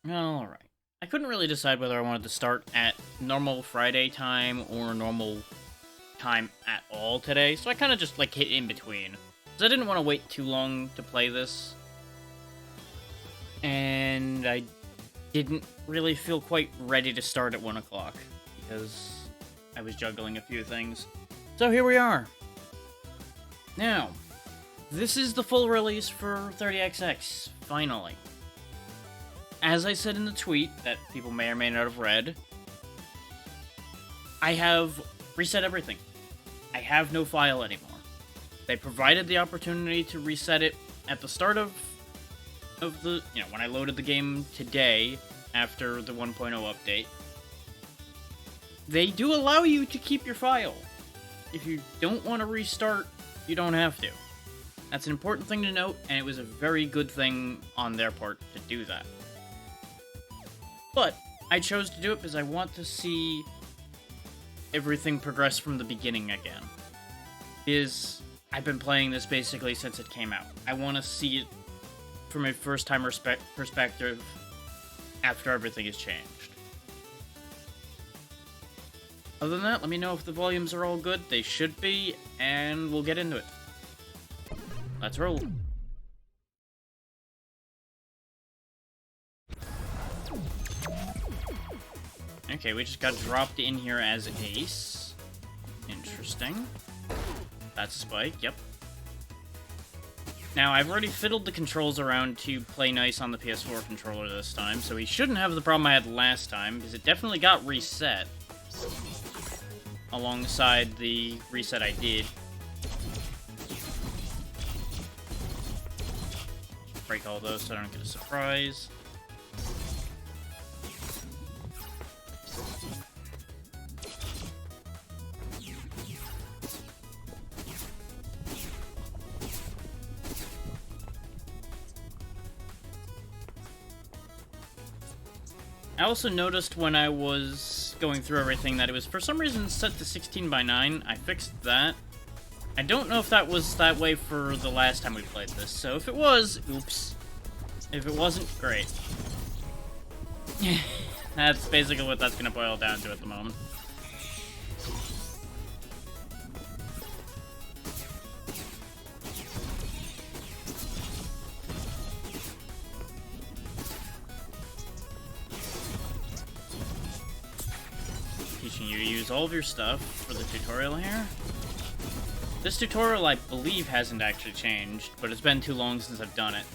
Alright. I couldn't really decide whether I wanted to start at normal Friday time or normal time at all today, so I kind of just, like, hit in between. Because I didn't want to wait too long to play this. And I didn't really feel quite ready to start at 1 o'clock, because I was juggling a few things. So here we are. Now, this is the full release for 30XX, finally. As I said in the tweet, that people may or may not have read, I have reset everything. I have no file anymore. They provided the opportunity to reset it at the start of the, when I loaded the game today, after the 1.0 update. They do allow you to keep your file. If you don't want to restart, you don't have to. That's an important thing to note, and it was a very good thing on their part to do that. But I chose to do it because I want to see everything progress from the beginning again. Because I've been playing this basically since it came out. I want to see it from a first-time perspective after everything has changed. Other than that, let me know if the volumes are all good. They should be, and we'll get into it. Let's roll. Okay, we just got dropped in here as Ace. Interesting. That's Spike, yep. Now, I've already fiddled the controls around to play nice on the PS4 controller this time, so he shouldn't have the problem I had last time, because it definitely got reset. Alongside the reset I did. Break all those so I don't get a surprise. I also noticed when I was going through everything that it was for some reason set to 16:9. I fixed that. I don't know if that was that way for the last time we played this, so if it was, oops. If it wasn't, great. That's basically what that's gonna boil down to at the moment. Teaching you to use all of your stuff for the tutorial here. This tutorial, I believe, hasn't actually changed, but it's been too long since I've done it.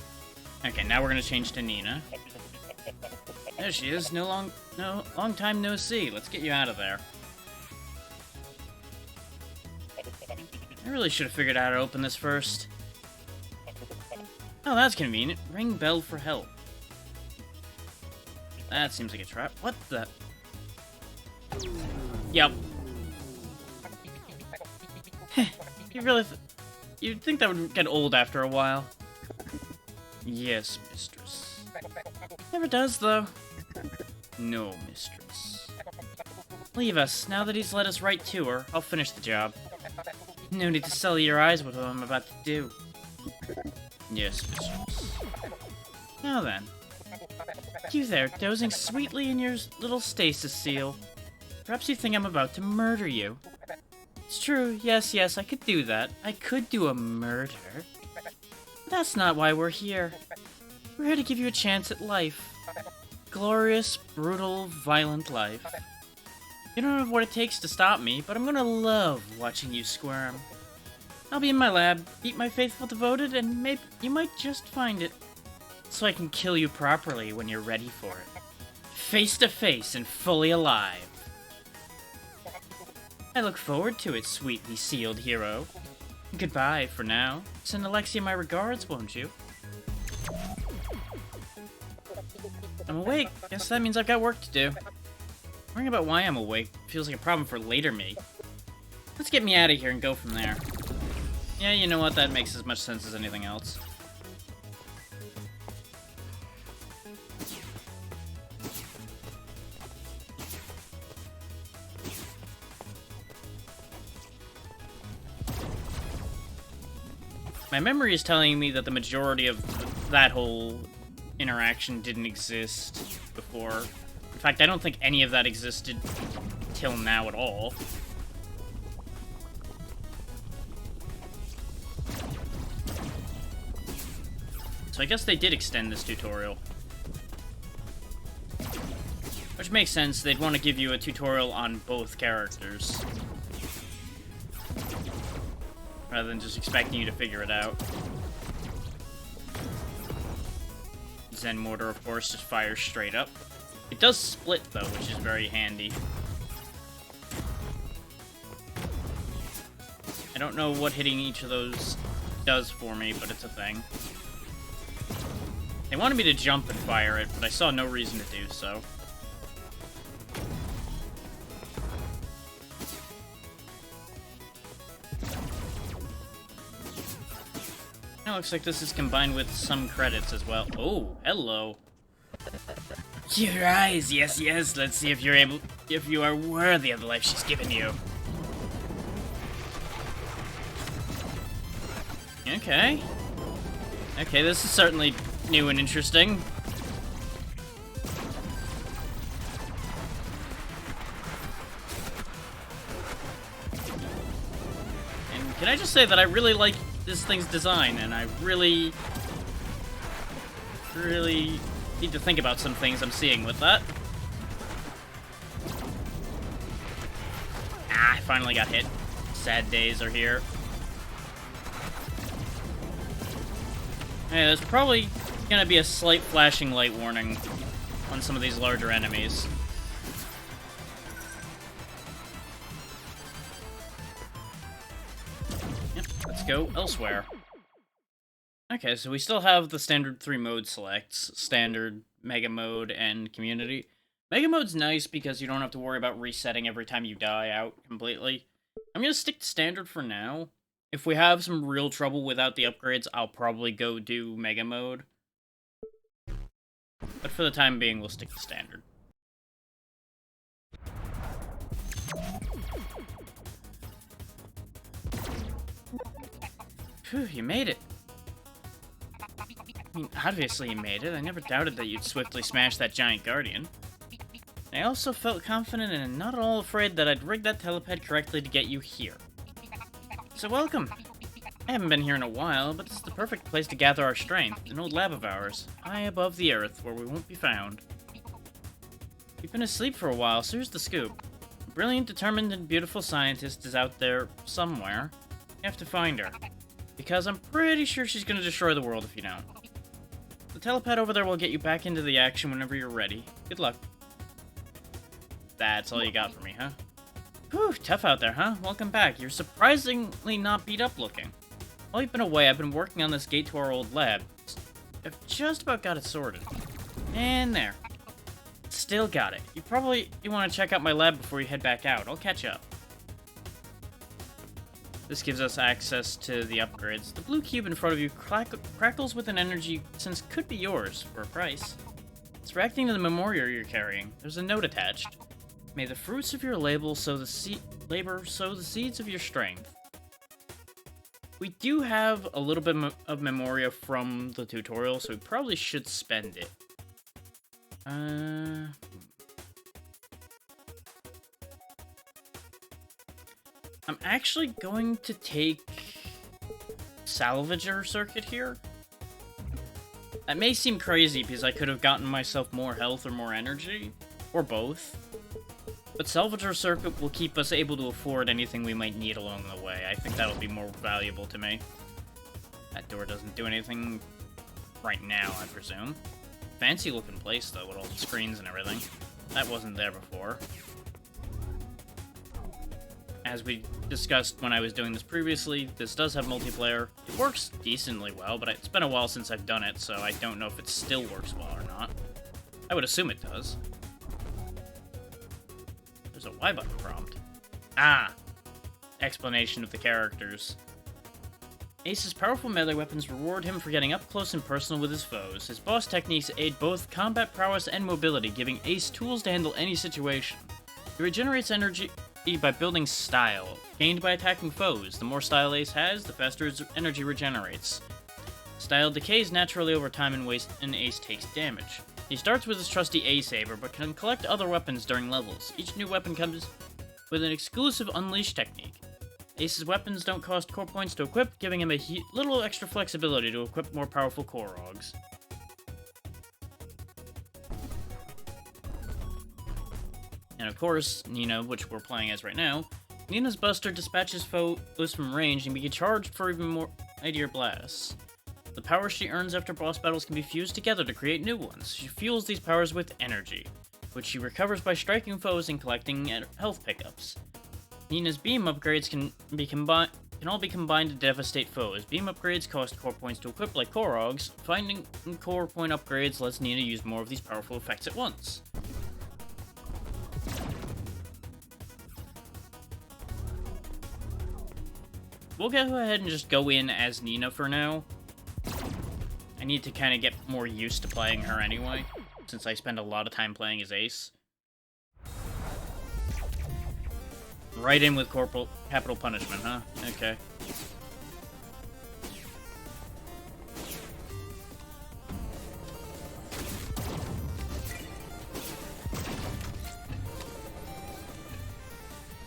Okay, now we're gonna change to Nina. There she is. Long time no see. Let's get you out of there. I really should have figured out how to open this first. Oh, that's convenient. Ring bell for help. That seems like a trap. What the? Yep. You'd think that would get old after a while. Yes, mistress. Never does, though. No, mistress. Leave us. Now that he's let us right to her, I'll finish the job. No need to sully your eyes with what I'm about to do. Yes, mistress. Now then. You there, dozing sweetly in your little stasis seal. Perhaps you think I'm about to murder you. It's true, yes, I could do that. I could do a murder. But that's not why we're here. We're here to give you a chance at life. Glorious, brutal, violent life. You don't have what it takes to stop me, but I'm gonna love watching you squirm. I'll be in my lab, meet my faithful devoted, and maybe you might just find it. So I can kill you properly when you're ready for it. Face to face and fully alive. I look forward to it, sweetly sealed hero. Goodbye for now. Send Alexia my regards, won't you? I'm awake. Guess that means I've got work to do. Worrying about why I'm awake feels like a problem for later me. Let's get me out of here and go from there. Yeah, you know what? That makes as much sense as anything else. My memory is telling me that the majority of that whole interaction didn't exist before. In fact, I don't think any of that existed till now at all. So I guess they did extend this tutorial. Which makes sense, they'd want to give you a tutorial on both characters. Rather than just expecting you to figure it out. Zen Mortar, of course, just fires straight up. It does split, though, which is very handy. I don't know what hitting each of those does for me, but it's a thing. They wanted me to jump and fire it, but I saw no reason to do so. Now looks like this is combined with some credits as well. Oh, hello. Your eyes, yes, yes. Let's see if you are worthy of the life she's given you. Okay. Okay, this is certainly new and interesting. And can I just say that I really like this thing's design, and I really need to think about some things I'm seeing with that. Ah, I finally got hit. Sad days are here. Hey, there's probably gonna be a slight flashing light warning on some of these larger enemies. Yep, let's go elsewhere. Okay, so we still have the standard 3 mode selects: Standard, Mega Mode, and Community. Mega Mode's nice because you don't have to worry about resetting every time you die out completely. I'm gonna stick to Standard for now. If we have some real trouble without the upgrades, I'll probably go do Mega Mode. But for the time being, we'll stick to Standard. Phew, you made it. I mean, obviously you made it. I never doubted that you'd swiftly smash that giant guardian. I also felt confident and not at all afraid that I'd rig that telepad correctly to get you here. So welcome. I haven't been here in a while, but this is the perfect place to gather our strength. An old lab of ours, high above the earth, where we won't be found. You've been asleep for a while, so here's the scoop. A brilliant, determined, and beautiful scientist is out there somewhere. You have to find her. Because I'm pretty sure she's gonna destroy the world if you don't. The telepad over there will get you back into the action whenever you're ready. Good luck. That's all you got for me, huh? Whew, tough out there, huh? Welcome back. You're surprisingly not beat up looking. While you've been away, I've been working on this gate to our old lab. I've just about got it sorted. And there. Still got it. You want to check out my lab before you head back out. I'll catch up. This gives us access to the upgrades. The blue cube in front of you crackles with an energy sense could be yours for a price. It's reacting to the memorial you're carrying. There's a note attached. May the fruits of your labor sow the seeds of your strength. We do have a little bit of memoria from the tutorial, so we probably should spend it. I'm actually going to take Salvager Circuit here. That may seem crazy because I could have gotten myself more health or more energy, or both. But Salvager Circuit will keep us able to afford anything we might need along the way. I think that'll be more valuable to me. That door doesn't do anything right now, I presume. Fancy looking place, though, with all the screens and everything. That wasn't there before. As we discussed when I was doing this previously, this does have multiplayer. It works decently well, but it's been a while since I've done it, so I don't know if it still works well or not. I would assume it does. There's a Y button prompt. Ah! Explanation of the characters. Ace's powerful melee weapons reward him for getting up close and personal with his foes. His boss techniques aid both combat prowess and mobility, giving Ace tools to handle any situation. He regenerates energy by building style, gained by attacking foes. The more style Ace has, the faster his energy regenerates. Style decays naturally over time and Ace takes damage. He starts with his trusty A-Saber, but can collect other weapons during levels. Each new weapon comes with an exclusive Unleash technique. Ace's weapons don't cost core points to equip, giving him a little extra flexibility to equip more powerful Korogs. And of course, Nina, which we're playing as right now, Nina's Buster dispatches foes from range and can be charged for even more mightier blasts. The powers she earns after boss battles can be fused together to create new ones. She fuels these powers with energy, which she recovers by striking foes and collecting health pickups. Nina's beam upgrades can all be combined to devastate foes. Beam upgrades cost core points to equip like Korogs. Finding core point upgrades lets Nina use more of these powerful effects at once. We'll go ahead and just go in as Nina for now. I need to kind of get more used to playing her anyway, since I spend a lot of time playing as Ace. Right in with capital punishment, huh? Okay.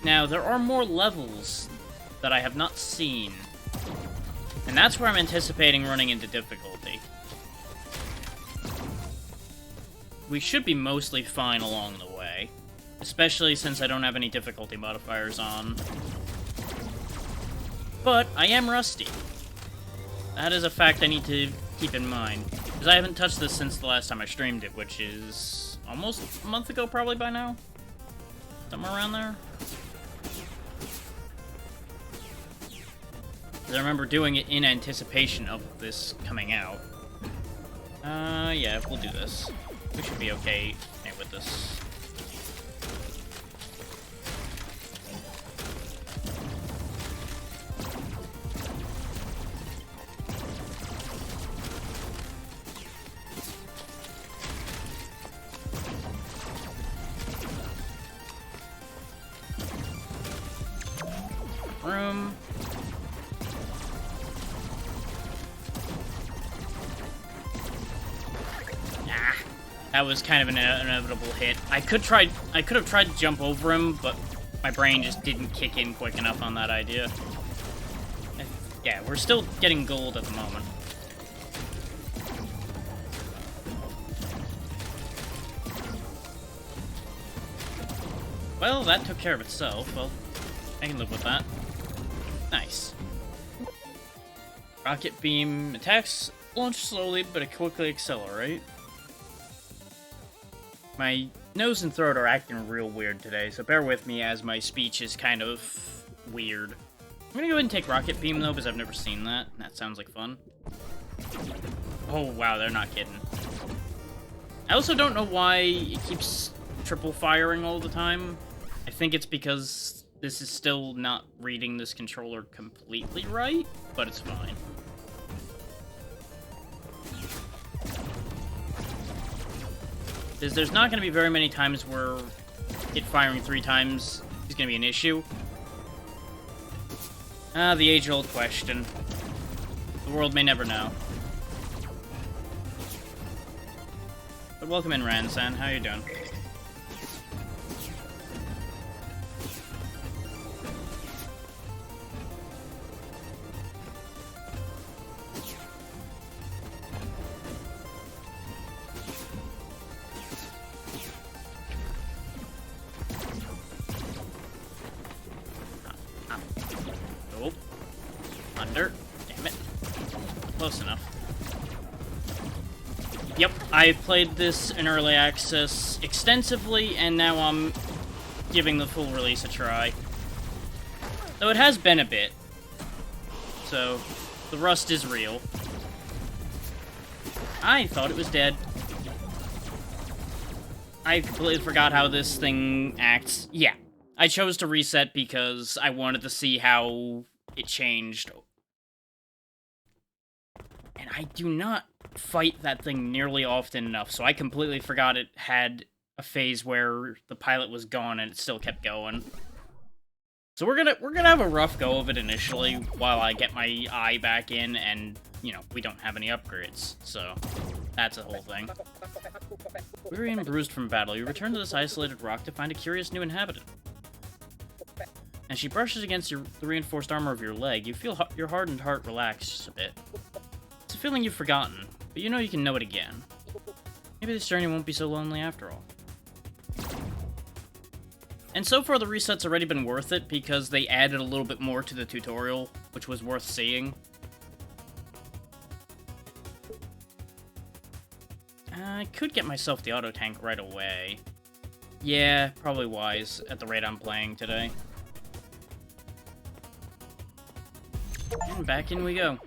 Now, there are more levels that I have not seen, and that's where I'm anticipating running into difficulty. We should be mostly fine along the way, especially since I don't have any difficulty modifiers on. But I am rusty. That is a fact I need to keep in mind, because I haven't touched this since the last time I streamed it, which is almost a month ago probably by now? Somewhere around there? I remember doing it in anticipation of this coming out. Yeah, we'll do this. We should be okay with this. Room. That was kind of an inevitable hit. I could have tried to jump over him, but my brain just didn't kick in quick enough on that idea. Yeah, we're still getting gold at the moment. Well, that took care of itself. Well, I can live with that. Nice. Rocket beam attacks launch slowly, but quickly accelerate. My nose and throat are acting real weird today, so bear with me as my speech is kind of weird. I'm gonna go ahead and take Rocket Beam, though, because I've never seen that. That sounds like fun. Oh, wow, they're not kidding. I also don't know why it keeps triple firing all the time. I think it's because this is still not reading this controller completely right, but it's fine. There's not going to be very many times where it firing 3 times is going to be an issue. The age-old question. The world may never know. But welcome in, Ransan. How you doing? Damn it. Close enough. Yep, I've played this in early access extensively, and now I'm giving the full release a try. Though it has been a bit. So, the rust is real. I thought it was dead. I completely forgot how this thing acts. Yeah, I chose to reset because I wanted to see how it changed. And I do not fight that thing nearly often enough, so I completely forgot it had a phase where the pilot was gone and it still kept going. So we're gonna have a rough go of it initially while I get my eye back in, and you know, we don't have any upgrades, so that's a whole thing. Weary and bruised from battle, you return to this isolated rock to find a curious new inhabitant. As she brushes against the reinforced armor of your leg, you feel your hardened heart relax just a bit. It's a feeling you've forgotten, but you know you can know it again. Maybe this journey won't be so lonely after all. And so far the reset's already been worth it, because they added a little bit more to the tutorial, which was worth seeing. I could get myself the auto tank right away. Yeah, probably wise, at the rate I'm playing today. And back in we go.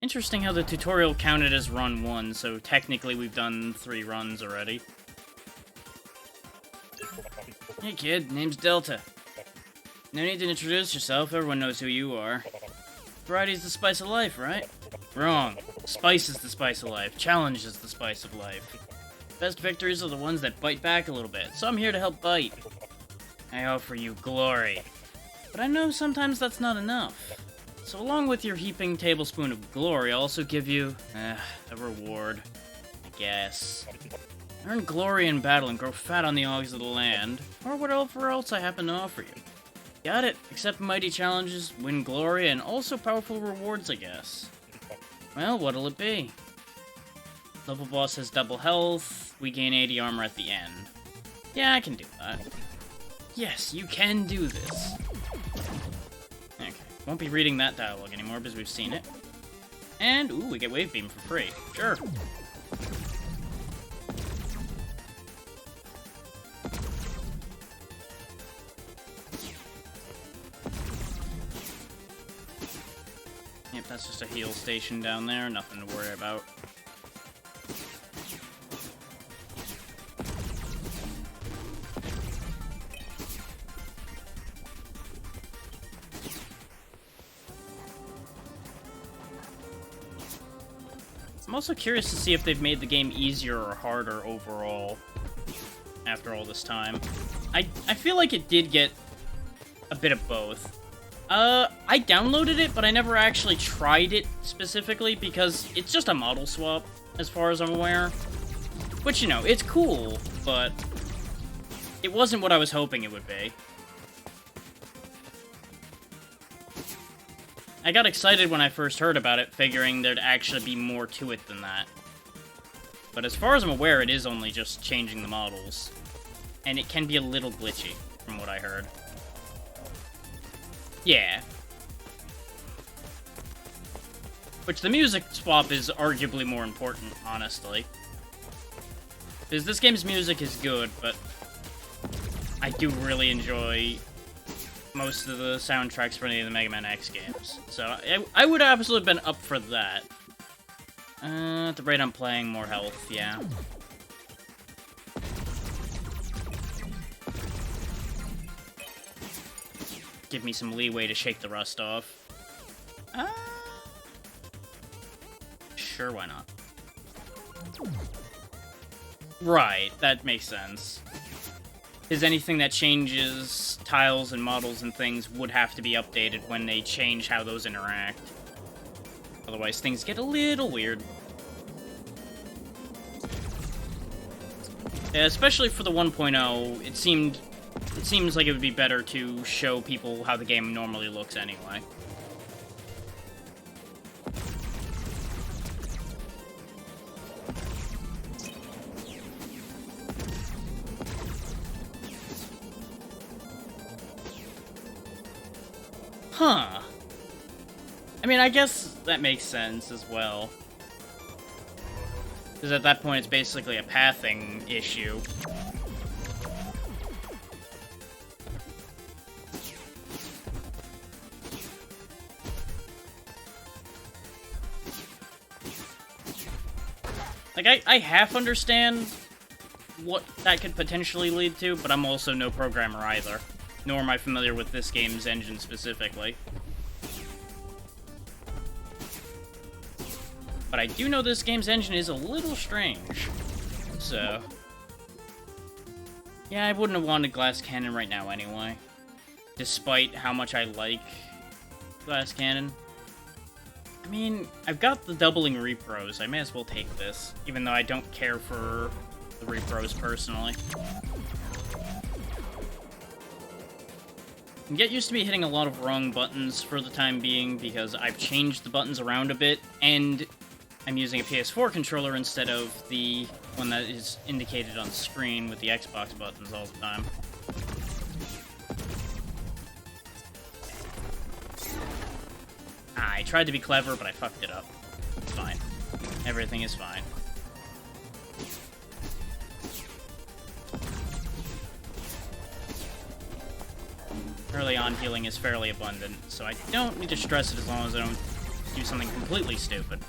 Interesting how the tutorial counted as run 1, so technically we've done 3 runs already. Hey kid, name's Delta. No need to introduce yourself, everyone knows who you are. Variety's the spice of life, right? Wrong. Spice is the spice of life. Challenge is the spice of life. Best victories are the ones that bite back a little bit, so I'm here to help bite. I offer you glory. But I know sometimes that's not enough. So along with your heaping tablespoon of glory, I'll also give you, a reward, I guess. Earn glory in battle and grow fat on the hogs of the land, or whatever else I happen to offer you. Got it. Accept mighty challenges, win glory, and also powerful rewards, I guess. Well, what'll it be? Level boss has double health, we gain 80 armor at the end. Yeah, I can do that. Yes, you can do this. Okay, won't be reading that dialogue anymore because we've seen it. And, ooh, we get Wave Beam for free. Sure. Yep, that's just a heal station down there, nothing to worry about. I'm also curious to see if they've made the game easier or harder overall after all this time. I feel like it did get a bit of both. I downloaded it, but I never actually tried it specifically because it's just a model swap, as far as I'm aware. Which, you know, it's cool, but it wasn't what I was hoping it would be. I got excited when I first heard about it, figuring there'd actually be more to it than that. But as far as I'm aware, it is only just changing the models. And it can be a little glitchy, from what I heard. Yeah. Which the music swap is arguably more important, honestly. Because this game's music is good, but I do really enjoy most of the soundtracks for any of the Mega Man X games. So I would have absolutely been up for that. At the rate I'm playing, more health, yeah. Give me some leeway to shake the rust off. Sure, why not? Right, that makes sense. Because anything that changes tiles and models and things would have to be updated when they change how those interact. Otherwise, things get a little weird. Yeah, especially for the 1.0, it seems like it would be better to show people how the game normally looks anyway. Huh. I mean, I guess that makes sense as well. Because at that point, it's basically a pathing issue. Like, I half understand what that could potentially lead to, but I'm also no programmer either. Nor am I familiar with this game's engine specifically. But I do know this game's engine is a little strange. So Yeah, I wouldn't have wanted Glass Cannon right now anyway. Despite how much I like Glass Cannon. I mean, I've got the doubling repros. I may as well take this, even though I don't care for the repros personally. I get used to me hitting a lot of wrong buttons for the time being because I've changed the buttons around a bit, and I'm using a PS4 controller instead of the one that is indicated on screen with the Xbox buttons all the time. I tried to be clever, but I fucked it up. It's fine. Everything is fine. Early on, healing is fairly abundant, so I don't need to stress it as long as I don't do something completely stupid.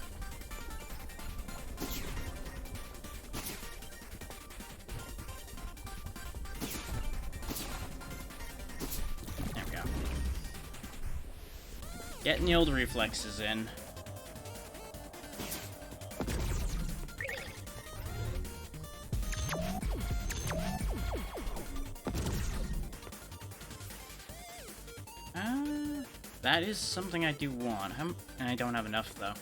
There we go. Getting the old reflexes in. That is something I do want, and I don't have enough, though.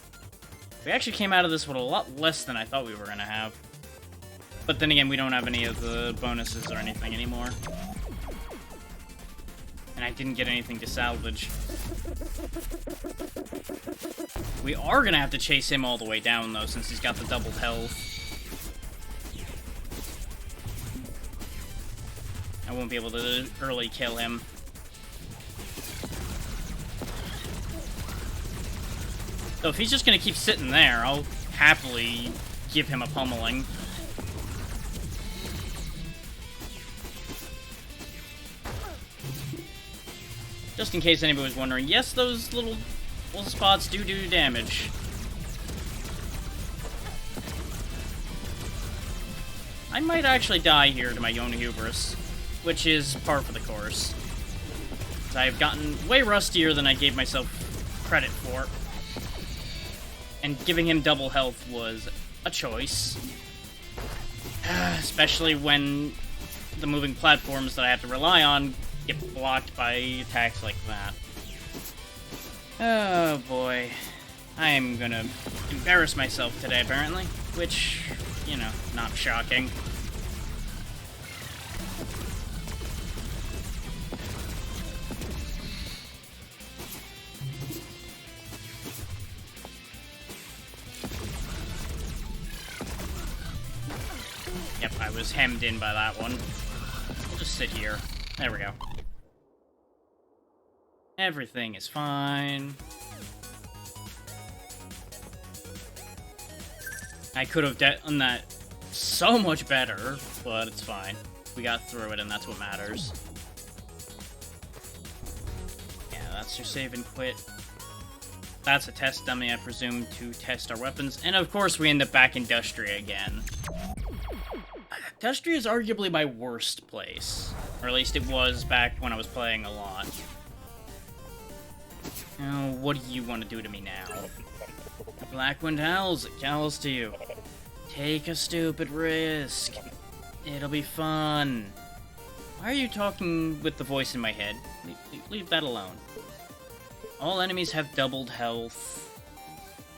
We actually came out of this with a lot less than I thought we were going to have. But then again, we don't have any of the bonuses or anything anymore. And I didn't get anything to salvage. We are going to have to chase him all the way down, though, since he's got the doubled health. I won't be able to early kill him. So if he's just gonna keep sitting there, I'll happily give him a pummeling. Just in case anybody was wondering, yes, those little spots do damage. I might actually die here to my own hubris, which is par for the course. I've gotten way rustier than I gave myself credit for. And giving him double health was a choice. Especially when the moving platforms that I have to rely on get blocked by attacks like that. Oh boy. I am gonna embarrass myself today, apparently. Which, you know, not shocking. Yep, I was hemmed in by that one. We'll just sit here. There we go. Everything is fine. I could have done that so much better, but it's fine. We got through it, and that's what matters. Yeah, that's your save and quit. That's a test dummy, I presume, to test our weapons. And of course, we end up back in Dustria again. Dustria is arguably my worst place. Or at least it was back when I was playing a lot. Oh, what do you want to do to me now? Blackwind howls, it calls to you. Take a stupid risk. It'll be fun. Why are you talking with the voice in my head? Leave that alone. All enemies have doubled health.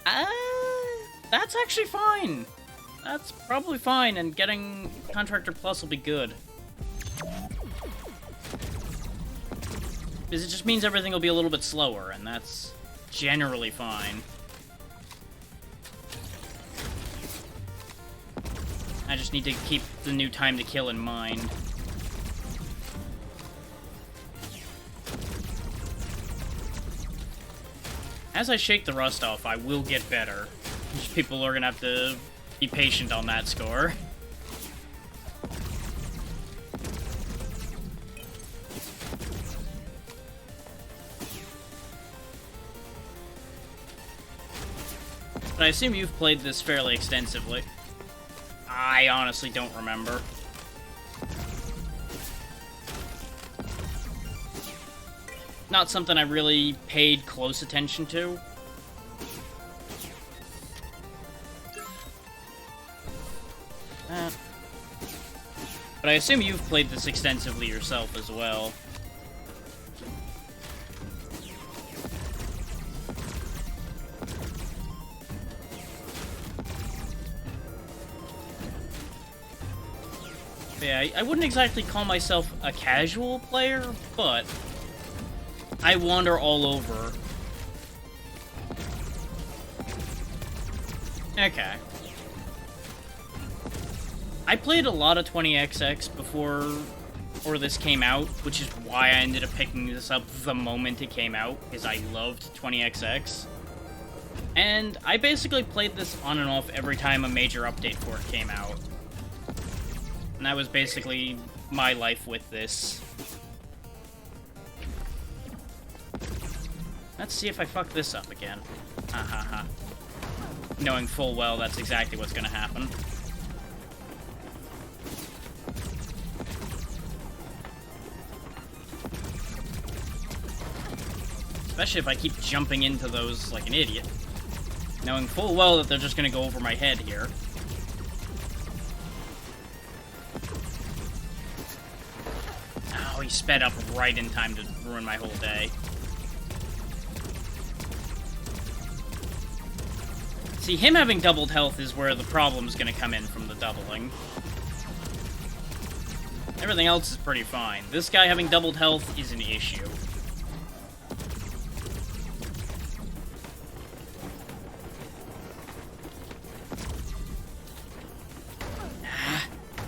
That's actually fine. That's probably fine, and getting Contractor Plus will be good. Because it just means everything will be a little bit slower, and that's generally fine. I just need to keep the new time to kill in mind. As I shake the rust off, I will get better. People are gonna have to be patient on that score. But I assume you've played this fairly extensively. I honestly don't remember. Not something I really paid close attention to. But I assume you've played this extensively yourself as well. Yeah, I wouldn't exactly call myself a casual player, but I wander all over. Okay. I played a lot of 20XX before this came out, which is why I ended up picking this up the moment it came out, because I loved 20XX. And I basically played this on and off every time a major update for it came out. And that was basically my life with this. Let's see if I fuck this up again. Ha ha ha. Knowing full well that's exactly what's gonna happen. Especially if I keep jumping into those like an idiot. Knowing full well that they're just gonna go over my head here. Oh, he sped up right in time to ruin my whole day. See, him having doubled health is where the problem's gonna come in from the doubling. Everything else is pretty fine. This guy having doubled health is an issue.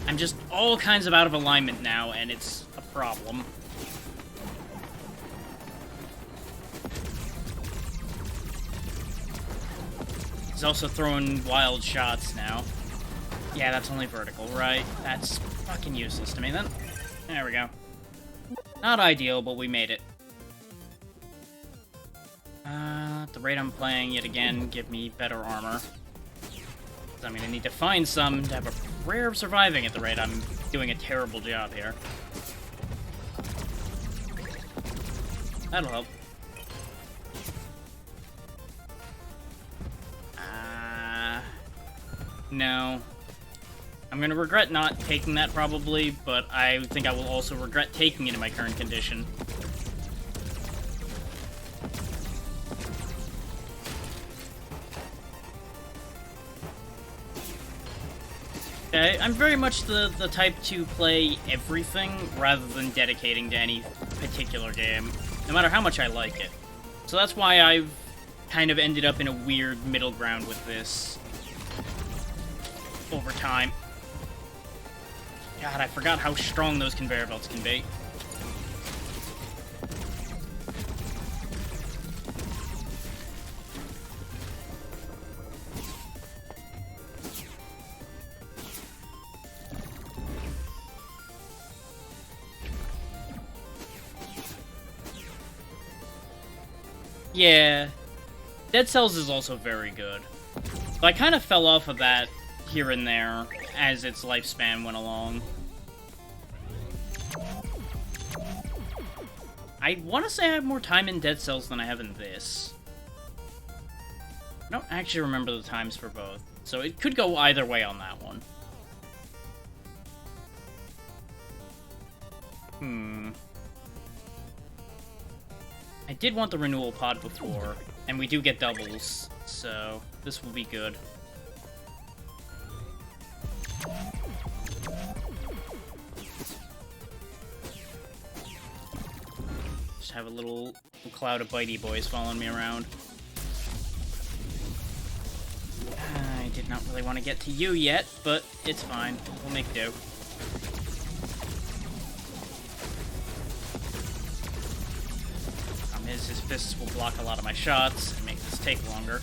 I'm just all kinds of out of alignment now, and it's a problem. He's also throwing wild shots now. Yeah, that's only vertical, right? That's fucking useless to me, then. There we go. Not ideal, but we made it. At the rate I'm playing, yet again, give me better armor. I'm gonna need to find some to have a prayer of surviving at the rate I'm doing a terrible job here. That'll help. No. I'm gonna regret not taking that probably, but I think I will also regret taking it in my current condition. Okay, I'm very much the type to play everything rather than dedicating to any particular game, no matter how much I like it. So that's why I've kind of ended up in a weird middle ground with this over time. God, I forgot how strong those conveyor belts can be. Yeah, Dead Cells is also very good. But I kind of fell off of that here and there as its lifespan went along. I want to say I have more time in Dead Cells than I have in this. I don't actually remember the times for both, so it could go either way on that one. I did want the renewal pod before, and we do get doubles, so this will be good. Just have a little cloud of bitey boys following me around. I did not really want to get to you yet, but it's fine. We'll make do. His fists will block a lot of my shots and make this take longer.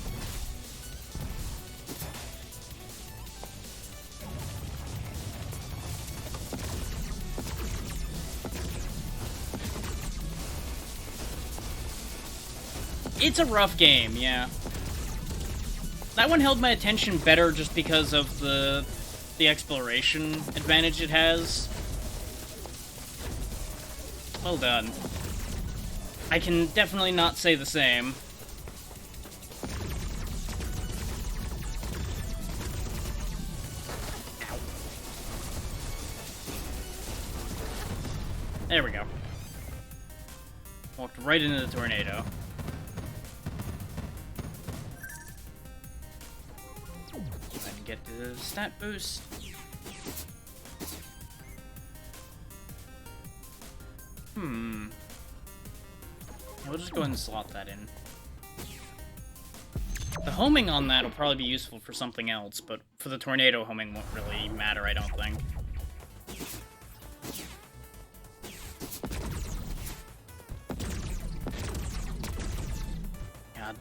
It's a rough game, yeah. That one held my attention better just because of the exploration advantage it has. Well done. I can definitely not say the same. There we go. Walked right into the tornado. Go ahead and get the stat boost. We'll just go ahead and slot that in. The homing on that will probably be useful for something else, but for the tornado, homing won't really matter, I don't think. God.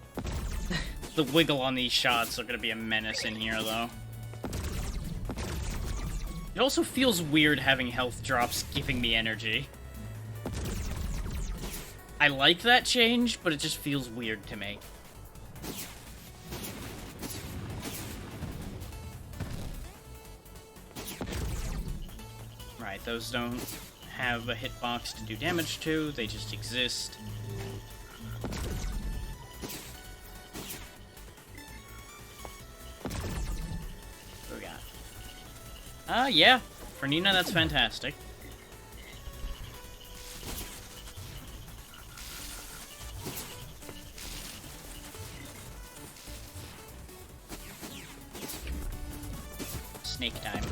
The wiggle on these shots are gonna be a menace in here, though. It also feels weird having health drops giving me energy. I like that change, but it just feels weird to me. Right, those don't have a hitbox to do damage to, they just exist. What we got? Yeah. For Nina, that's fantastic. Snake time.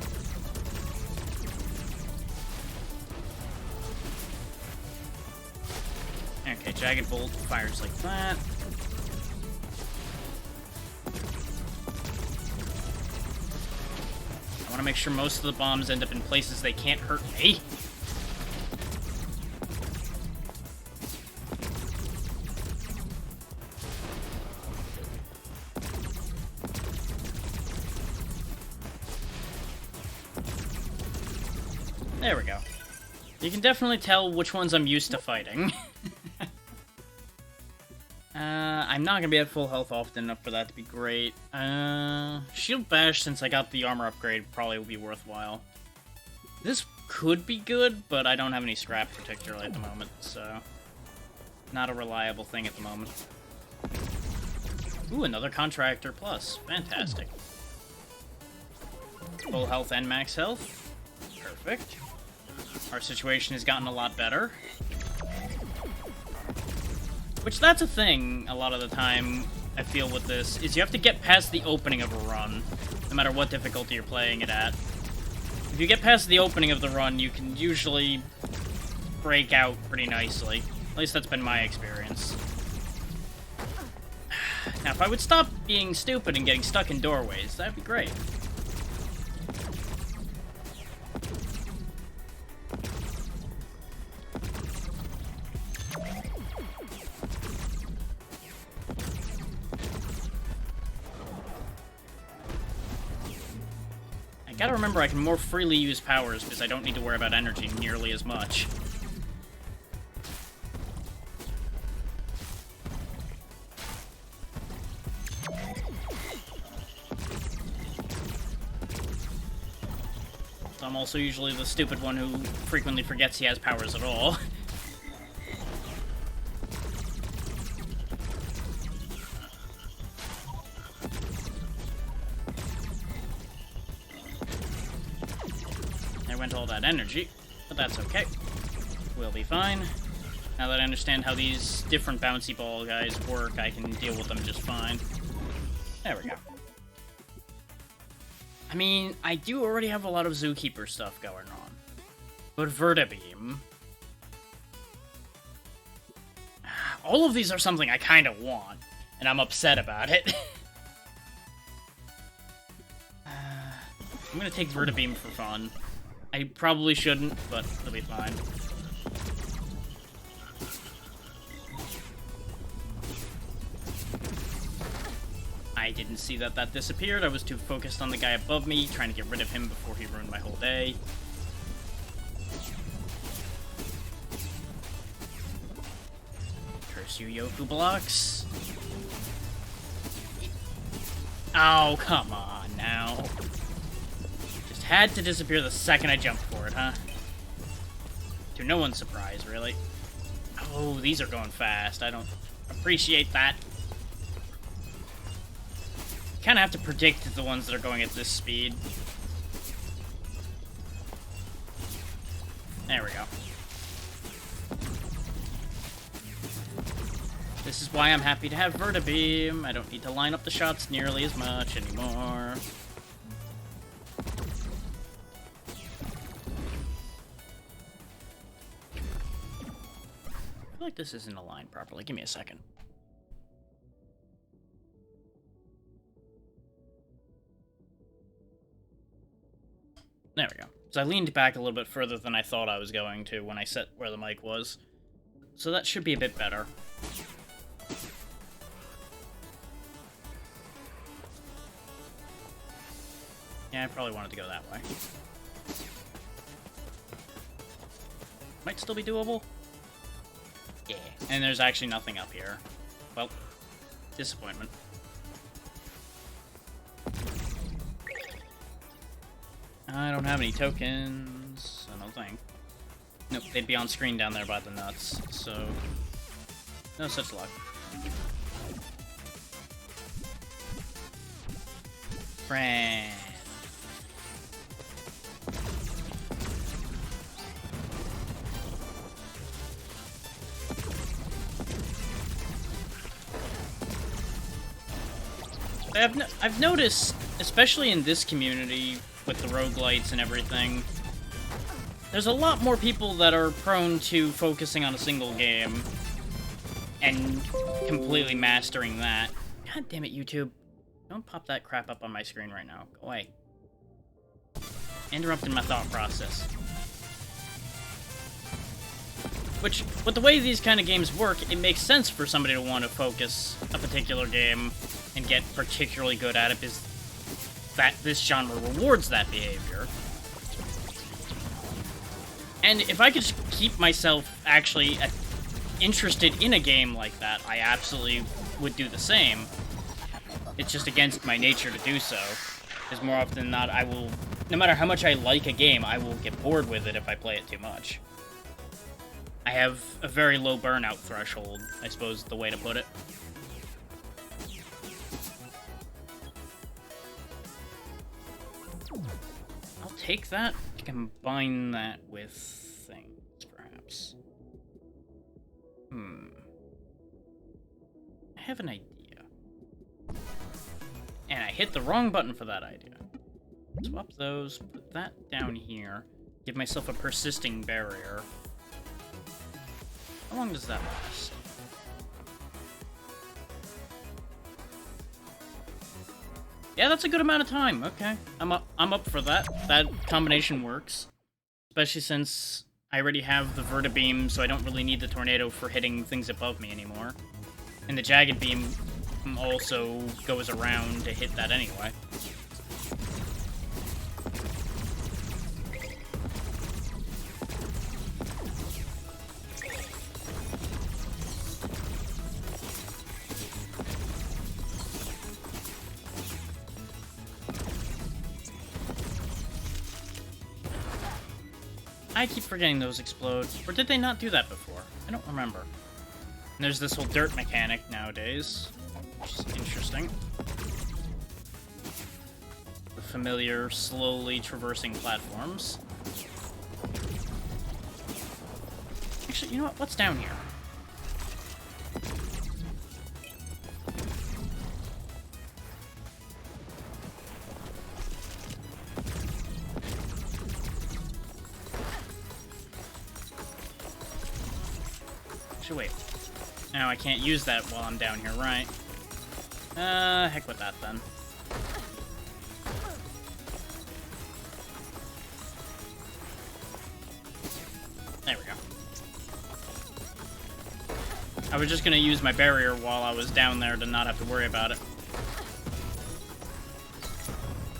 Okay, Jagged Bolt fires like that. I want to make sure most of the bombs end up in places they can't hurt me. There we go. You can definitely tell which ones I'm used to fighting. I'm not gonna be at full health often enough for that to be great. Shield Bash, since I got the armor upgrade, probably will be worthwhile. This could be good, but I don't have any scrap particularly at the moment, so... not a reliable thing at the moment. Ooh, another Contractor Plus. Fantastic. Full health and max health. Perfect. Our situation has gotten a lot better. Which, that's a thing, a lot of the time, I feel with this, is you have to get past the opening of a run, no matter what difficulty you're playing it at. If you get past the opening of the run, you can usually break out pretty nicely. At least that's been my experience. Now, if I would stop being stupid and getting stuck in doorways, that'd be great. Gotta remember I can more freely use powers because I don't need to worry about energy nearly as much. So I'm also usually the stupid one who frequently forgets he has powers at all. All that energy, but that's okay. We'll be fine. Now that I understand how these different bouncy ball guys work, I can deal with them just fine. There we go. I mean, I do already have a lot of Zookeeper stuff going on. But Vertibeam... all of these are something I kind of want, and I'm upset about it. I'm gonna take Vertibeam for fun. I probably shouldn't, but it'll be fine. I didn't see that that disappeared. I was too focused on the guy above me, trying to get rid of him before he ruined my whole day. Curse you, Yoku blocks. Oh, come on now. Had to disappear the second I jumped for it, huh? To no one's surprise, really. Oh, these are going fast. I don't appreciate that. Kind of have to predict the ones that are going at this speed. There we go. This is why I'm happy to have Vertibeam. I don't need to line up the shots nearly as much anymore. I feel like this isn't aligned properly. Give me a second. There we go. So I leaned back a little bit further than I thought I was going to when I set where the mic was. So that should be a bit better. Yeah, I probably wanted to go that way. Might still be doable. Yeah. And there's actually nothing up here. Well, disappointment. I don't have any tokens, I don't think. Nope, they'd be on screen down there by the nuts, so... no such luck. Friend. I've noticed, especially in this community, with the roguelites and everything, there's a lot more people that are prone to focusing on a single game and completely mastering that. God damn it, YouTube. Don't pop that crap up on my screen right now. Go away. Interrupting my thought process. Which, with the way these kind of games work, it makes sense for somebody to want to focus a particular game and get particularly good at it, because that this genre rewards that behavior. And if I could just keep myself actually interested in a game like that, I absolutely would do the same. It's just against my nature to do so, because more often than not, I will, no matter how much I like a game, I will get bored with it if I play it too much. I have a very low burnout threshold, I suppose is the way to put it. I'll take that, combine that with things, perhaps. I have an idea. And I hit the wrong button for that idea. Swap those, put that down here, give myself a persisting barrier. How long does that last? Yeah, that's a good amount of time. Okay, I'm up for that. That combination works, especially since I already have the Vertibeam, so I don't really need the Tornado for hitting things above me anymore. And the Jagged Beam also goes around to hit that anyway. I keep forgetting those explode. Or did they not do that before? I don't remember. And there's this whole dirt mechanic nowadays, which is interesting. The familiar, slowly traversing platforms. Actually, you know what? What's down here? Actually, wait. No, I can't use that while I'm down here, right? Heck with that, then. There we go. I was just gonna use my barrier while I was down there to not have to worry about it.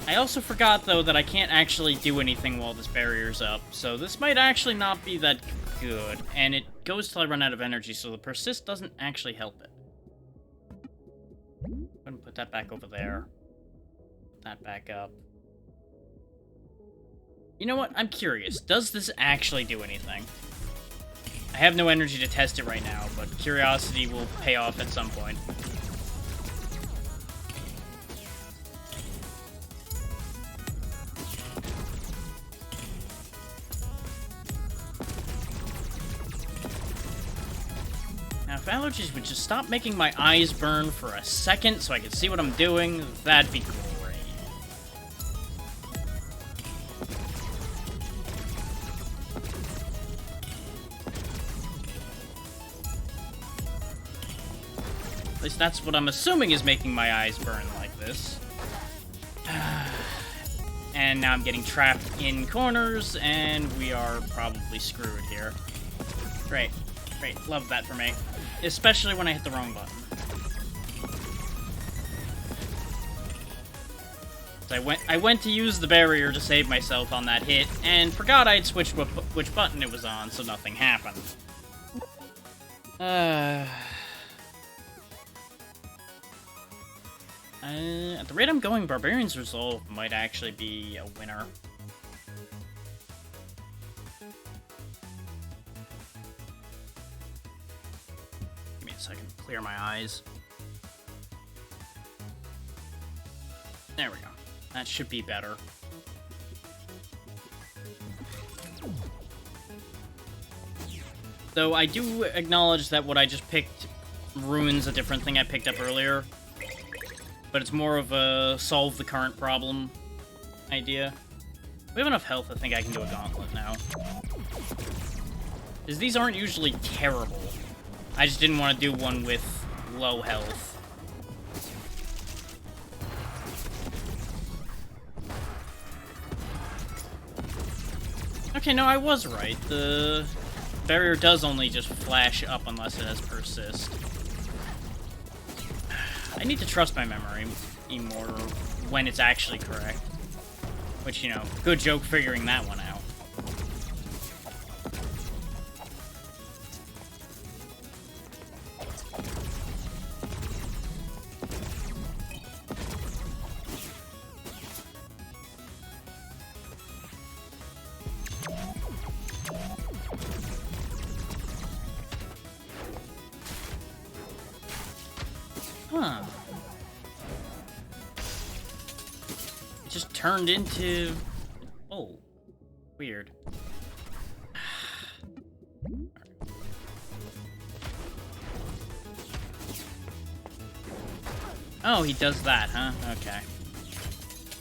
I also forgot, though, that I can't actually do anything while this barrier's up, so this might actually not be that good, and it goes till I run out of energy, so the persist doesn't actually help it. I'm gonna put that back over there. Put that back up. You know what? I'm curious. Does this actually do anything? I have no energy to test it right now, but curiosity will pay off at some point. if allergies would just stop making my eyes burn for a second so I could see what I'm doing, that'd be great. At least that's what I'm assuming is making my eyes burn like this. And now I'm getting trapped in corners, and we are probably screwed here. Great. Great. Love that for me. Especially when I hit the wrong button. So I went to use the barrier to save myself on that hit, and forgot I'd switched which button it was on, so nothing happened. At the rate I'm going, Barbarian's Resolve might actually be a winner. Give me a second to clear my eyes. There we go. That should be better. Though I do acknowledge that what I just picked ruins a different thing I picked up earlier. But it's more of a solve the current problem idea. We have enough health, I think I can do a gauntlet now. Because these aren't usually terrible. I just didn't want to do one with low health. Okay, no, I was right. The barrier does only just flash up unless it has persist. I need to trust my memory more when it's actually correct. Which, you know, good joke figuring that one out. Huh. It just turned into... Oh. Weird. Oh, he does that, huh? Okay.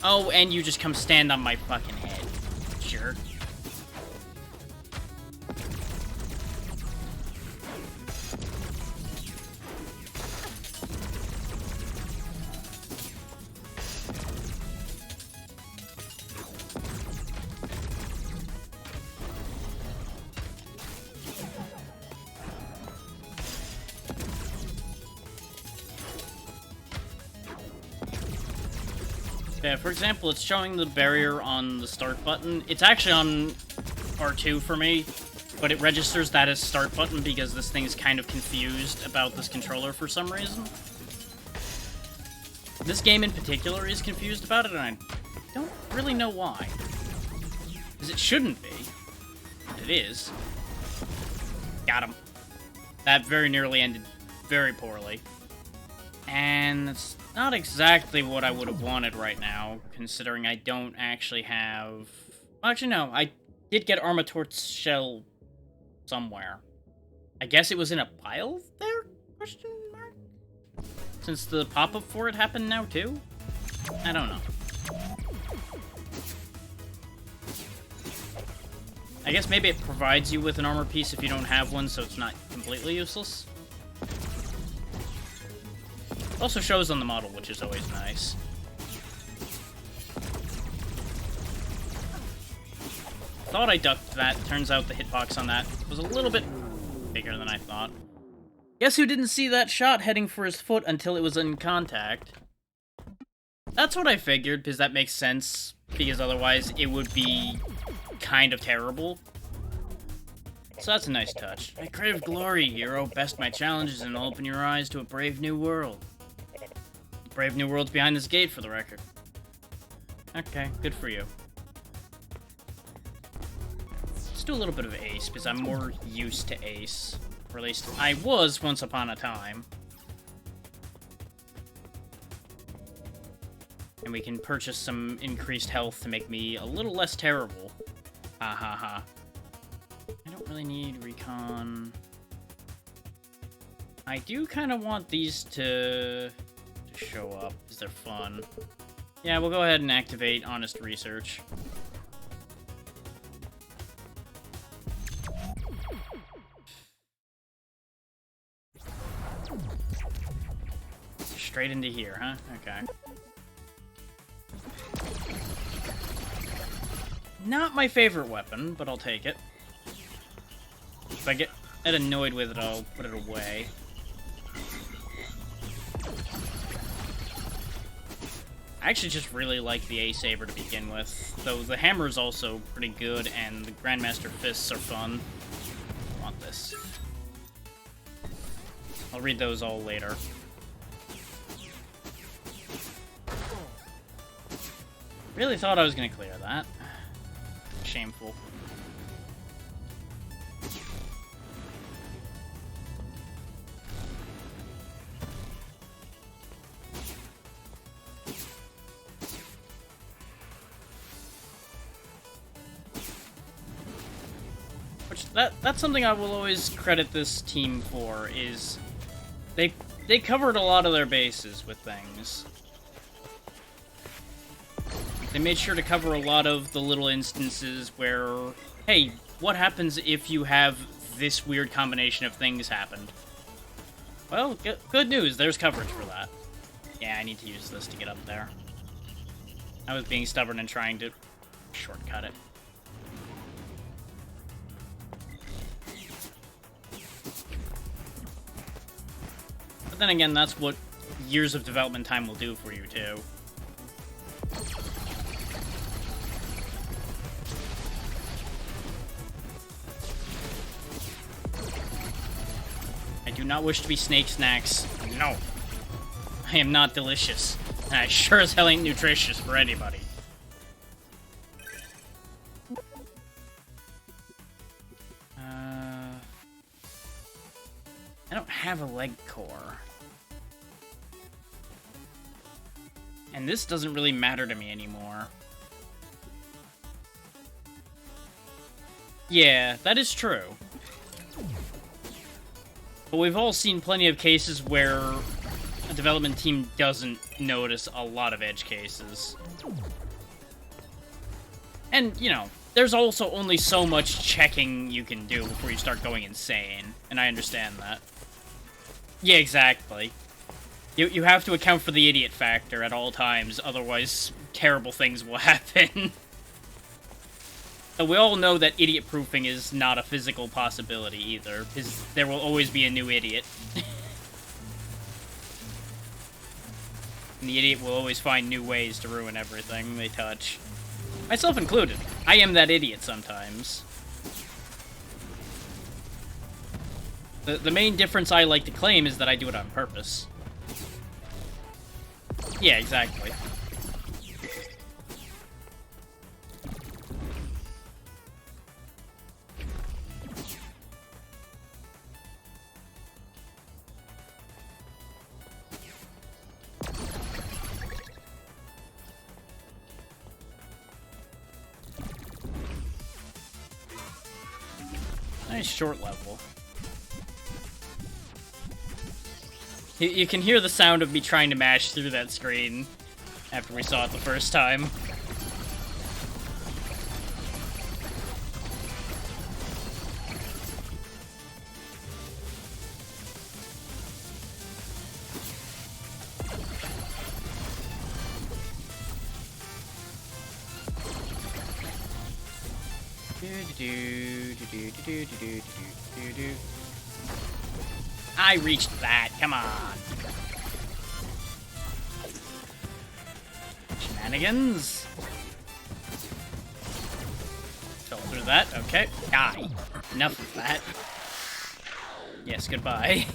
Oh, and you just come stand on my fucking head. Jerk. Yeah, for example, it's showing the barrier on the start button. It's actually on R2 for me, but it registers that as start button because this thing is kind of confused about this controller for some reason. This game in particular is confused about it, and I don't really know why. Because it shouldn't be. But it is. Got him. That very nearly ended very poorly. And that's not exactly what I would have wanted right now, considering I don't actually have... Actually, no, I did get Armatort's shell somewhere. I guess it was in a pile there? Question mark? Since the pop-up for it happened now, too? I don't know. I guess maybe it provides you with an armor piece if you don't have one, so it's not completely useless. Also shows on the model, which is always nice. Thought I ducked that. Turns out the hitbox on that was a little bit bigger than I thought. Guess who didn't see that shot heading for his foot until it was in contact? That's what I figured, because that makes sense, because otherwise it would be kind of terrible. So that's a nice touch. I crave glory, hero. Best my challenges and open your eyes to a brave new world. Brave new world's behind this gate, for the record. Okay, good for you. Let's do a little bit of Ace, because I'm more used to Ace. Or at least, I was once upon a time. And we can purchase some increased health to make me a little less terrible. Ha ha ha. I don't really need recon. I do kind of want these to show up, because they're fun. Yeah, we'll go ahead and activate Honest Research. Straight into here, huh? Okay. Not my favorite weapon, but I'll take it. If I get annoyed with it, I'll put it away. I actually just really like the A-Saber to begin with, though the hammer is also pretty good, and the Grandmaster Fists are fun. I want this. I'll read those all later. Really thought I was gonna clear that. Shameful. Which that's something I will always credit this team for, is they covered a lot of their bases with things. They made sure to cover a lot of the little instances where, hey, what happens if you have this weird combination of things happen? Well, good news, there's coverage for that. Yeah, I need to use this to get up there. I was being stubborn and trying to shortcut it. But then again, that's what years of development time will do for you, too. I do not wish to be Snake Snacks. No. I am not delicious. And I sure as hell ain't nutritious for anybody. I don't have a leg core. And this doesn't really matter to me anymore. Yeah, that is true. But we've all seen plenty of cases where a development team doesn't notice a lot of edge cases. And, you know, there's also only so much checking you can do before you start going insane, and I understand that. Yeah, exactly. You have to account for the idiot factor at all times, otherwise terrible things will happen. So we all know that idiot-proofing is not a physical possibility either, because there will always be a new idiot. And the idiot will always find new ways to ruin everything they touch. Myself included. I am that idiot sometimes. The main difference I like to claim is that I do it on purpose. Yeah, exactly. Nice short level. You can hear the sound of me trying to mash through that screen after we saw it the first time. I reached that, come on. Shenanigans. Fell through that, okay. Die. Enough of that. Yes, goodbye.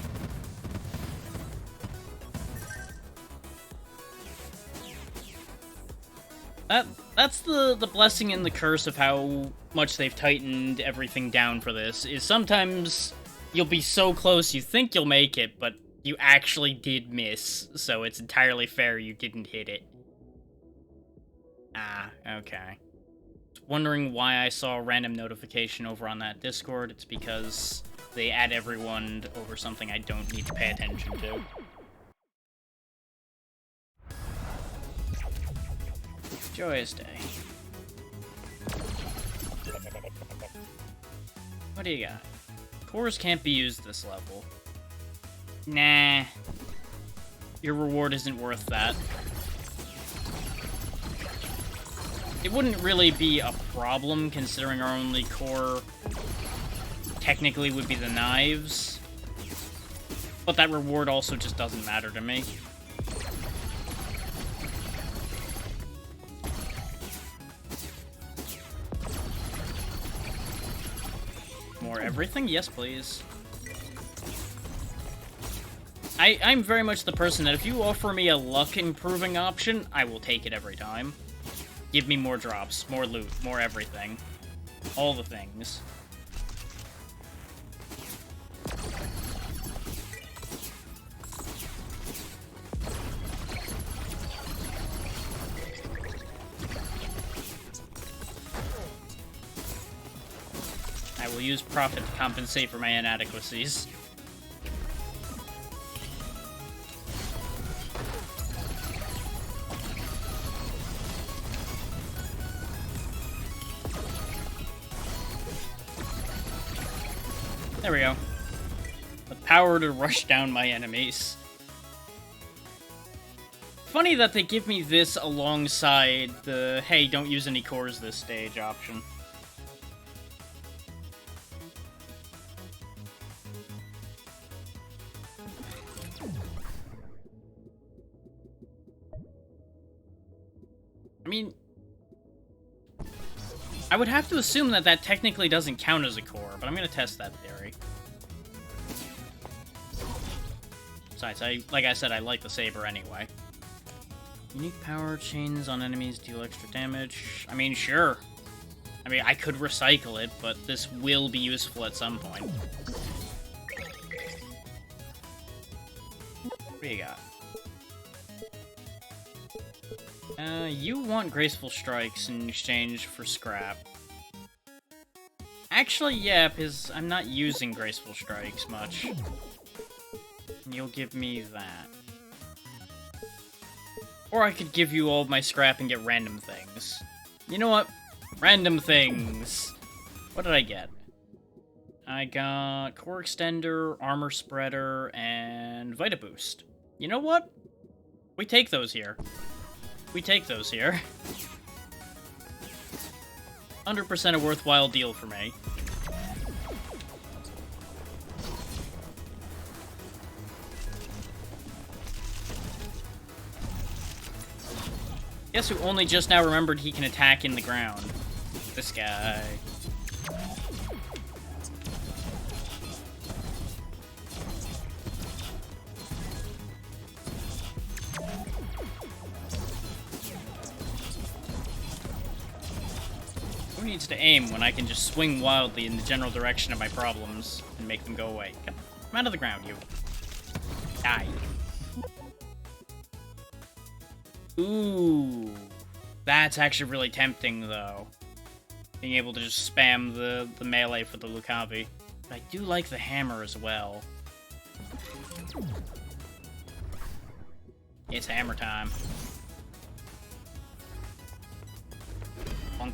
That's the blessing and the curse of how much they've tightened everything down for this, is sometimes you'll be so close you think you'll make it, but you actually did miss, so it's entirely fair you didn't hit it. Ah, okay. Wondering why I saw a random notification over on that Discord. It's because they add everyone over something I don't need to pay attention to. Joyous day. What do you got? Cores can't be used this level. Nah. Your reward isn't worth that. It wouldn't really be a problem, considering our only core technically would be the knives. But that reward also just doesn't matter to me. More everything? Yes, please. I'm very much the person that if you offer me a luck improving option, I will take it every time. Give me more drops, more loot, more everything. All the things. I will use profit to compensate for my inadequacies. There we go. The power to rush down my enemies. Funny that they give me this alongside the, hey, don't use any cores this stage option. I mean, I would have to assume that that technically doesn't count as a core, but I'm going to test that theory. Besides, like I said, I like the saber anyway. Unique power chains on enemies deal extra damage. I mean, sure. I mean, I could recycle it, but this will be useful at some point. What do you got? You want graceful strikes in exchange for scrap. Actually, yeah, because I'm not using graceful strikes much. You'll give me that. Or I could give you all of my scrap and get random things. You know what? Random things! What did I get? I got Core Extender, Armor Spreader, and Vita Boost. You know what? We take those here. We take those here. 100% a worthwhile deal for me. Guess who only just now remembered he can attack in the ground? This guy. Who needs to aim when I can just swing wildly in the general direction of my problems and make them go away? Come out of the ground, you. Die. Ooh. That's actually really tempting, though. Being able to just spam the melee for the Lucavi. But I do like the hammer as well. It's hammer time. Bonk.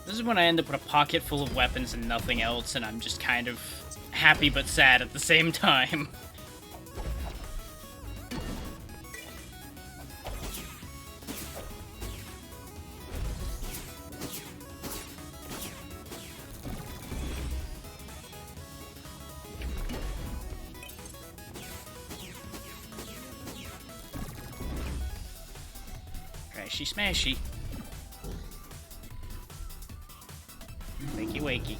This is when I end up with a pocket full of weapons and nothing else, and I'm just kind of happy but sad at the same time. Crashy smashy. Wakey wakey.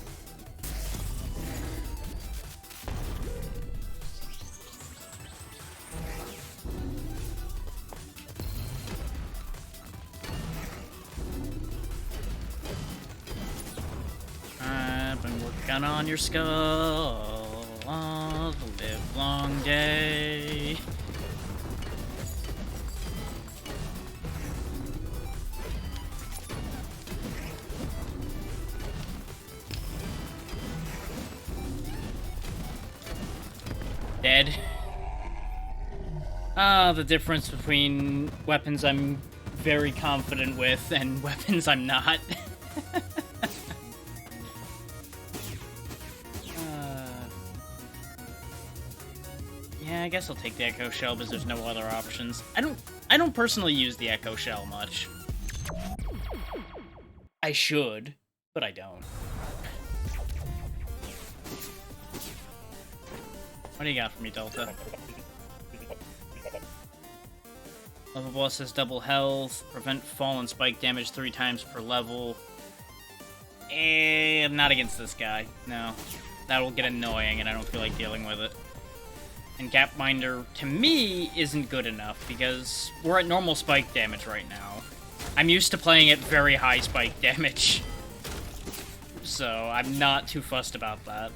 I've been working on your skull all the live long day. Dead. Ah, the difference between weapons I'm very confident with and weapons I'm not. Yeah, I guess I'll take the Echo Shell because there's no other options. I don't personally use the Echo Shell much. I should, but I don't. What do you got for me, Delta? Level boss has double health, prevent fall and spike damage 3 times per level. Not against this guy. No. That'll get annoying and I don't feel like dealing with it. And Gapminder, to me, isn't good enough because we're at normal spike damage right now. I'm used to playing at very high spike damage. So I'm not too fussed about that.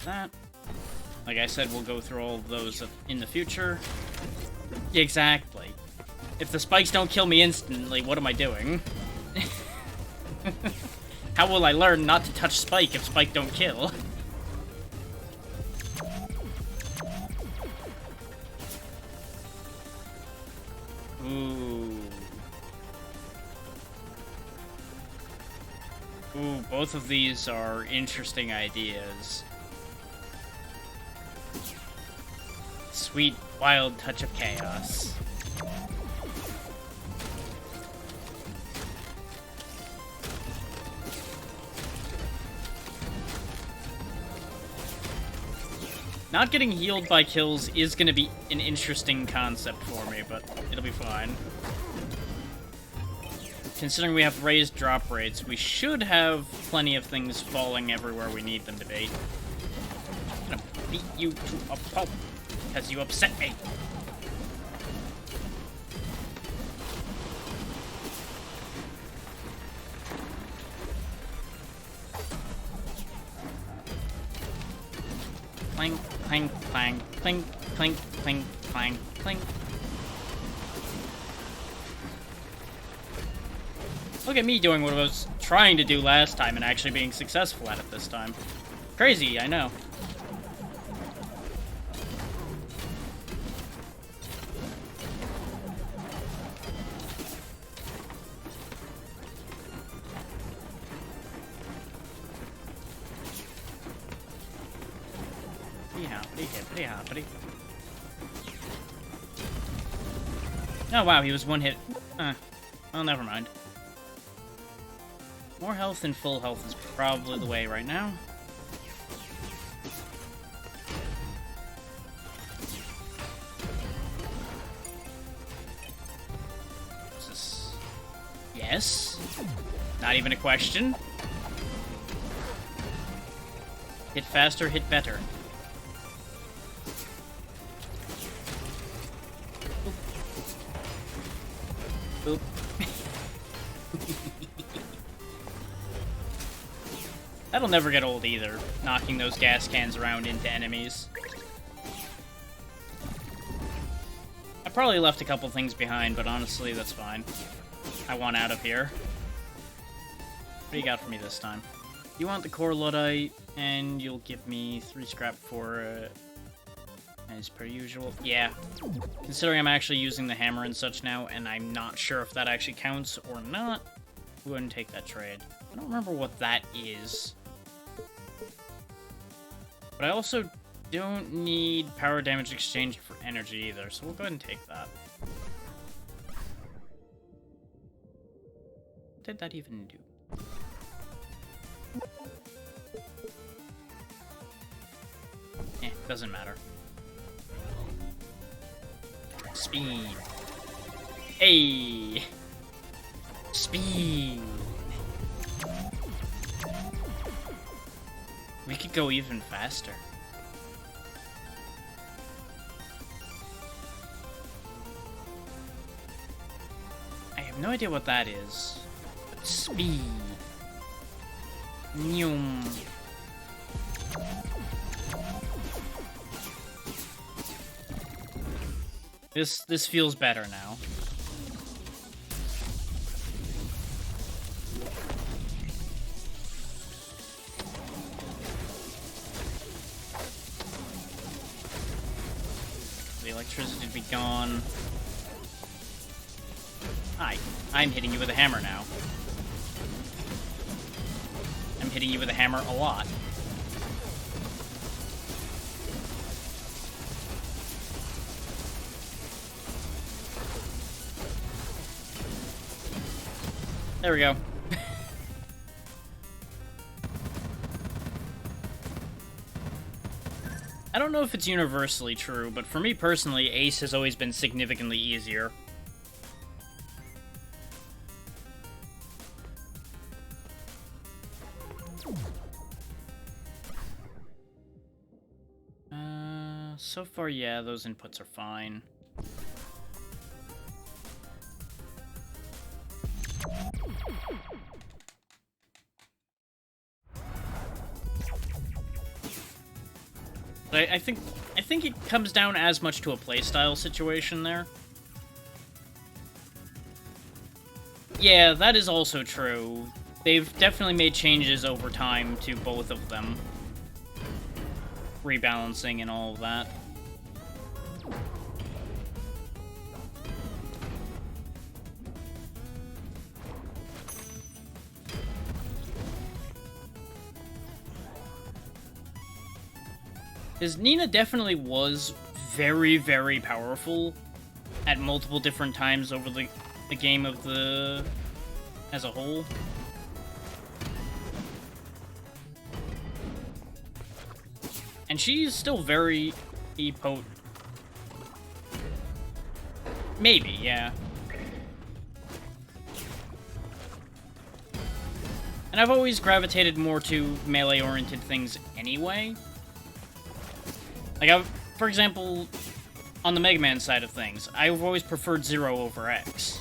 That. Like I said, we'll go through all of those in the future. Exactly. If the spikes don't kill me instantly, what am I doing? How will I learn not to touch Spike if Spike don't kill? Ooh. Ooh, both of these are interesting ideas. Sweet, wild touch of chaos. Not getting healed by kills is going to be an interesting concept for me, but it'll be fine. Considering we have raised drop rates, we should have plenty of things falling everywhere we need them to be. I'm gonna beat you to a pulp, because you upset me. Clank, clank, clank, clink, clink, clink, clank, clink. Look at me doing what I was trying to do last time and actually being successful at it this time. Crazy, I know. Pretty hoppity. Oh wow, he was one hit. Well, never mind. More health than full health is probably the way right now. What's this? Yes. Not even a question. Hit faster, hit better. Boop. That'll never get old either, knocking those gas cans around into enemies. I probably left a couple things behind, but honestly, that's fine. I want out of here. What do you got for me this time? You want the core Luddite, and you'll give me 3 scrap for as per usual. Yeah. Considering I'm actually using the hammer and such now, and I'm not sure if that actually counts or not, go ahead and take that trade. I don't remember what that is. But I also don't need power damage exchange for energy either, so we'll go ahead and take that. What did that even do? Doesn't matter. Speed. Hey! Speed! We could go even faster. I have no idea what that is. But speed. Nyum. This feels better now. The electricity to be gone. Hi, I'm hitting you with a hammer now. I'm hitting you with a hammer a lot. There we go. I don't know if it's universally true, but for me personally, Ace has always been significantly easier. So far, yeah, those inputs are fine. But I think it comes down as much to a playstyle situation there. Yeah, that is also true. They've definitely made changes over time to both of them. Rebalancing and all of that. Because Nina definitely was very, very powerful at multiple different times over the game of the... as a whole. And she's still very potent. Maybe, yeah. And I've always gravitated more to melee-oriented things anyway. Like, for example, on the Mega Man side of things, I've always preferred Zero over X.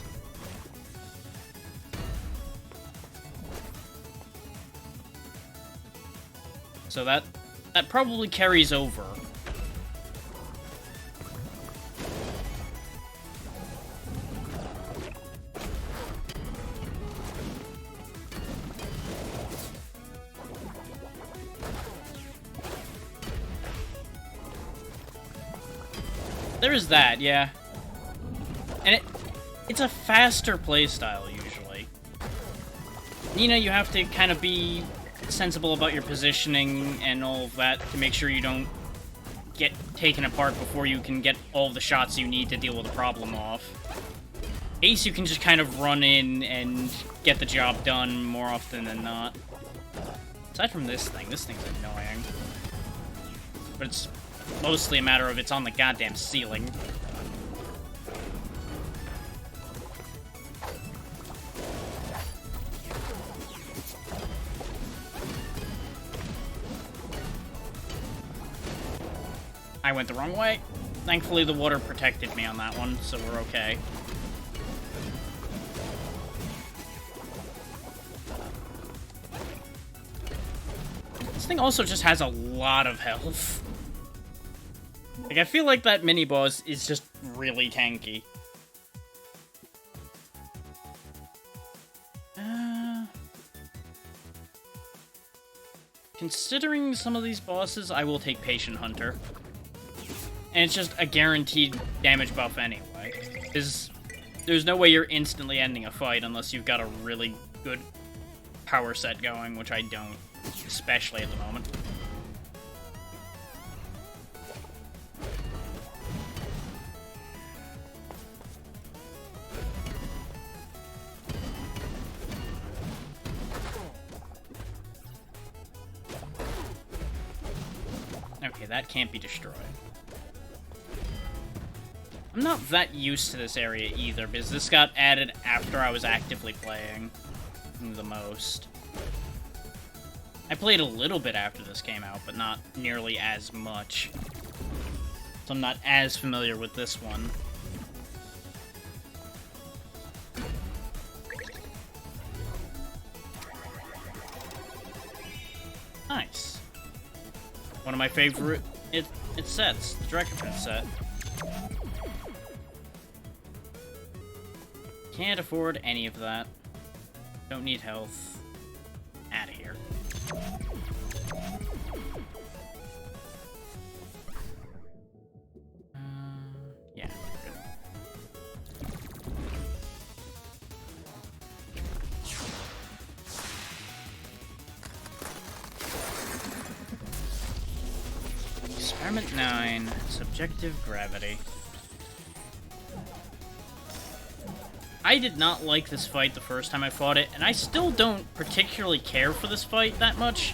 So that probably carries over. There is that, yeah. And it's a faster playstyle, usually. Nina, you have to kind of be sensible about your positioning and all of that to make sure you don't get taken apart before you can get all the shots you need to deal with the problem off. Ace, you can just kind of run in and get the job done more often than not. Aside from this thing's annoying. But it's mostly a matter of it's on the goddamn ceiling. I went the wrong way. Thankfully, the water protected me on that one, so we're okay. This thing also just has a lot of health. Like, I feel like that mini-boss is just really tanky. Considering some of these bosses, I will take Patient Hunter. And it's just a guaranteed damage buff anyway. There's no way you're instantly ending a fight unless you've got a really good power set going, which I don't, especially at the moment. Okay, that can't be destroyed. I'm not that used to this area either, because this got added after I was actively playing the most. I played a little bit after this came out, but not nearly as much. So I'm not as familiar with this one. Nice. One of my favorite sets, the Dragon Prince set. Can't afford any of that. Don't need health. Out of here. Yeah, good. Experiment 9, Subjective Gravity. I did not like this fight the first time I fought it, and I still don't particularly care for this fight that much.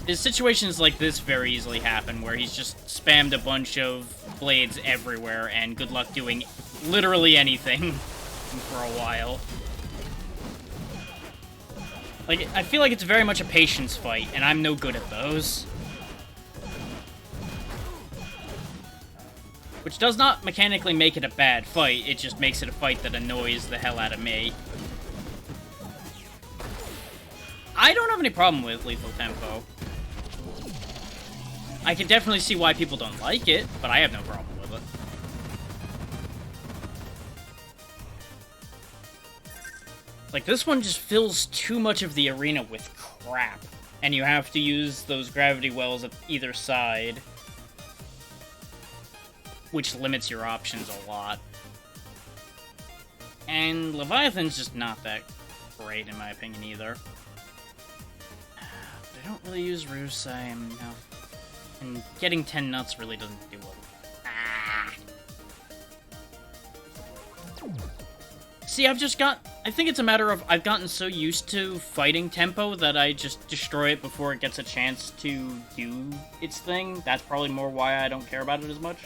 Situations like this very easily happen, where he's just spammed a bunch of blades everywhere, and good luck doing literally anything for a while. Like, I feel like it's very much a patience fight, and I'm no good at those. Which does not mechanically make it a bad fight, it just makes it a fight that annoys the hell out of me. I don't have any problem with lethal tempo. I can definitely see why people don't like it, but I have no problem with it. Like, this one just fills too much of the arena with crap, and you have to use those gravity wells at either side, which limits your options a lot. And Leviathan's just not that great, in my opinion, either. But I don't really use Rusai, no. And getting 10 nuts really doesn't do well. See, I think it's a matter of I've gotten so used to fighting tempo that I just destroy it before it gets a chance to do its thing. That's probably more why I don't care about it as much.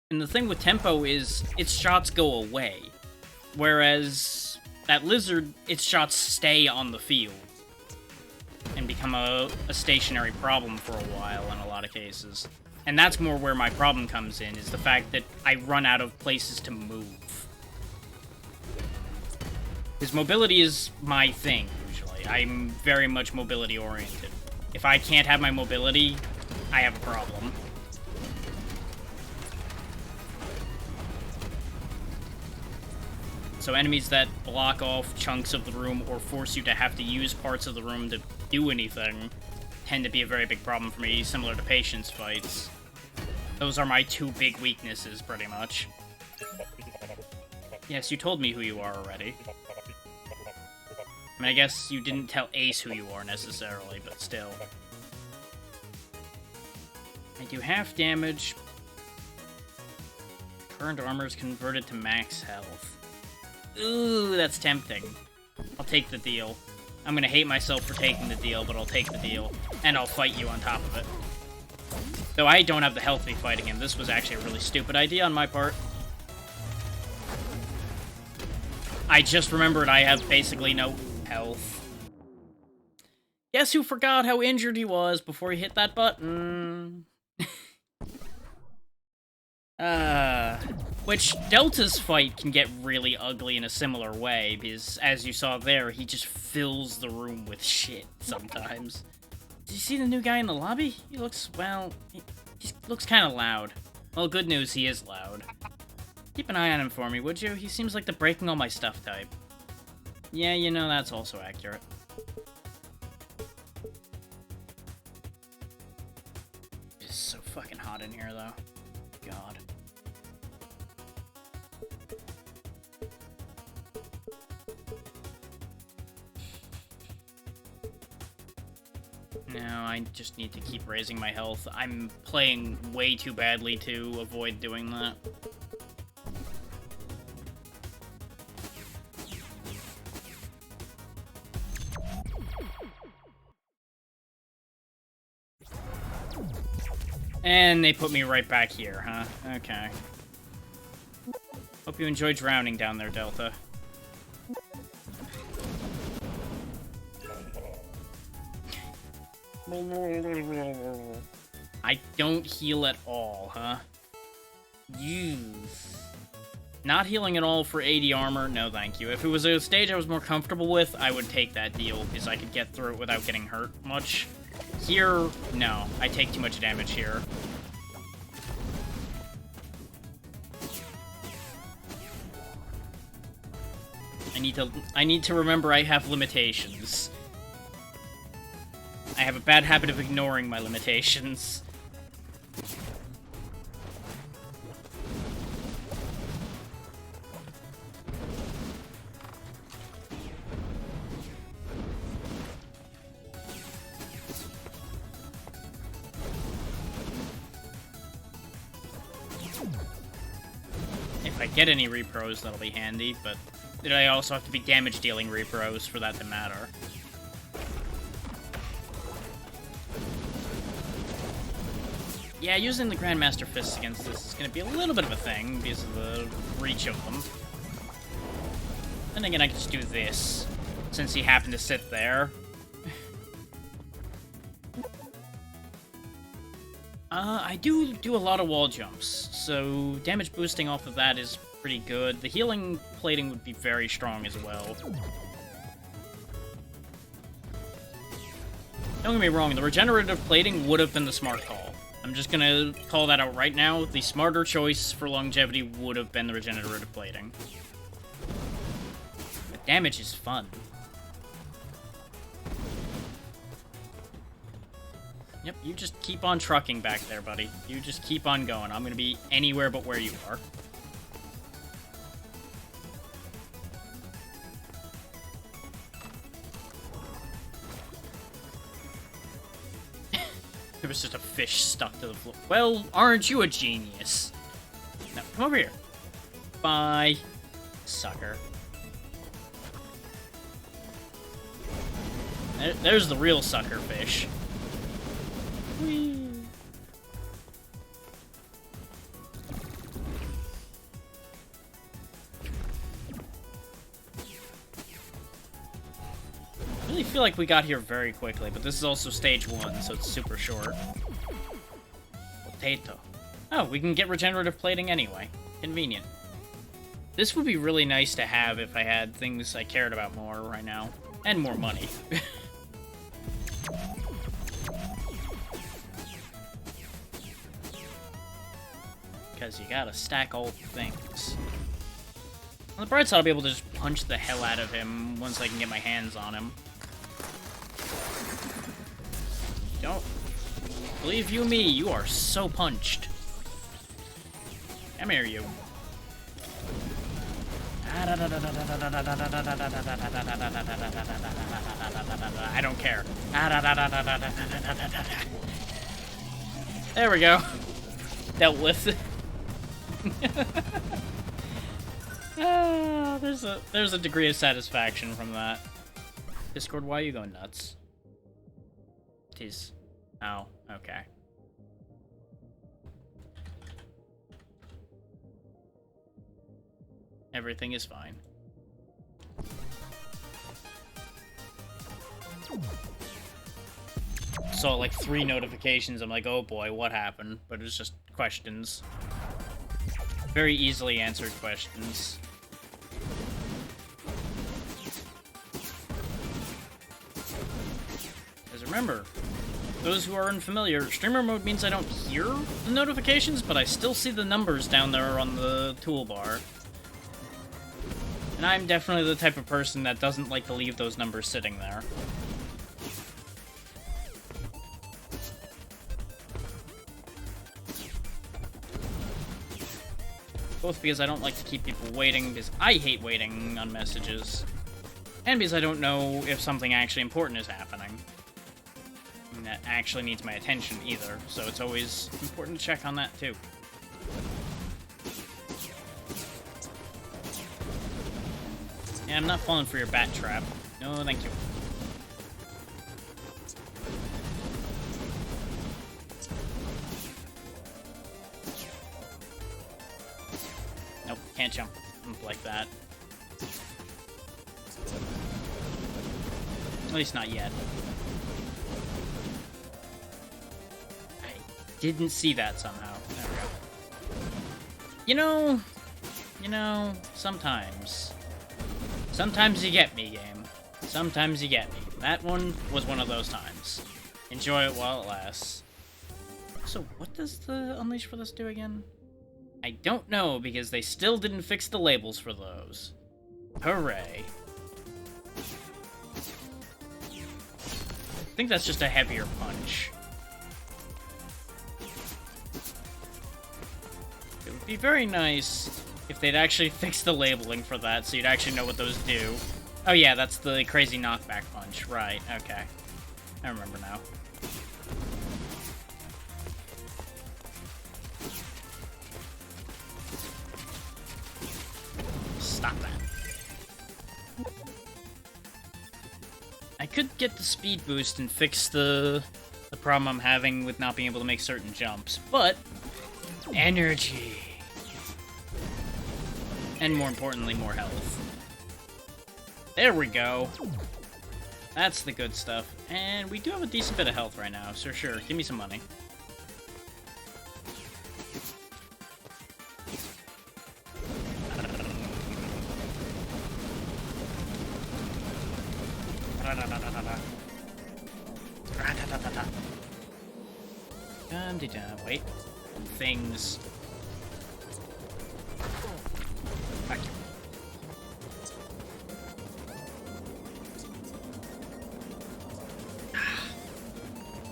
And the thing with tempo is, its shots go away. Whereas, that lizard, its shots stay on the field. And become a stationary problem for a while in a lot of cases. And that's more where my problem comes in, is the fact that I run out of places to move. Because mobility is my thing, usually. I'm very much mobility-oriented. If I can't have my mobility, I have a problem. So enemies that block off chunks of the room or force you to have to use parts of the room to do anything tend to be a very big problem for me, similar to patience fights. Those are my two big weaknesses, pretty much. Yes, you told me who you are already. I mean, I guess you didn't tell Ace who you are, necessarily, but still. I do half damage. Current armor is converted to max health. Ooh, that's tempting. I'll take the deal. I'm gonna hate myself for taking the deal, but I'll take the deal. And I'll fight you on top of it. Though I don't have the health to be fighting him. This was actually a really stupid idea on my part. I just remembered I have basically no health. Guess who forgot how injured he was before he hit that button? Which, Delta's fight can get really ugly in a similar way, because, as you saw there, he just fills the room with shit sometimes. Did you see the new guy in the lobby? He looks, well, he looks kind of loud. Well, good news, he is loud. Keep an eye on him for me, would you? He seems like the breaking all my stuff type. Yeah, you know, that's also accurate. It's so fucking hot in here, though. God. No, I just need to keep raising my health. I'm playing way too badly to avoid doing that. And they put me right back here, huh? Okay. Hope you enjoy drowning down there, Delta. I don't heal at all, huh? You. Not healing at all for 80 armor? No, thank you. If it was a stage I was more comfortable with, I would take that deal, because I could get through it without getting hurt much. Here, no. I take too much damage here. I need to remember I have limitations. I have a bad habit of ignoring my limitations. If I get any repros, that'll be handy, but I also have to be damage-dealing repros for that to matter. Yeah, using the Grandmaster Fists against this is going to be a little bit of a thing because of the reach of them. Then again, I can just do this, since he happened to sit there. I do a lot of wall jumps, so damage boosting off of that is pretty good. The healing plating would be very strong as well. Don't get me wrong, the regenerative plating would have been the smart call. I'm just gonna call that out right now. The smarter choice for longevity would have been the regenerative plating. But damage is fun. Yep, you just keep on trucking back there, buddy. You just keep on going. I'm gonna be anywhere but where you are. There was just a fish stuck to the floor. Well, aren't you a genius? Now, come over here. Bye, sucker. There's the real sucker fish. Whee. I really feel like we got here very quickly, but this is also stage 1, so it's super short. Potato. Oh, we can get regenerative plating anyway. Convenient. This would be really nice to have if I had things I cared about more right now. And more money. Because you gotta stack all the things. On the bright side, I'll be able to just punch the hell out of him once I can get my hands on him. Don't. Believe you me, you are so punched. Come here, you. I don't care. There we go. Dealt with. There's a degree of satisfaction from that. Discord, why are you going nuts? Tis. Oh, okay. Everything is fine. Saw like 3 notifications. I'm like, oh boy, what happened? But it's just questions. Very easily answered questions. Because remember, those who are unfamiliar, streamer mode means I don't hear the notifications, but I still see the numbers down there on the toolbar. And I'm definitely the type of person that doesn't like to leave those numbers sitting there. Both because I don't like to keep people waiting, because I hate waiting on messages. And because I don't know if something actually important is happening. And that actually needs my attention either, so it's always important to check on that too. Yeah, I'm not falling for your bat trap. No, thank you. Nope, can't jump like that. At least not yet. didn't see that somehow. There we go. You know, sometimes you get me, game. Sometimes you get me. That one was one of those times. Enjoy it while it lasts. So, what does the Unleash for this do again? I don't know, because they still didn't fix the labels for those. Hooray. I think that's just a heavier punch. It would be very nice if they'd actually fix the labeling for that, so you'd actually know what those do. Oh yeah, that's the crazy knockback punch. Right, okay. I remember now. Stop that. I could get the speed boost and fix the problem I'm having with not being able to make certain jumps, but energy. And more importantly, more health. There we go. That's the good stuff. And we do have a decent bit of health right now, so sure, give me some money. Wait. Things. Back here.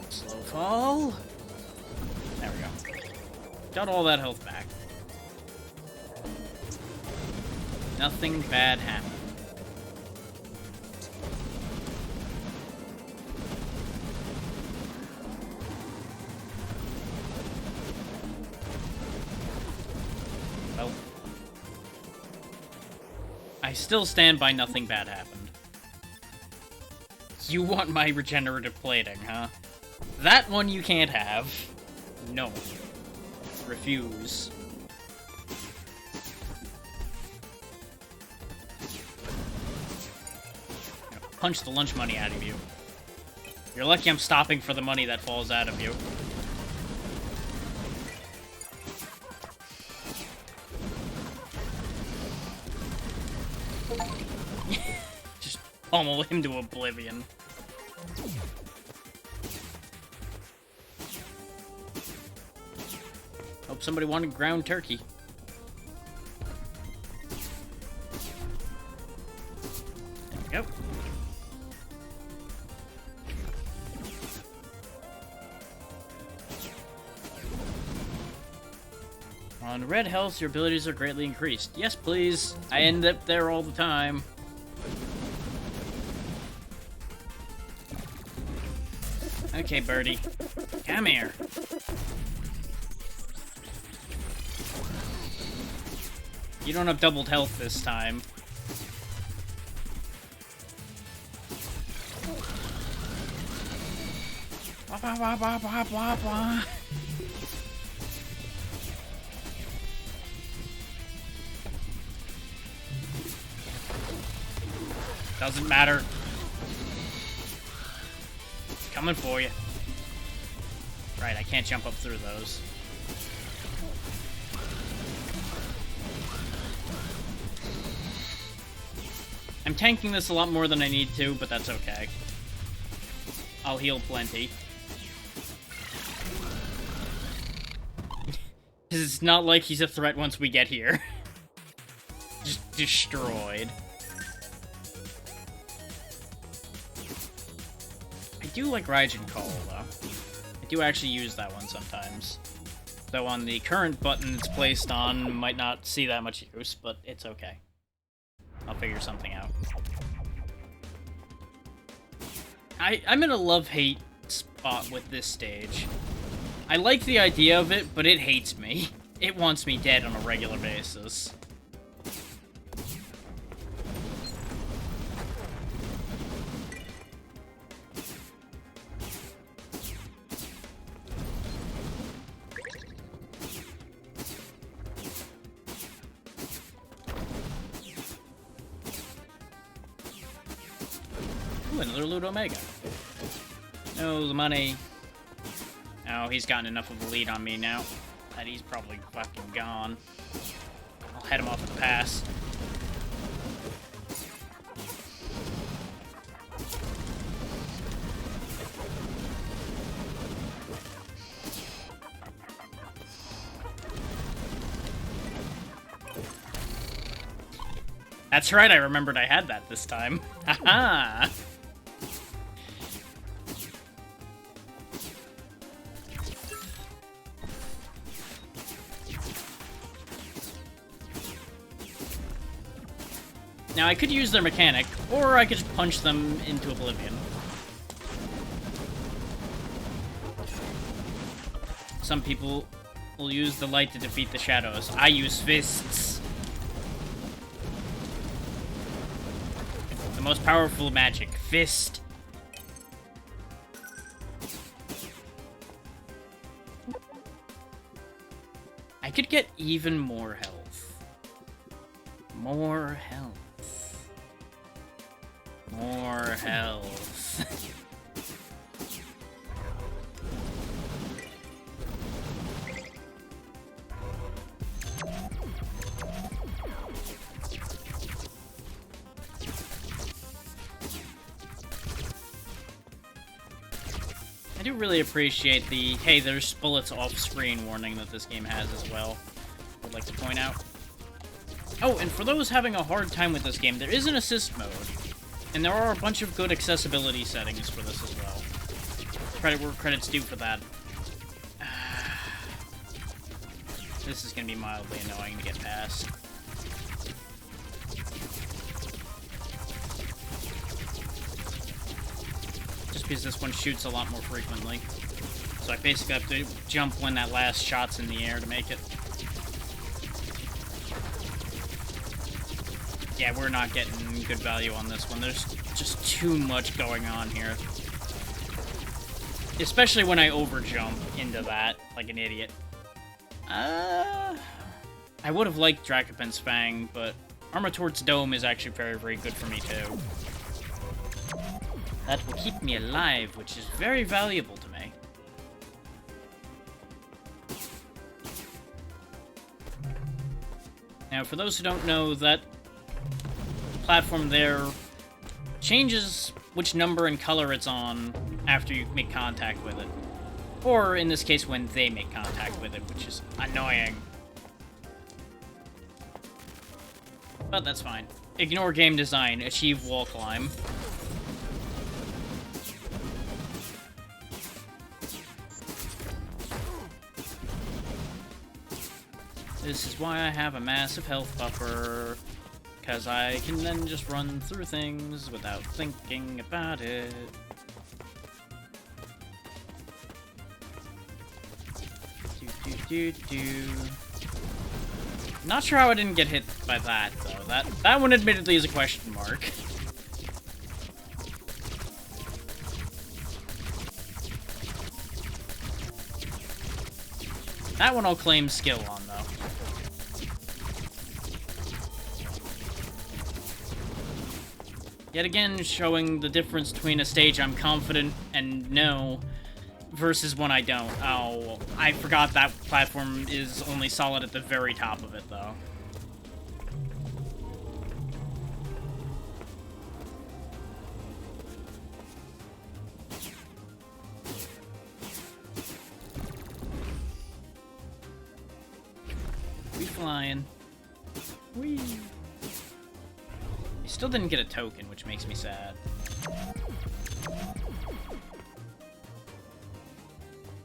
Slow fall. There we go. Got all that health back. Nothing bad happened. Well, I still stand by nothing bad happened. You want my regenerative plating, huh? That one you can't have. No. Refuse. Punch the lunch money out of you. You're lucky I'm stopping for the money that falls out of you. Just pummel him to oblivion. Hope somebody wanted ground turkey. There we go. On red health, your abilities are greatly increased. Yes, please. I end up there all the time. Okay, birdie. Come here. You don't have doubled health this time. Wah, wah, wah, wah, wah, wah. Doesn't matter. Coming for you. Right, I can't jump up through those. I'm tanking this a lot more than I need to, but that's okay. I'll heal plenty. It's not like he's a threat once we get here. Just destroyed. I do like Raijin Call, though. I do actually use that one sometimes. Though on the current button it's placed on, might not see that much use, but it's okay. I'll figure something out. I'm in a love-hate spot with this stage. I like the idea of it, but it hates me. It wants me dead on a regular basis. Ooh, another Loot Omega. No, the money. Oh, he's gotten enough of a lead on me now that he's probably fucking gone. I'll head him off the pass. That's right, I remembered I had that this time. Haha! Now, I could use their mechanic, or I could just punch them into oblivion. Some people will use the light to defeat the shadows. I use fists. The most powerful magic. Fist. I could get even more health. More health. More health. I do really appreciate the, hey, there's bullets off-screen warning that this game has as well. I'd like to point out. Oh, and for those having a hard time with this game, there is an assist mode. And there are a bunch of good accessibility settings for this as well. Credit where credit's due for that. This is gonna be mildly annoying to get past. Just because this one shoots a lot more frequently. So I basically have to jump when that last shot's in the air to make it. Yeah, we're not getting good value on this one. There's just too much going on here. Especially when I overjump into that, like an idiot. I would have liked Dracopin's Fang, but Armatort's Dome is actually very, very good for me, too. That will keep me alive, which is very valuable to me. Now, for those who don't know, that platform there changes which number and color it's on after you make contact with it. Or, in this case, when they make contact with it, which is annoying. But that's fine. Ignore game design. Achieve wall climb. This is why I have a massive health buffer. Because I can then just run through things without thinking about it. Not sure how I didn't get hit by that, though. That one admittedly is a question mark. That one I'll claim skill on, though. Yet again, showing the difference between a stage I'm confident and know versus one I don't. Oh, I forgot that platform is only solid at the very top of it, though. We flying. Whee! Still didn't get a token, which makes me sad.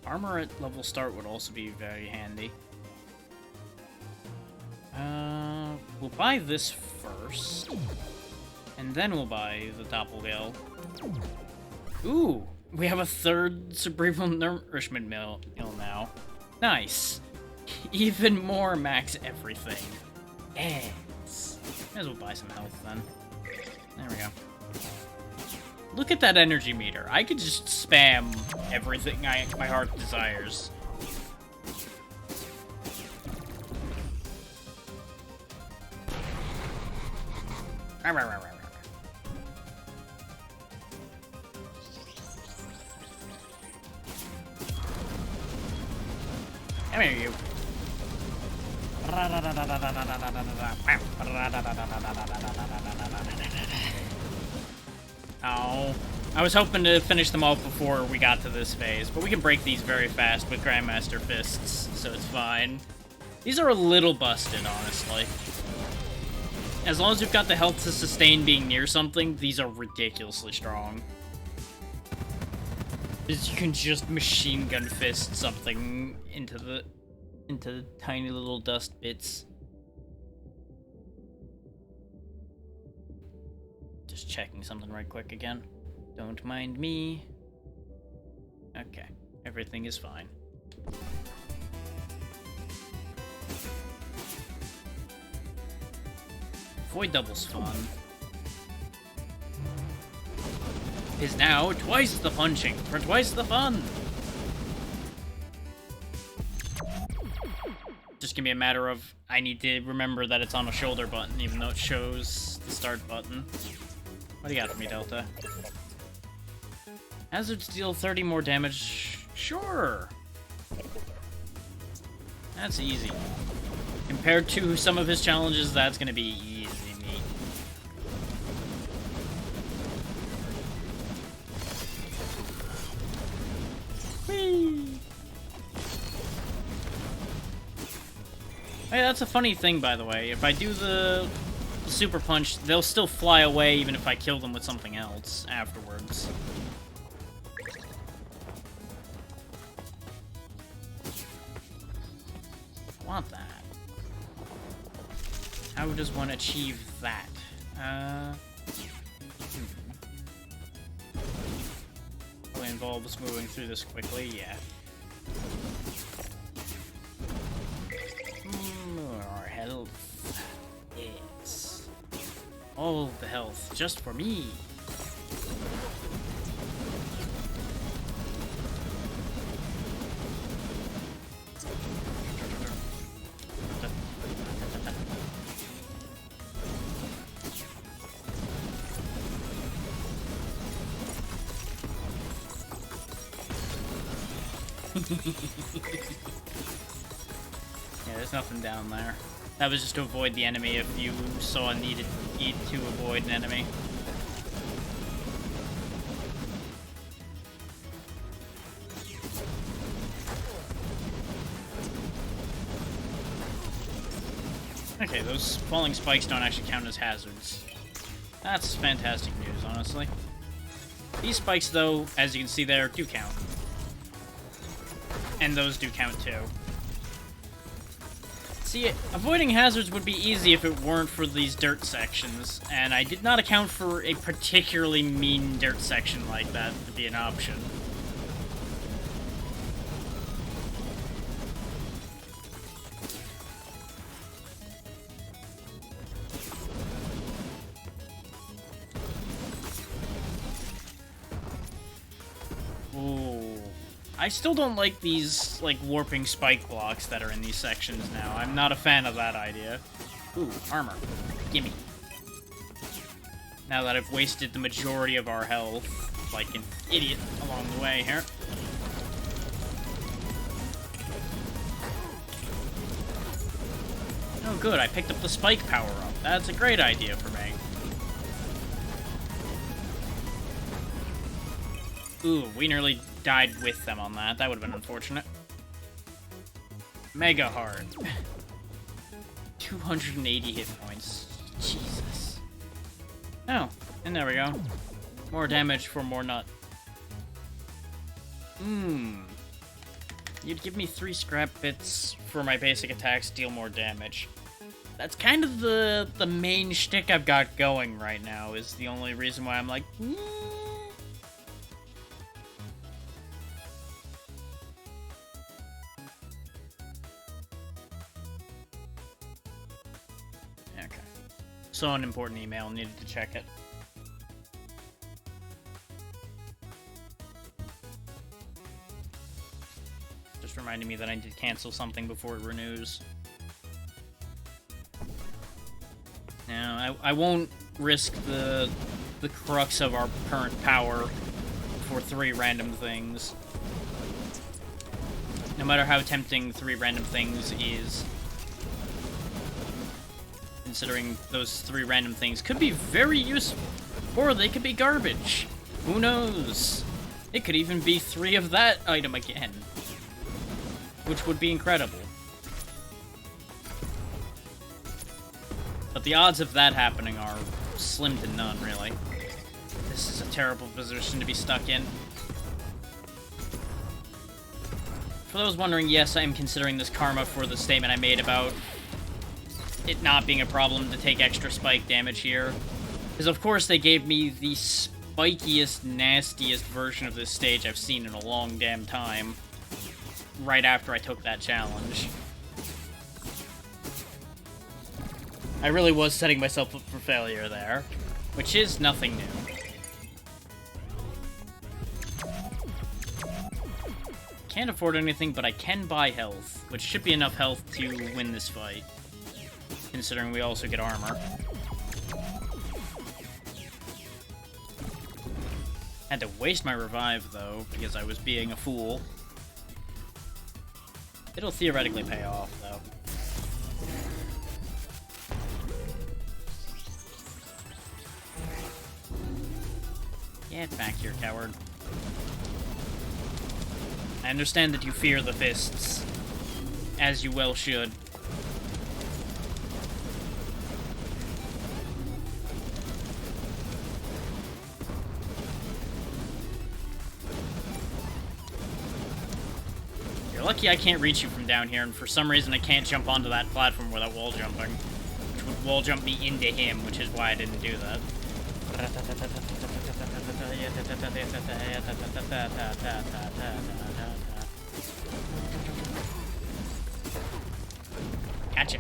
Armor at level start would also be very handy. We'll buy this first. And then we'll buy the Doppelgale. Ooh! We have a third Cerebral Nourishment Mill now. Nice! Even more max everything. Yes! May as well buy some health then. There we go. Look at that energy meter. I could just spam everything my heart desires. Come here, you. Oh. I was hoping to finish them off before we got to this phase, but we can break these very fast with Grandmaster Fists, so it's fine. These are a little busted, honestly. As long as we've got the health to sustain being near something, these are ridiculously strong. Because you can just machine gun fist something into the tiny little dust bits. Just checking something right quick again. Don't mind me. Okay, everything is fine. Void Double's fun. Is now twice the punching for twice the fun. Just give me a matter of I need to remember that it's on a shoulder button, even though it shows the start button. What do you got for me, Delta? Hazards deal 30 more damage. Sure. That's easy. Compared to some of his challenges, that's gonna be easy meat. Whee! Hey, that's a funny thing, by the way. If I do the super punch, they'll still fly away even if I kill them with something else afterwards. I want that. How does one achieve that? Probably involves moving through this quickly, yeah. More health. Yes. All the health, just for me. Yeah, there's nothing down there. That was just to avoid the enemy if you saw a need to avoid an enemy. Okay, those falling spikes don't actually count as hazards. That's fantastic news, honestly. These spikes, though, as you can see there, do count. And those do count, too. See, avoiding hazards would be easy if it weren't for these dirt sections, and I did not account for a particularly mean dirt section like that to be an option. I still don't like these, like, warping spike blocks that are in these sections now. I'm not a fan of that idea. Ooh, armor. Gimme. Now that I've wasted the majority of our health, like an idiot along the way here. Oh good, I picked up the spike power-up. That's a great idea for me. Ooh, we nearly died with them on that. That would have been unfortunate. Mega hard. 280 hit points. Jesus. Oh, and there we go. More damage for more nut. You'd give me 3 scrap bits for my basic attacks, deal more damage. That's kind of the main shtick I've got going right now, is the only reason why I'm like, Saw an important email, needed to check it. Just reminded me that I did cancel something before it renews. Now, I won't risk the crux of our current power for 3 random things. No matter how tempting 3 random things is. Considering those 3 random things could be very useful. Or they could be garbage. Who knows? It could even be 3 of that item again. Which would be incredible. But the odds of that happening are slim to none, really. This is a terrible position to be stuck in. For those wondering, yes, I am considering this karma for the statement I made about it not being a problem to take extra spike damage here. Because, of course, they gave me the spikiest, nastiest version of this stage I've seen in a long damn time. Right after I took that challenge. I really was setting myself up for failure there. Which is nothing new. Can't afford anything, but I can buy health, which should be enough health to win this fight, considering we also get armor. Had to waste my revive, though, because I was being a fool. It'll theoretically pay off, though. Get back here, coward. I understand that you fear the fists, as you well should. You're lucky I can't reach you from down here, and for some reason I can't jump onto that platform without wall jumping, which would wall jump me into him, which is why I didn't do that. Gotcha.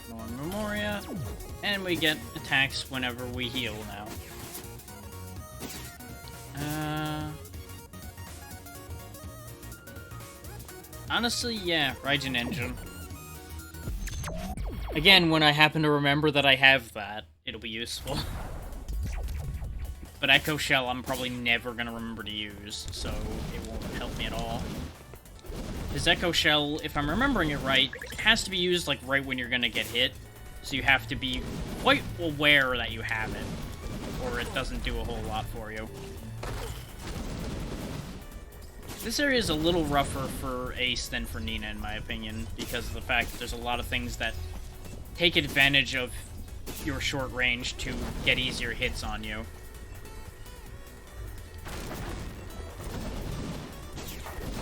More Memoria, and we get attacks whenever we heal now. Honestly, yeah, Raijin Engine. Again, when I happen to remember that I have that, it'll be useful. But Echo Shell I'm probably never gonna remember to use, so it won't help me at all. Because Echo Shell, if I'm remembering it right, has to be used like right when you're gonna get hit. So you have to be quite aware that you have it, or it doesn't do a whole lot for you. This area is a little rougher for Ace than for Nina, in my opinion, because of the fact that there's a lot of things that take advantage of your short range to get easier hits on you.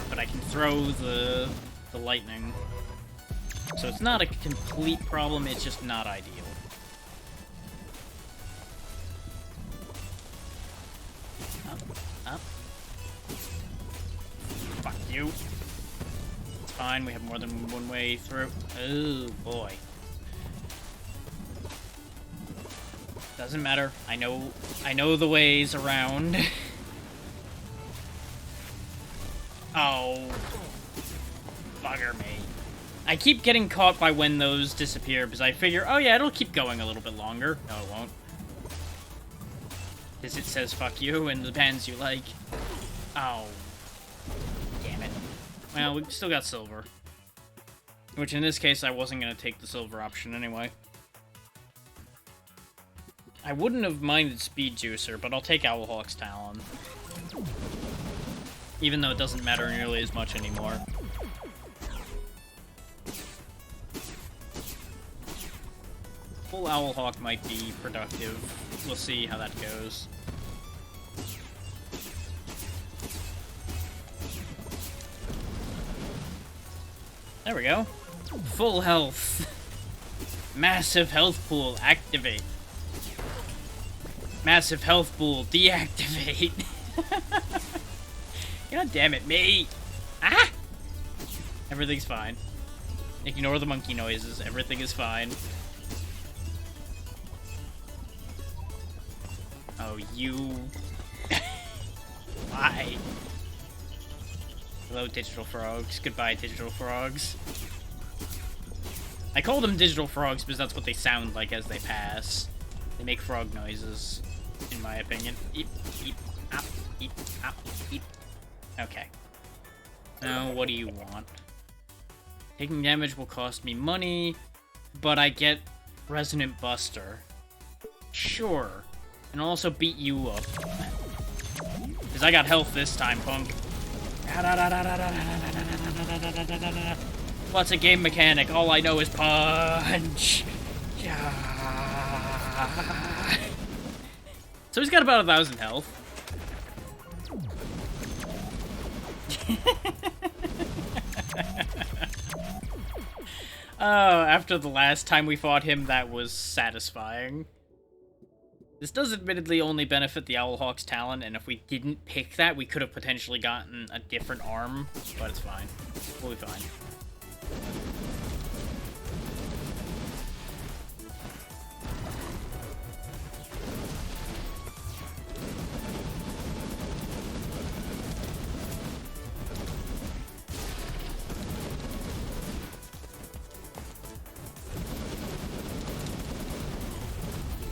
But I can throw the lightning. So it's not a complete problem, it's just not ideal. Up, up. Fuck you. It's fine, we have more than one way through. Oh, boy. Doesn't matter. I know the ways around. Oh. Bugger me. I keep getting caught by when those disappear, because I figure, oh yeah, it'll keep going a little bit longer. No, it won't. Because it says fuck you and the bands you like. Oh. Damn it. Well, we've still got silver. Which in this case, I wasn't going to take the silver option anyway. I wouldn't have minded Speed Juicer, but I'll take Owlhawk's Talon. Even though it doesn't matter nearly as much anymore. Full Owlhawk might be productive. We'll see how that goes. There we go. Full health. Massive health pool, activate. Massive health pool, deactivate. God damn it, me! Ah! Everything's fine. Ignore the monkey noises, everything is fine. Oh, you... Why? Hello, Digital Frogs. Goodbye, Digital Frogs. I call them Digital Frogs because that's what they sound like as they pass. They make frog noises, in my opinion. Eep, eep, up, eep, up, eep. Okay. Now, what do you want? Taking damage will cost me money, but I get Resonant Buster. Sure. And I'll also beat you up. Because I got health this time, punk. What's a game mechanic? All I know is punch. So he's got about 1,000 health. Oh, after the last time we fought him, that was satisfying. This does admittedly only benefit the Owlhawk's talent, and if we didn't pick that, we could have potentially gotten a different arm, but it's fine. We'll be fine.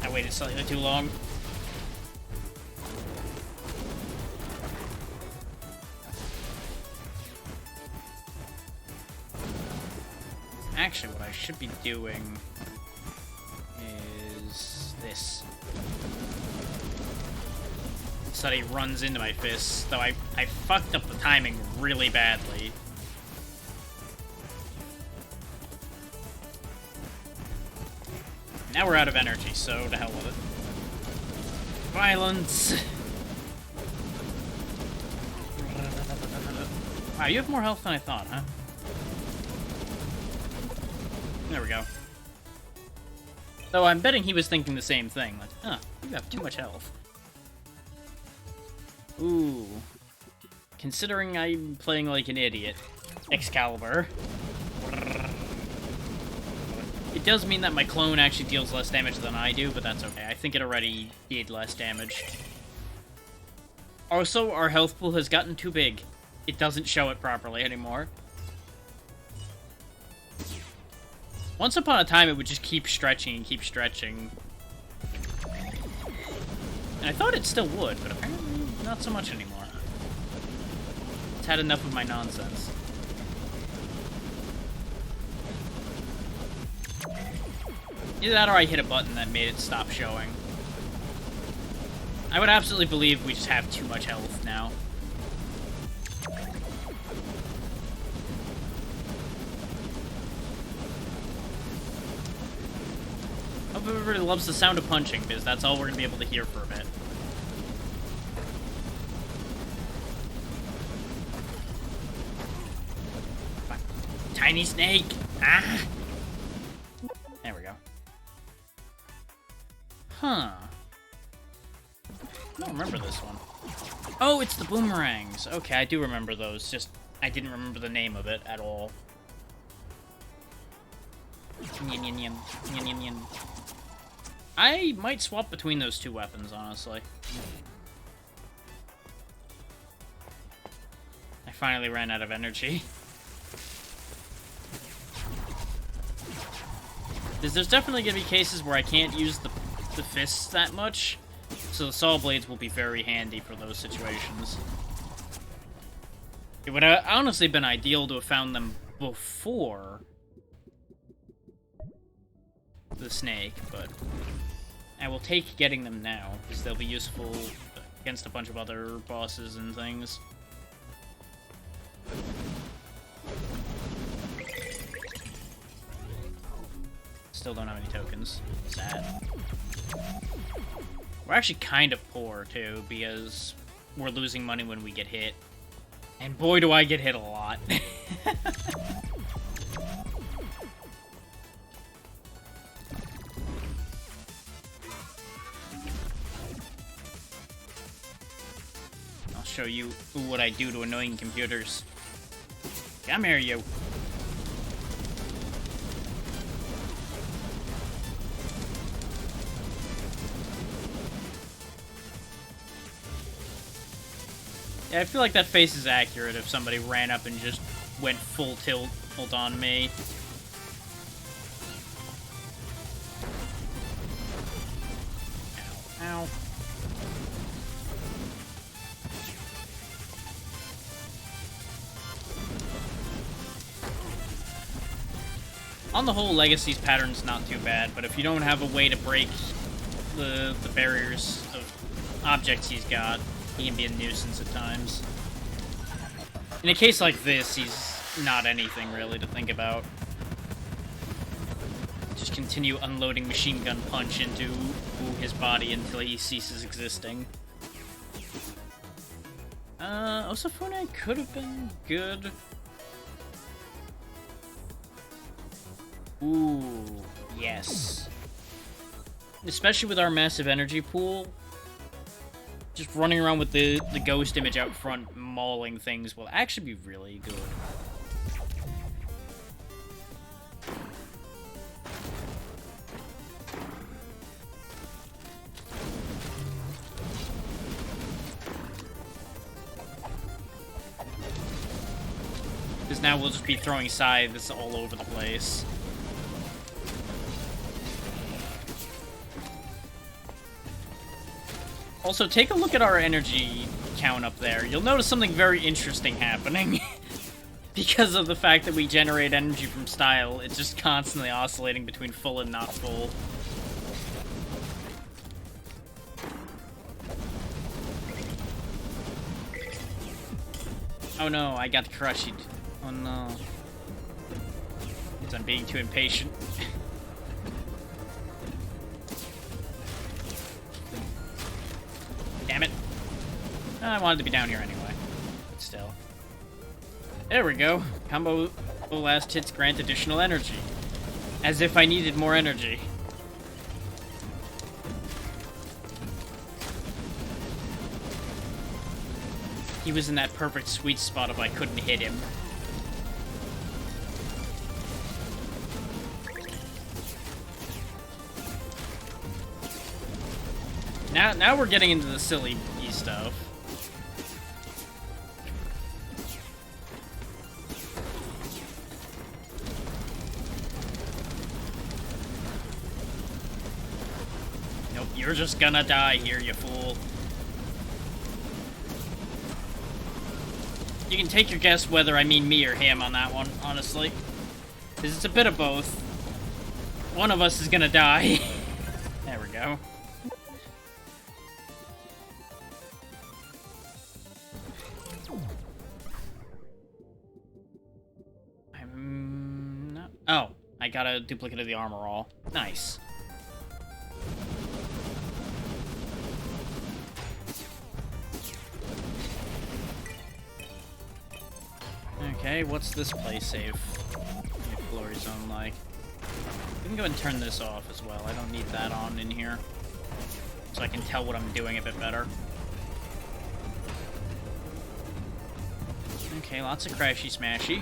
I waited slightly too long. Actually, what I should be doing is this. So that he runs into my fists, though I fucked up the timing really badly. Now we're out of energy, so to hell with it. Violence! Wow, you have more health than I thought, huh? There we go. Though I'm betting he was thinking the same thing. Like, huh, you have too much health. Ooh. Considering I'm playing like an idiot. Excalibur. It does mean that my clone actually deals less damage than I do, but that's okay. I think it already did less damage. Also, our health pool has gotten too big. It doesn't show it properly anymore. Once upon a time, it would just keep stretching and keep stretching. And I thought it still would, but apparently not so much anymore. It's had enough of my nonsense. Either that or I hit a button that made it stop showing. I would absolutely believe we just have too much health now. Hope everybody loves the sound of punching, because that's all we're going to be able to hear for a bit. Tiny snake! Ah! There we go. Huh. I don't remember this one. Oh, it's the boomerangs. Okay, I do remember those, just I didn't remember the name of it at all. Yin, yin, yin. Yin, yin, yin. I might swap between those two weapons, honestly. I finally ran out of energy. There's definitely going to be cases where I can't use the fists that much, so the saw blades will be very handy for those situations. It would have honestly been ideal to have found them before the snake, but I will take getting them now, because they'll be useful against a bunch of other bosses and things. Still don't have any tokens. Sad. We're actually kind of poor, too, because we're losing money when we get hit. And boy, do I get hit a lot. I'll show you what I do to annoying computers. Come here, you. Yeah, I feel like that face is accurate if somebody ran up and just went full tilt on me. On the whole, Legacy's pattern's not too bad, but if you don't have a way to break the barriers of objects he's got, he can be a nuisance at times. In a case like this, he's not anything really to think about. Just continue unloading machine gun punch into his body until he ceases existing. Osafune could have been good. Ooh, yes. Especially with our massive energy pool, just running around with the ghost image out front mauling things will actually be really good. Because now we'll just be throwing scythes all over the place. Also, take a look at our energy count up there. You'll notice something very interesting happening. Because of the fact that we generate energy from style, it's just constantly oscillating between full and not full. Oh no, I got crushed. Oh no. Because I'm being too impatient. Damn it. I wanted to be down here anyway. But still. There we go. Combo last hits grant additional energy. As if I needed more energy. He was in that perfect sweet spot if I couldn't hit him. Now we're getting into the silly stuff. Nope, you're just gonna die here, you fool. You can take your guess whether I mean me or him on that one, honestly. Because it's a bit of both. One of us is gonna die. There we go. I'm not... Oh, I got a duplicate of the armor all. Nice. Okay, what's this play save? Glory zone like. We can go and turn this off as well. I don't need that on in here. So I can tell what I'm doing a bit better. Okay, lots of crashy smashy.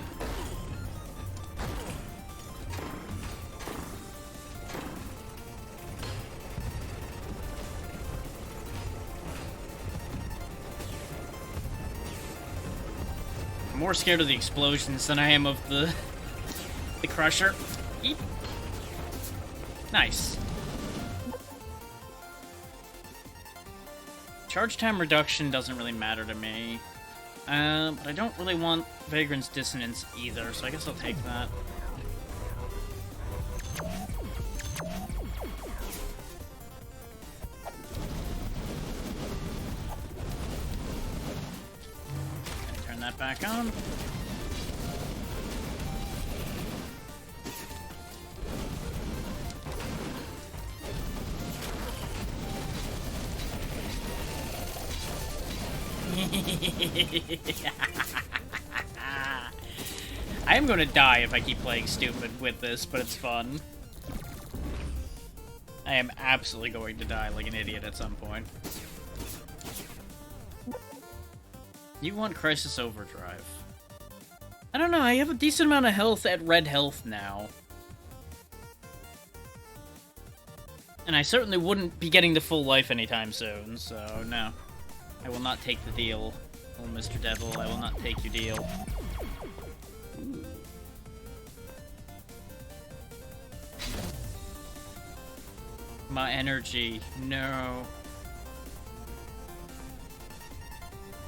I'm more scared of the explosions than I am of the crusher. Eep. Nice. Charge time reduction doesn't really matter to me. But I don't really want Vagrant's Dissonance either, so I guess I'll take that. Turn that back on. I am going to die if I keep playing stupid with this, but it's fun. I am absolutely going to die like an idiot at some point. You want Crisis Overdrive. I don't know, I have a decent amount of health at red health now. And I certainly wouldn't be getting the full life anytime soon, so no. I will not take the deal. Oh, Mr. Devil, I will not take your deal. Ooh. My energy, no.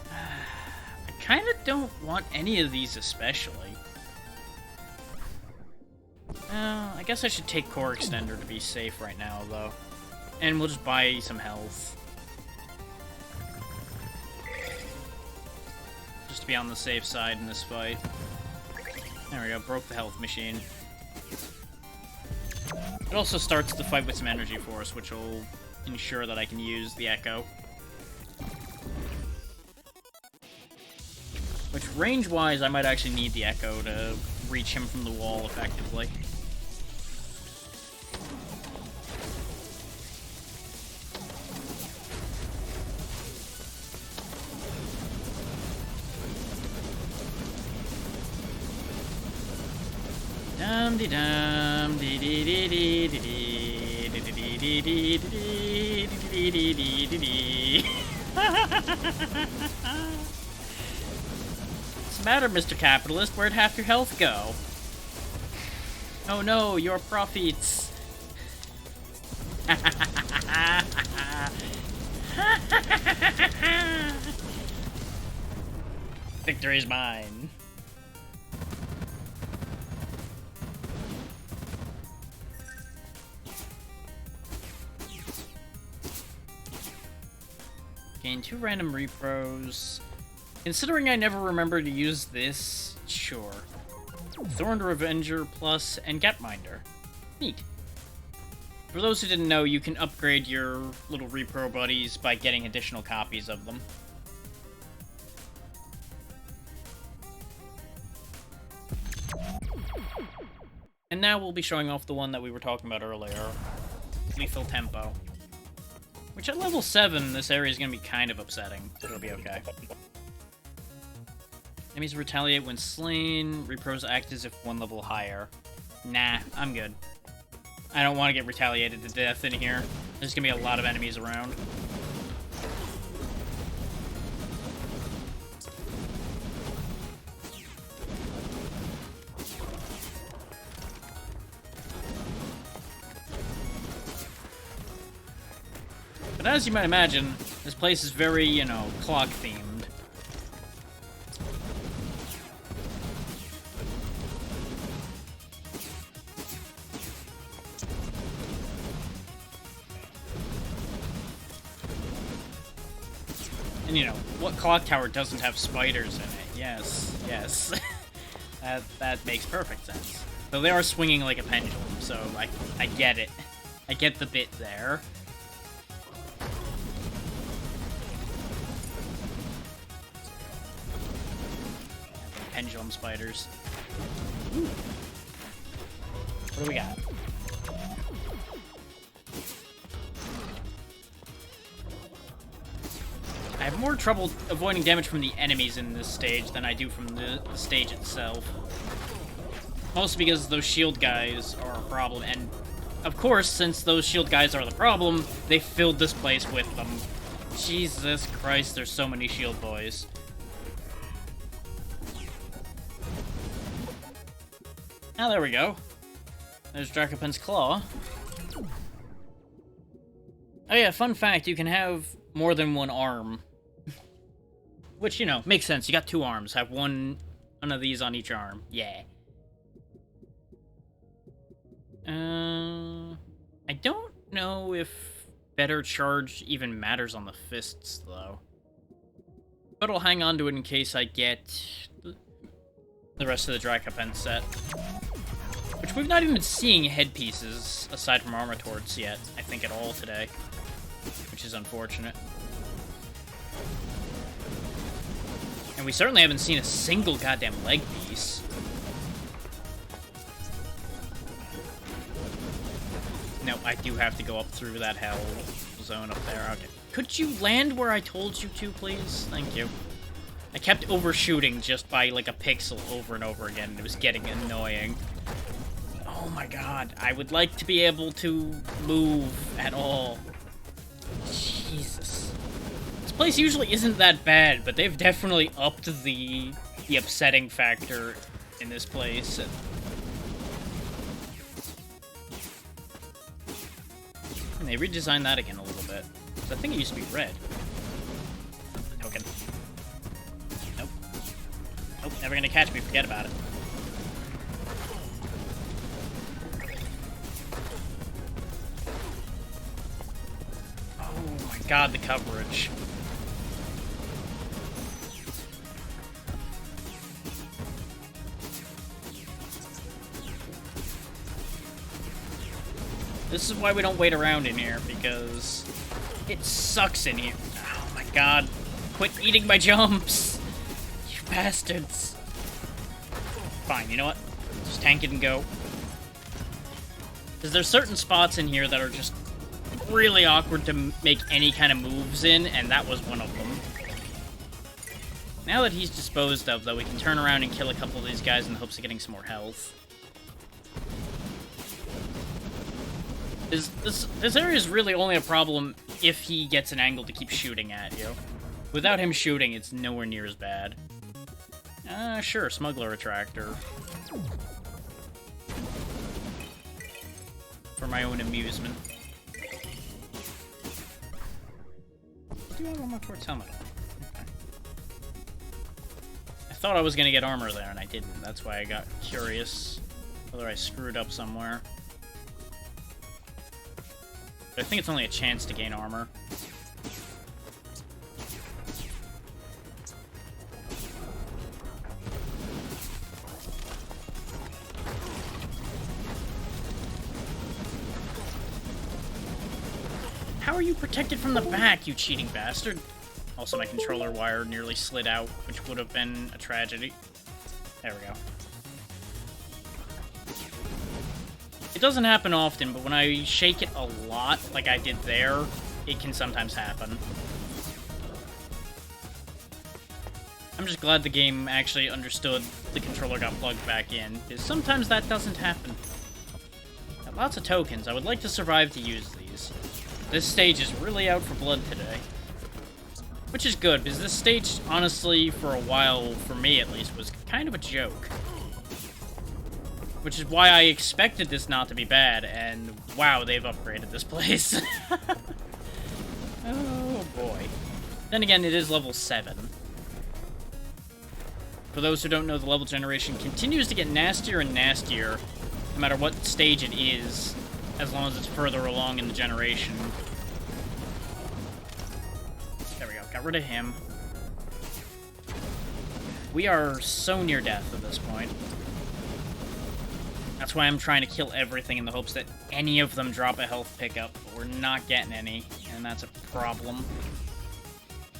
I kind of don't want any of these especially. I guess I should take Core Extender to be safe right now, though. And we'll just buy some health. Just to be on the safe side in this fight. There we go, broke the health machine. It also starts the fight with some energy force, which will ensure that I can use the Echo. Which, range-wise, I might actually need the Echo to reach him from the wall effectively. Dum de dum dee dee dee dee dee dee dee dee dee dee dee dee dee. What's the matter, Mr. Capitalist? Where'd half your health go? Oh no, your profits. Victory's mine. Gain 2 random repros. Considering I never remember to use this, sure. Thorn Revenger Plus and Gapminder. Neat. For those who didn't know, you can upgrade your little repro buddies by getting additional copies of them. And now we'll be showing off the one that we were talking about earlier. Lethal Tempo. Which at level 7, this area is going to be kind of upsetting, but it'll be okay. Enemies retaliate when slain. Repros act as if 1 level higher. Nah, I'm good. I don't want to get retaliated to death in here. There's going to be a lot of enemies around. But as you might imagine, this place is very, you know, clock-themed. And, you know, what clock tower doesn't have spiders in it? Yes, yes. that makes perfect sense. Though they are swinging like a pendulum, so I get it. I get the bit there. Pendulum spiders. Ooh. What do we got? I have more trouble avoiding damage from the enemies in this stage than I do from the stage itself. Mostly because those shield guys are a problem, and of course, since those shield guys are the problem, they filled this place with them. Jesus Christ, there's so many shield boys. Ah, there we go. There's Dracopen's Claw. Oh yeah, fun fact, you can have more than 1 arm. Which, you know, makes sense. You got 2 arms. Have one of these on each arm. Yeah. I don't know if better charge even matters on the fists, though. But I'll hang on to it in case I get the rest of the Dracopen set. Which we've not even been seeing headpieces, aside from armor torts yet, I think, at all today. Which is unfortunate. And we certainly haven't seen a single goddamn leg piece. No, I do have to go up through that hell zone up there. Okay. Could you land where I told you to, please? Thank you. I kept overshooting just by, like, a pixel over and over again, and it was getting annoying. Oh my god, I would like to be able to move at all. Jesus. This place usually isn't that bad, but they've definitely upped the upsetting factor in this place. And they redesigned that again a little bit. I think it used to be red. Token. Nope. Nope, never gonna catch me, forget about it. God, the coverage. This is why we don't wait around in here, because it sucks in here. Oh my god. Quit eating my jumps! You bastards. Fine, you know what? Just tank it and go. Because there's certain spots in here that are just really awkward to make any kind of moves in, and that was one of them. Now that he's disposed of, though, we can turn around and kill a couple of these guys in the hopes of getting some more health. This area is really only a problem if he gets an angle to keep shooting at you. Without him shooting, it's nowhere near as bad. Sure, Smuggler Attractor. For my own amusement. I do have one more towards helmet. Okay. I thought I was gonna get armor there, and I didn't. That's why I got curious whether I screwed up somewhere. I think it's only a chance to gain armor. How are you protected from the back, you cheating bastard? Also, my controller wire nearly slid out, which would have been a tragedy. There we go. It doesn't happen often, but when I shake it a lot, like I did there, it can sometimes happen. I'm just glad the game actually understood the controller got plugged back in, because sometimes that doesn't happen. Got lots of tokens. I would like to survive to use these. This stage is really out for blood today. Which is good, because this stage, honestly, for a while, for me at least, was kind of a joke. Which is why I expected this not to be bad, and wow, they've upgraded this place. Oh boy. Then again, it is level 7. For those who don't know, the level generation continues to get nastier and nastier, no matter what stage it is, as long as it's further along in the generation. There we go, got rid of him. We are so near death at this point. That's why I'm trying to kill everything in the hopes that any of them drop a health pickup, but we're not getting any, and that's a problem.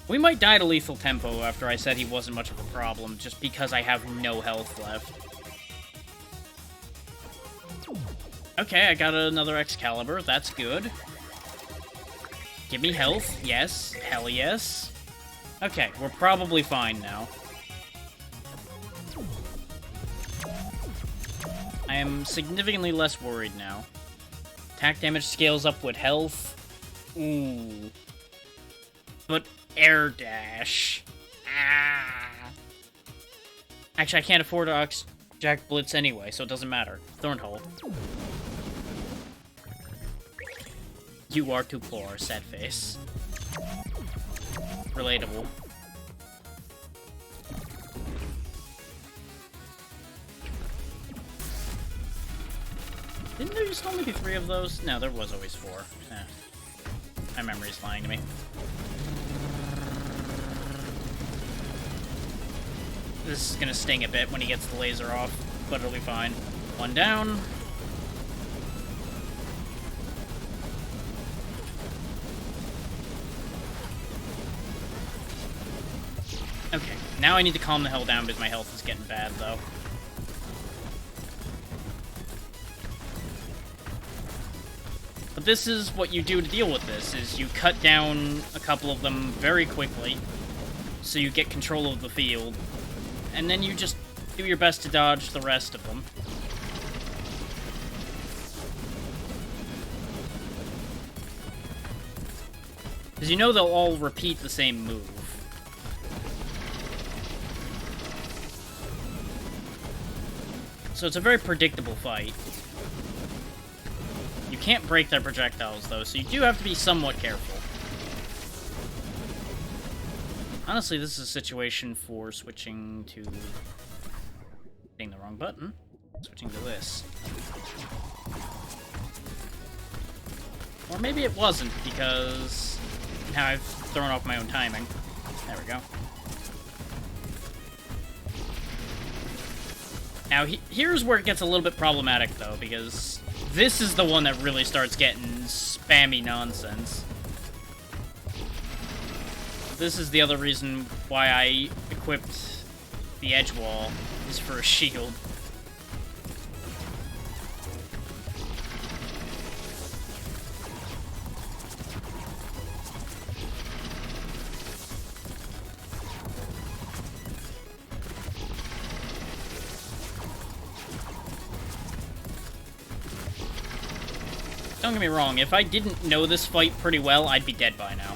We might die to lethal tempo after I said he wasn't much of a problem, just because I have no health left. Okay, I got another Excalibur, that's good. Give me health, yes, hell yes. Okay, we're probably fine now. I am significantly less worried now. Attack damage scales up with health. Ooh. But air dash. Ah. Actually, I can't afford Jack Blitz anyway, so it doesn't matter. Thornhole. You are too poor, sad face. Relatable. Didn't there used to only be 3 of those? No, there was always 4. My memory's lying to me. This is gonna sting a bit when he gets the laser off, but it'll be fine. One down. Okay, now I need to calm the hell down because my health is getting bad, though. But this is what you do to deal with this, is you cut down a couple of them very quickly, so you get control of the field, and then you just do your best to dodge the rest of them. Because you know they'll all repeat the same move. So it's a very predictable fight. You can't break their projectiles, though, so you do have to be somewhat careful. Honestly, this is a situation for switching to... hitting the wrong button. Switching to this. Or maybe it wasn't, because... Now I've thrown off my own timing. There we go. Now, here's where it gets a little bit problematic, though, because this is the one that really starts getting spammy nonsense. This is the other reason why I equipped the edge wall, is for a shield. Don't get me wrong, if I didn't know this fight pretty well, I'd be dead by now.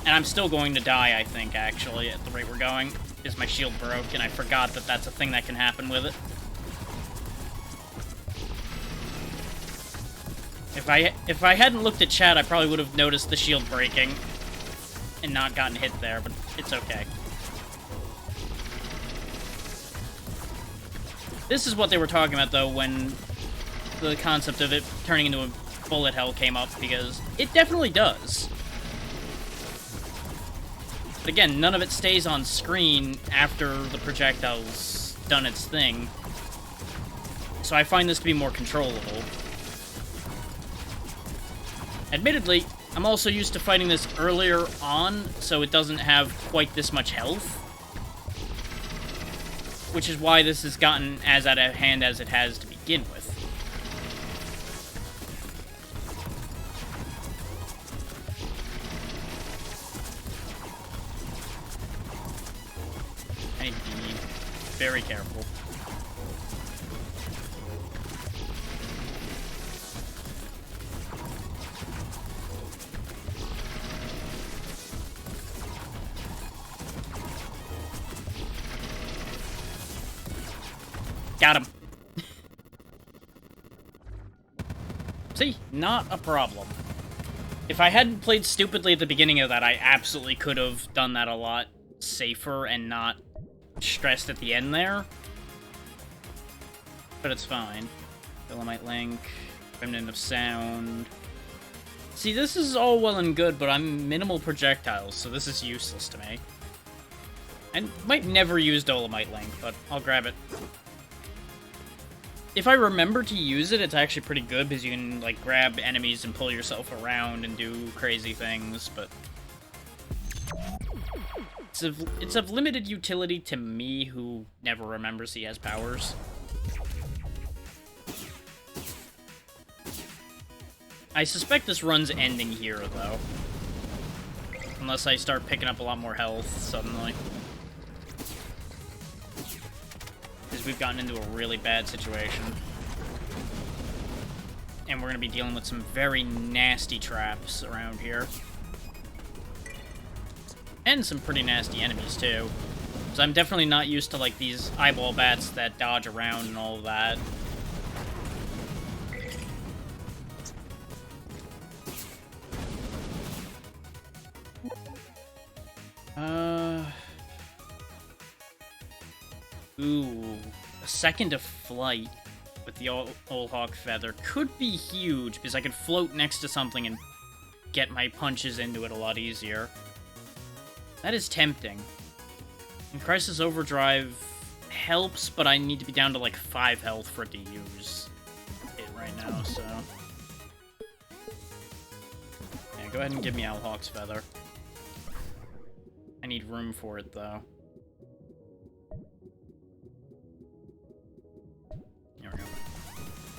And I'm still going to die, I think, actually, at the rate we're going. Is my shield broke, and I forgot that that's a thing that can happen with it. If I hadn't looked at chat, I probably would have noticed the shield breaking and not gotten hit there, but it's okay. This is what they were talking about, though, when the concept of it turning into a bullet hell came up, because it definitely does. But again, none of it stays on screen after the projectile's done its thing. So I find this to be more controllable. Admittedly, I'm also used to fighting this earlier on, so it doesn't have quite this much health. Which is why this has gotten as out of hand as it has to begin with. I need to be very careful. Got him. See? Not a problem. If I hadn't played stupidly at the beginning of that, I absolutely could have done that a lot safer and not stressed at the end there. But it's fine. Dolomite Link, Remnant of Sound. See, this is all well and good, but I'm minimal projectiles, so this is useless to me. I might never use Dolomite Link, but I'll grab it. If I remember to use it, it's actually pretty good, because you can, like, grab enemies and pull yourself around and do crazy things, but it's of limited utility to me, who never remembers he has powers. I suspect this run's ending here, though. Unless I start picking up a lot more health suddenly. Because we've gotten into a really bad situation. And we're going to be dealing with some very nasty traps around here. And some pretty nasty enemies, too. Because I'm definitely not used to, like, these eyeball bats that dodge around and all of that. Ooh, a second of flight with the Old Hawk Feather could be huge, because I could float next to something and get my punches into it a lot easier. That is tempting. And Crisis Overdrive helps, but I need to be down to like 5 health for it to use it right now, so... Yeah, go ahead and give me Owl Hawk's Feather. I need room for it, though. There we go.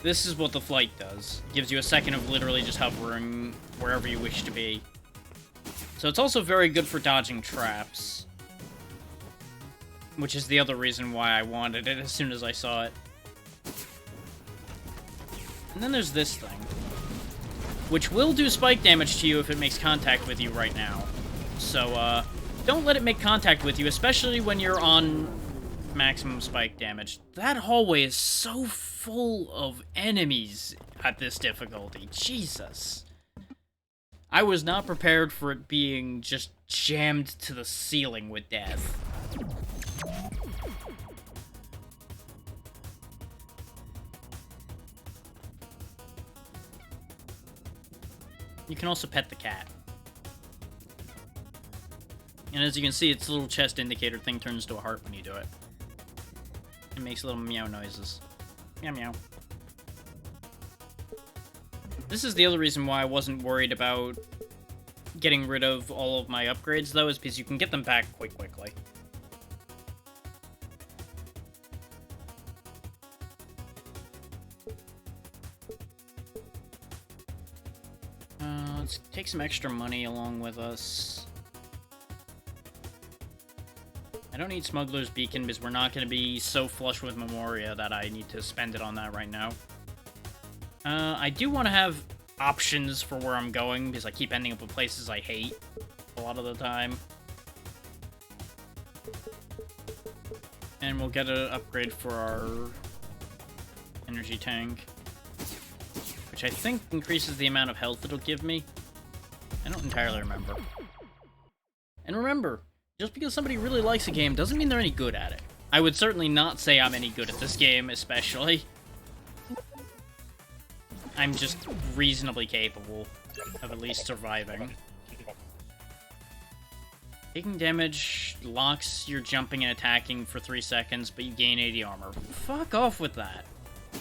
This is what the flight does. It gives you a second of literally just hovering wherever you wish to be. So it's also very good for dodging traps. Which is the other reason why I wanted it as soon as I saw it. And then there's this thing. Which will do spike damage to you if it makes contact with you right now. So, don't let it make contact with you, especially when you're on maximum spike damage. That hallway is so full of enemies at this difficulty. Jesus. I was not prepared for it being just jammed to the ceiling with death. You can also pet the cat. And as you can see, its little chest indicator thing turns to a heart when you do it. It makes little meow noises. Meow meow. This is the other reason why I wasn't worried about getting rid of all of my upgrades, though, is because you can get them back quite quickly. Let's take some extra money along with us. I don't need Smuggler's Beacon because we're not going to be so flush with Memoria that I need to spend it on that right now. I do want to have options for where I'm going because I keep ending up with places I hate a lot of the time. And we'll get an upgrade for our energy tank, which I think increases the amount of health it'll give me. I don't entirely remember. And remember, just because somebody really likes a game doesn't mean they're any good at it. I would certainly not say I'm any good at this game, especially. I'm just reasonably capable of at least surviving. Taking damage locks your jumping and attacking for 3 seconds, but you gain 80 armor. Fuck off with that.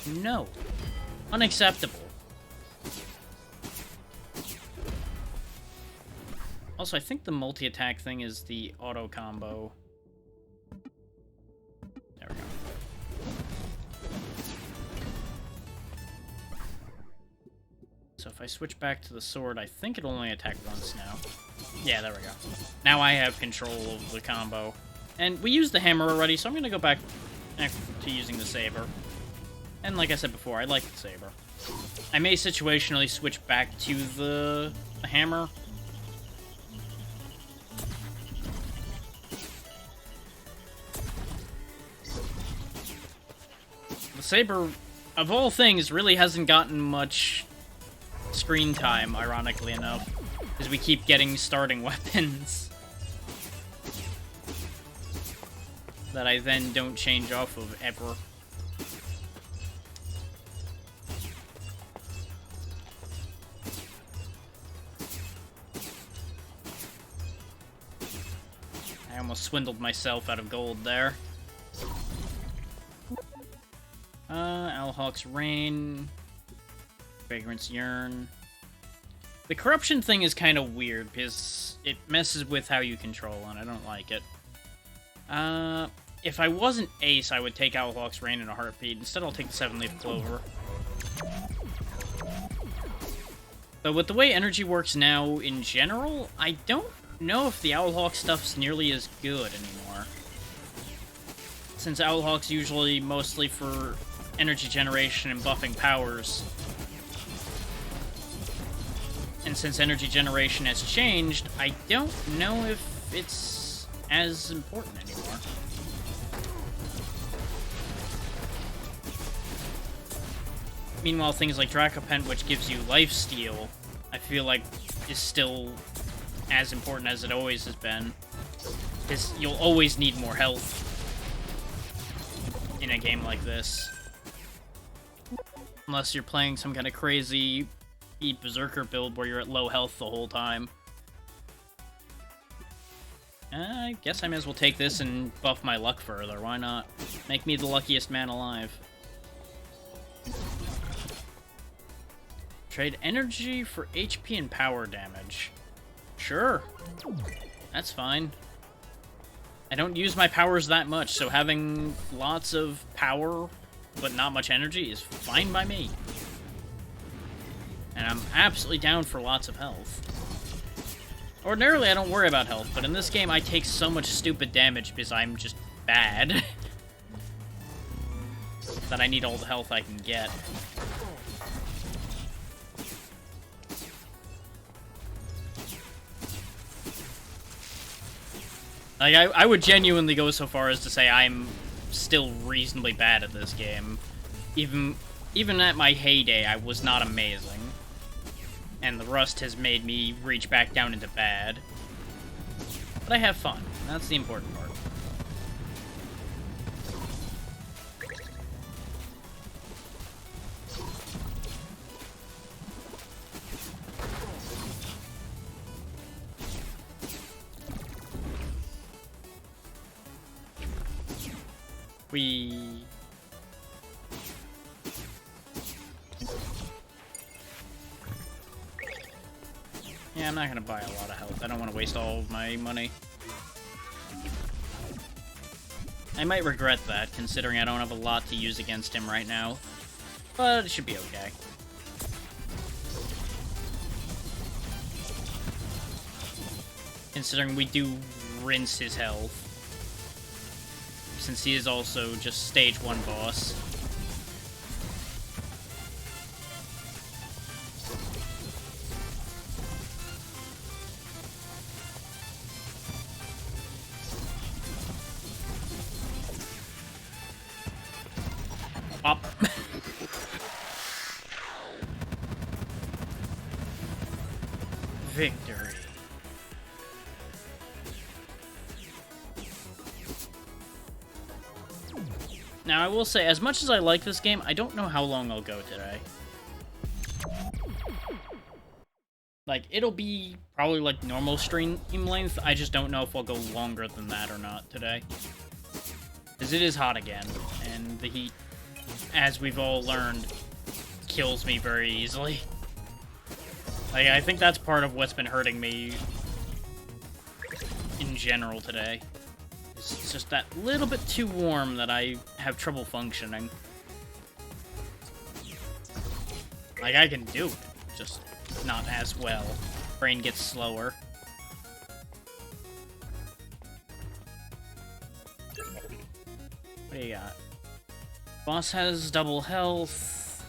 No. Unacceptable. Also, I think the multi-attack thing is the auto combo. There we go. So if I switch back to the sword, I think it'll only attack once now. Yeah, there we go. Now I have control of the combo. And we used the hammer already, so I'm going to go back to using the saber. And like I said before, I like the saber. I may situationally switch back to the hammer. The saber, of all things, really hasn't gotten much screen time, ironically enough, because we keep getting starting weapons that I then don't change off of ever. I almost swindled myself out of gold there. Alhawk's Rain, Vagrant's Yearn. The corruption thing is kind of weird because it messes with how you control, and I don't like it. If I wasn't Ace, I would take Alhawk's Rain in a heartbeat. Instead, I'll take the 7-leaf Clover. But with the way energy works now in general, I don't know if the Owlhawk stuff's nearly as good anymore. Since Owlhawk's usually mostly for energy generation and buffing powers. And since energy generation has changed, I don't know if it's as important anymore. Meanwhile, things like Dracopent, which gives you lifesteal, I feel like is still as important as it always has been. Because you'll always need more health in a game like this. Unless you're playing some kind of crazy Berserker build where you're at low health the whole time. I guess I may as well take this and buff my luck further. Why not? Make me the luckiest man alive. Trade energy for HP and power damage. Sure. That's fine. I don't use my powers that much, so having lots of power but not much energy is fine by me. And I'm absolutely down for lots of health. Ordinarily, I don't worry about health, but in this game, I take so much stupid damage because I'm just bad that I need all the health I can get. Like, I would genuinely go so far as to say I'm still reasonably bad at this game. Even at my heyday, I was not amazing. And the rust has made me reach back down into bad. But I have fun. That's the important part. We... Yeah, I'm not gonna buy a lot of health. I don't want to waste all of my money. I might regret that, considering I don't have a lot to use against him right now. But it should be okay. Considering we do rinse his health. Since he is also just stage 1 boss. Up. Victory. Now, I will say, as much as I like this game, I don't know how long I'll go today. Like, it'll be probably like normal stream length, I just don't know if I'll go longer than that or not today. Because it is hot again, and the heat, as we've all learned, kills me very easily. Like, I think that's part of what's been hurting me in general today. It's just that little bit too warm that I have trouble functioning. Like, I can do it, just not as well. Brain gets slower. What do you got? Boss has double health,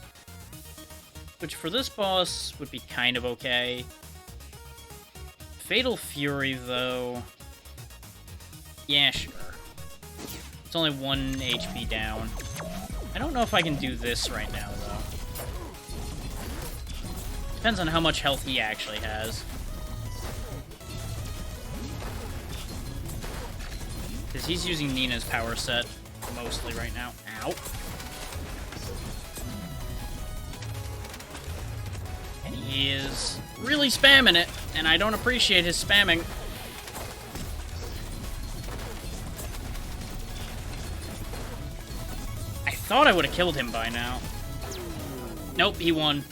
which for this boss would be kind of okay. Fatal Fury, though... Yeah, sure. It's only 1 HP down. I don't know if I can do this right now, though. Depends on how much health he actually has. Because he's using Nina's power set mostly right now. Ow. And he is really spamming it, and I don't appreciate his spamming. I thought I would have killed him by now. Nope, he won.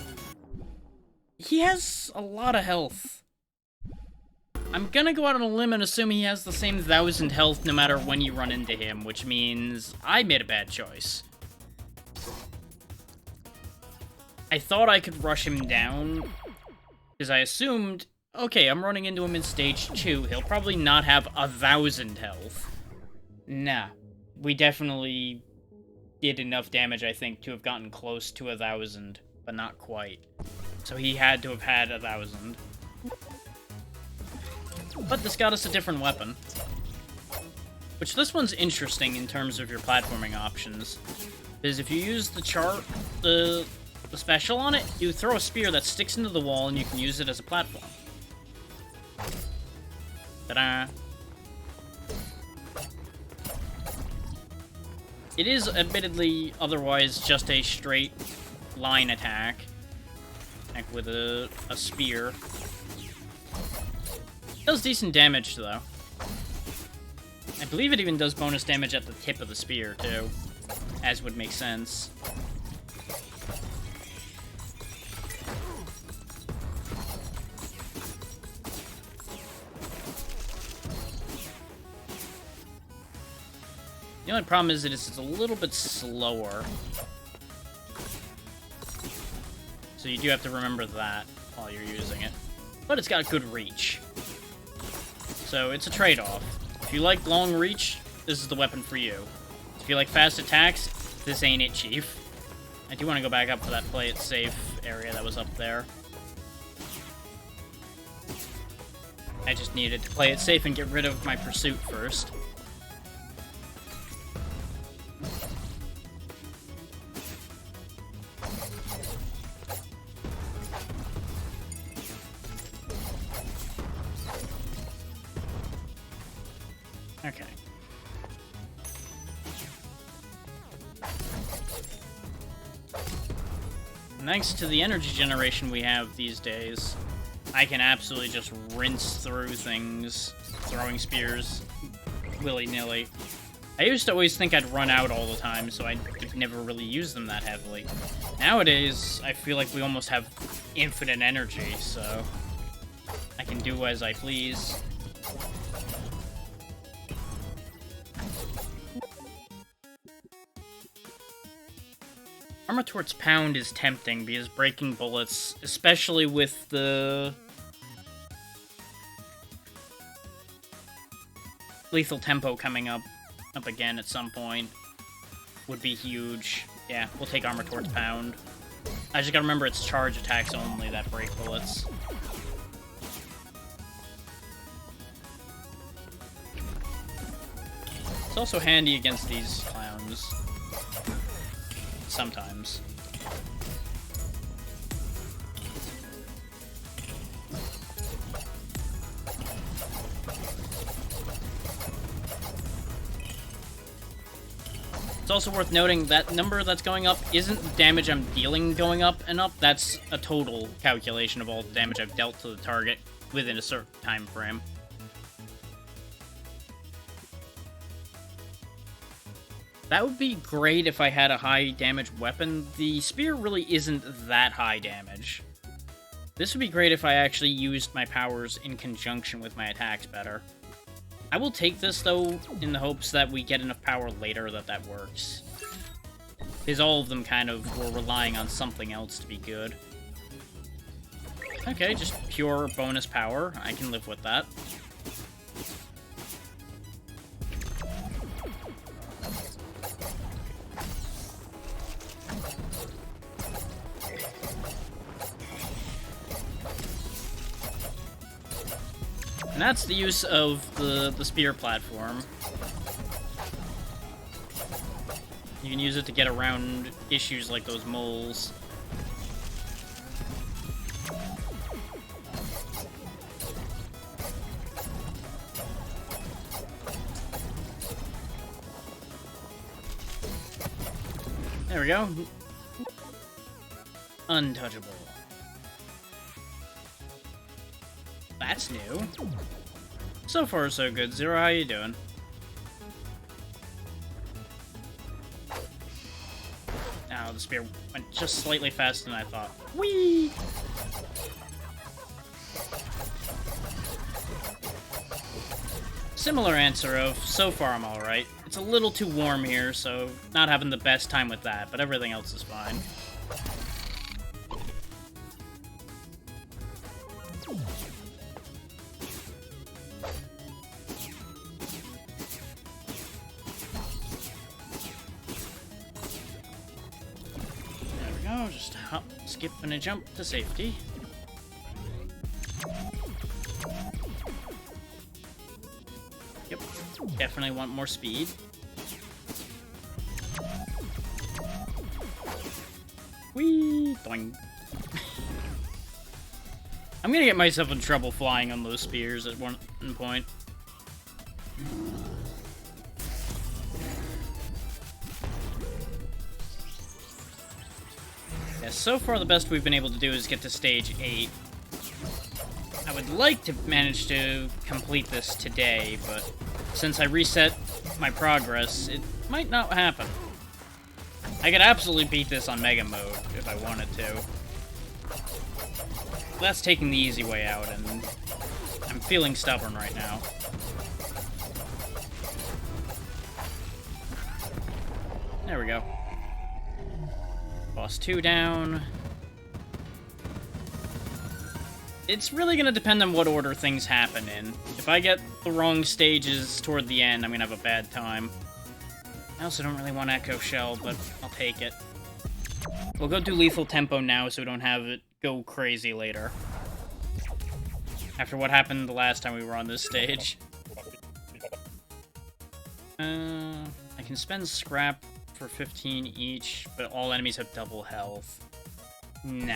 He has a lot of health. I'm gonna go out on a limb and assume he has the same 1,000 health no matter when you run into him, which means I made a bad choice. I thought I could rush him down, because I assumed, okay, I'm running into him in stage 2, he'll probably not have 1,000 health. Nah, we definitely did enough damage, I think, to have gotten close to 1,000, but not quite. So he had to have had 1,000. But this got us a different weapon. Which, this one's interesting in terms of your platforming options. Because if you use the special on it, you throw a spear that sticks into the wall and you can use it as a platform. Ta-da! It is admittedly otherwise just a straight line attack. Like with a spear. It does decent damage though. I believe it even does bonus damage at the tip of the spear too. As would make sense. The only problem is that it's a little bit slower. So you do have to remember that while you're using it. But it's got good reach. So it's a trade-off. If you like long reach, this is the weapon for you. If you like fast attacks, this ain't it, Chief. I do want to go back up for that play it safe area that was up there. I just needed to play it safe and get rid of my pursuit first. Okay. Thanks to the energy generation we have these days, I can absolutely just rinse through things, throwing spears willy-nilly. I used to always think I'd run out all the time, so I never really use them that heavily. Nowadays, I feel like we almost have infinite energy, so I can do as I please. Armor Torch Pound is tempting because breaking bullets, especially with the Lethal Tempo coming up again at some point, would be huge. Yeah, we'll take Armor Torch Pound. I just gotta remember it's charge attacks only that break bullets. It's also handy against these clowns. Sometimes. It's also worth noting that number that's going up isn't the damage I'm dealing going up and up. That's a total calculation of all the damage I've dealt to the target within a certain time frame. That would be great if I had a high damage weapon. The spear really isn't that high damage. This would be great if I actually used my powers in conjunction with my attacks better. I will take this, though, in the hopes that we get enough power later that works. Because all of them kind of were relying on something else to be good. Okay, just pure bonus power. I can live with that. And that's the use of the spear platform. You can use it to get around issues like those moles. There we go. Untouchable. That's new. So far, so good. Zero, how you doing? Now the spear went just slightly faster than I thought. Whee! Similar answer of, so far I'm alright. It's a little too warm here, so not having the best time with that, but everything else is fine. Just hop, skip, and a jump to safety. Yep, definitely want more speed. Whee! Doing. I'm gonna get myself in trouble flying on those spears at one point. So far, the best we've been able to do is get to stage 8. I would like to manage to complete this today, but since I reset my progress, it might not happen. I could absolutely beat this on Mega Mode if I wanted to. That's taking the easy way out, and I'm feeling stubborn right now. There we go. Boss 2 down. It's really gonna depend on what order things happen in. If I get the wrong stages toward the end, I'm gonna have a bad time. I also don't really want Echo Shell, but I'll take it. We'll go do Lethal Tempo now so we don't have it go crazy later. After what happened the last time we were on this stage. I can spend scrap for 15 each, but all enemies have double health. Nah.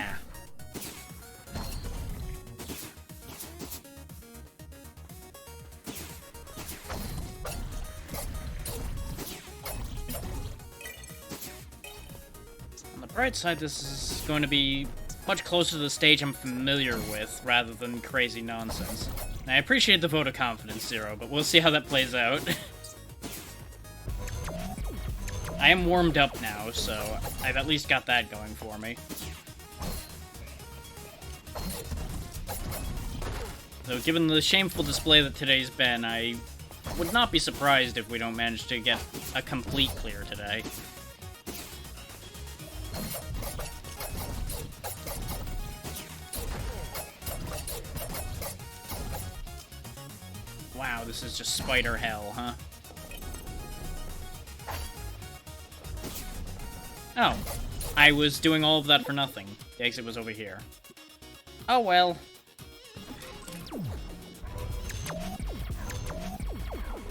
On the bright side, this is going to be much closer to the stage I'm familiar with, rather than crazy nonsense. And I appreciate the vote of confidence, Zero, but we'll see how that plays out. I am warmed up now, so I've at least got that going for me. Though, given the shameful display that today's been, I would not be surprised if we don't manage to get a complete clear today. Wow, this is just spider hell, huh? Oh, I was doing all of that for nothing. The exit was over here. Oh well.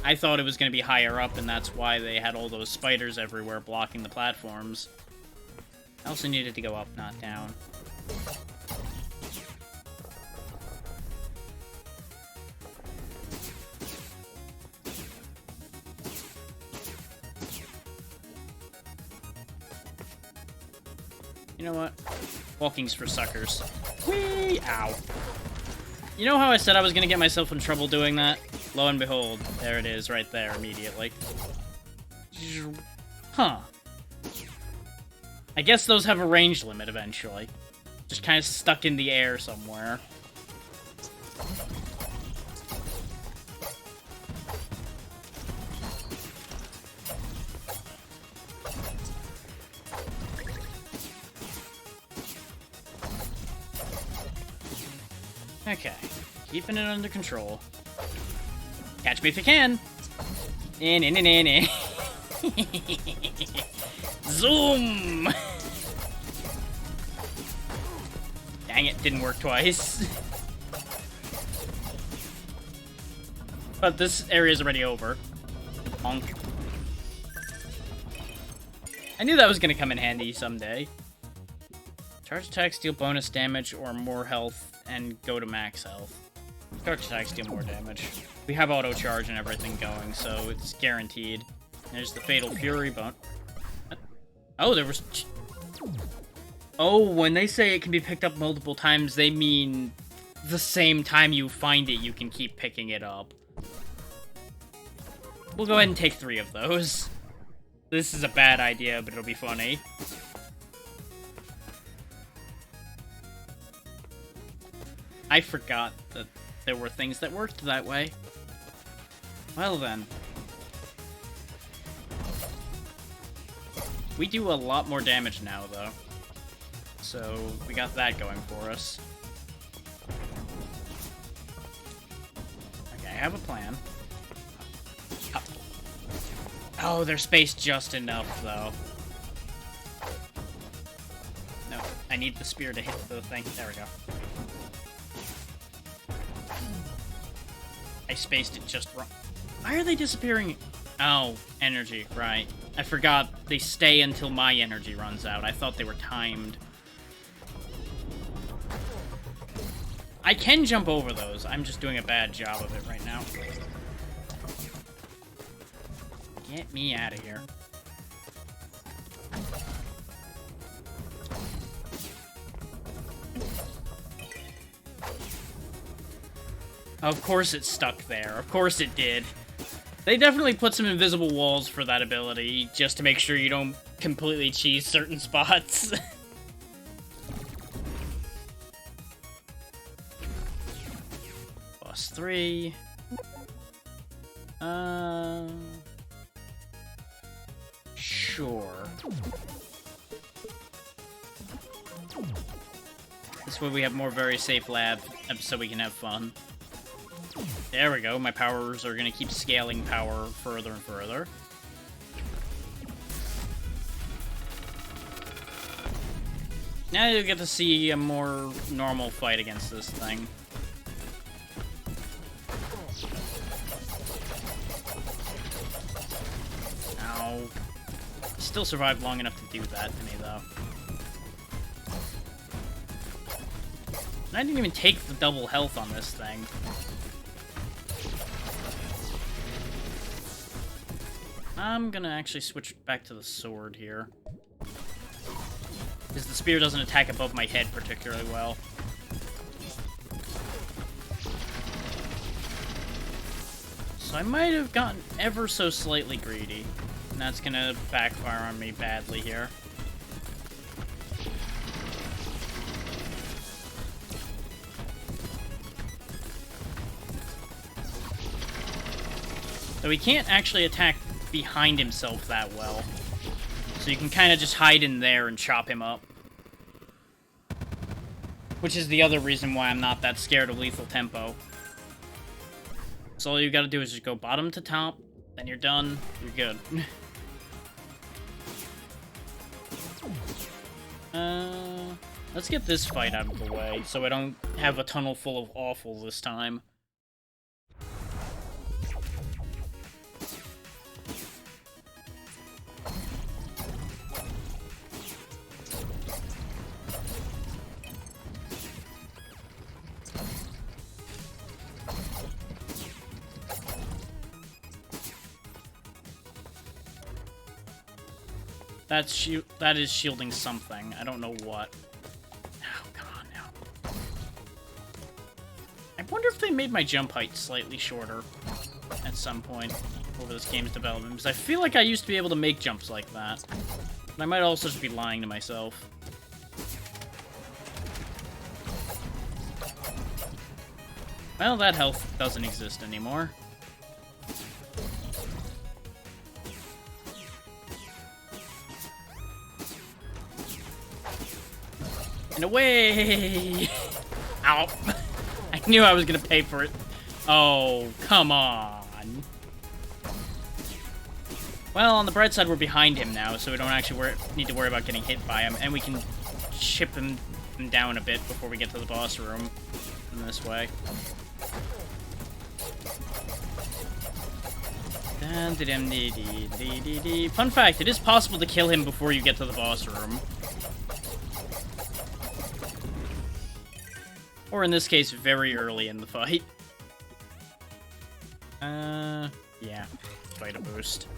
I thought it was going to be higher up, and that's why they had all those spiders everywhere blocking the platforms. I also needed to go up, not down. You know what? Walking's for suckers. Whee! Ow. You know how I said I was going to get myself in trouble doing that? Lo and behold, there it is, right there, immediately. Huh. I guess those have a range limit eventually. Just kind of stuck in the air somewhere. Okay, keeping it under control. Catch me if you can. Zoom! Dang it, didn't work twice. But this area is already over. Honk. I knew that was gonna come in handy someday. Charge attacks deal bonus damage or more health and go to max health. Charge attacks deal more damage. We have auto charge and everything going, so it's guaranteed. There's the Fatal Fury bone. Oh, there was... Oh, when they say it can be picked up multiple times, they mean the same time you find it, you can keep picking it up. We'll go ahead and take 3 of those. This is a bad idea, but it'll be funny. I forgot that there were things that worked that way. Well then. We do a lot more damage now, though. So, we got that going for us. Okay, I have a plan. Oh, they're spaced just enough, though. No, I need the spear to hit the thing. There we go. I spaced it just wrong. Why are they disappearing? Oh, energy, right. I forgot they stay until my energy runs out. I thought they were timed. I can jump over those. I'm just doing a bad job of it right now. Get me out of here. Of course it stuck there. Of course it did. They definitely put some invisible walls for that ability, just to make sure you don't completely cheese certain spots. Boss 3. Sure. This way we have more very safe lab, so we can have fun. There we go, my powers are gonna keep scaling power further and further. Now you'll get to see a more normal fight against this thing. Ow. Still survived long enough to do that to me, though. And I didn't even take the double health on this thing. I'm gonna actually switch back to the sword here. Because the spear doesn't attack above my head particularly well. So I might have gotten ever so slightly greedy. And that's gonna backfire on me badly here. So he can't actually attack behind himself that well. So you can kind of just hide in there and chop him up. Which is the other reason why I'm not that scared of lethal tempo. So all you gotta do is just go bottom to top, then you're done, you're good. Let's get this fight out of the way, so I don't have a tunnel full of awful this time. That is shielding something. I don't know what. Oh, come on now. I wonder if they made my jump height slightly shorter at some point over this game's development, because I feel like I used to be able to make jumps like that. But I might also just be lying to myself. Well, that health doesn't exist anymore. And away! Ow. I knew I was gonna pay for it. Oh, come on. Well, on the bright side, we're behind him now, so we don't actually need to worry about getting hit by him, and we can chip him down a bit before we get to the boss room in this way. Fun fact, it is possible to kill him before you get to the boss room. Or in this case, very early in the fight. Yeah. Fight a boost.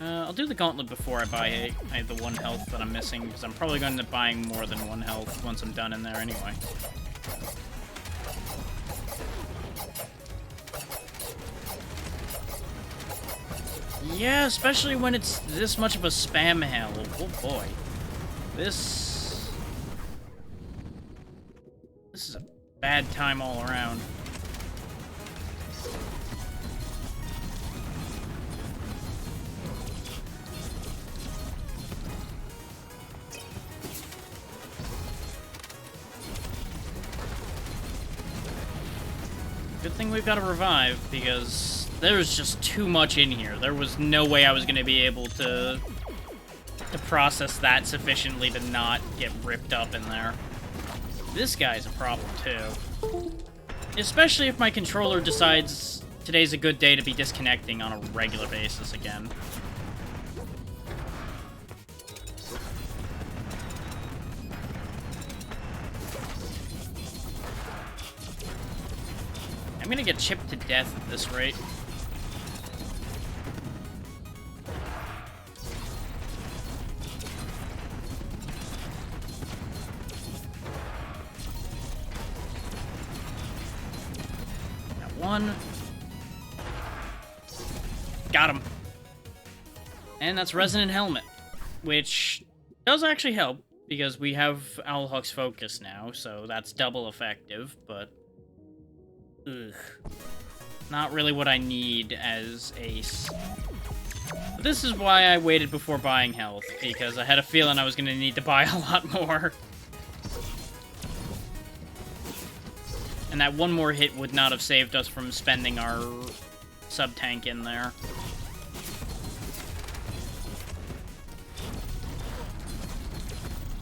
I'll do the gauntlet before I buy the 1 health that I'm missing, because I'm probably going to end up buying more than 1 health once I'm done in there anyway. Yeah, especially when it's this much of a spam hell. Oh boy. This is a bad time all around. Good thing we've got to revive, because there's just too much in here. There was no way I was going to be able to process that sufficiently to not get ripped up in there. This guy's a problem, too. Especially if my controller decides today's a good day to be disconnecting on a regular basis again. I'm gonna get chipped to death at this rate. Got one. Got him. And that's Resonant Helmet, which does actually help, because we have Owlhawk's Focus now, so that's double effective, but... ugh. Not really what I need as Ace. But this is why I waited before buying health, because I had a feeling I was going to need to buy a lot more. And that one more hit would not have saved us from spending our sub-tank in there.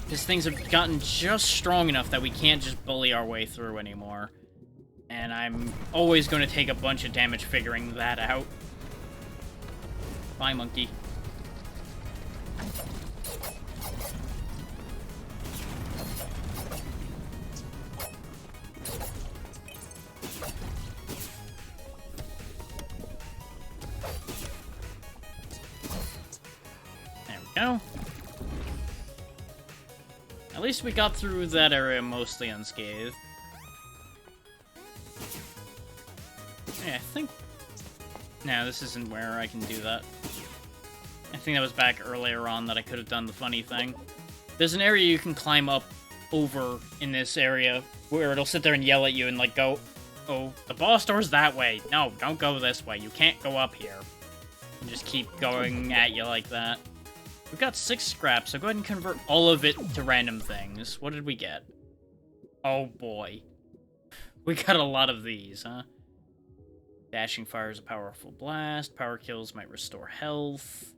Because things have gotten just strong enough that we can't just bully our way through anymore. And I'm always going to take a bunch of damage figuring that out. Bye, monkey. There we go. At least we got through that area mostly unscathed. Yeah, I think... No, this isn't where I can do that. I think that was back earlier on that I could have done the funny thing. There's an area you can climb up over in this area where it'll sit there and yell at you and, like, go, oh, the boss door's that way. No, don't go this way. You can't go up here. And just keep going at you like that. We've got 6 scraps, so go ahead and convert all of it to random things. What did we get? Oh, boy. We got a lot of these, huh? Dashing fire is a powerful blast. Power kills might restore health.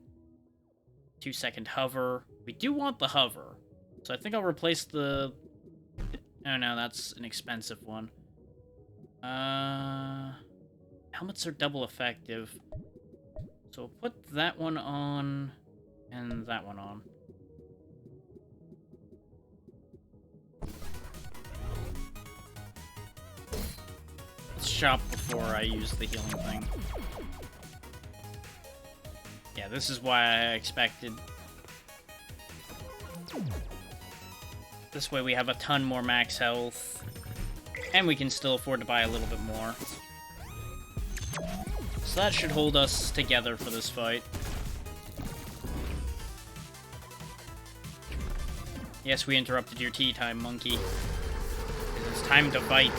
2-second hover. We do want the hover. So I think I'll replace the... Oh no, that's an expensive one. Helmets are double effective. So we'll put that one on, and that one on. Let's shop before I use the healing thing. Yeah, this is why I expected. This way we have a ton more max health, and we can still afford to buy a little bit more. So that should hold us together for this fight. Yes, we interrupted your tea time, monkey. It's time to fight.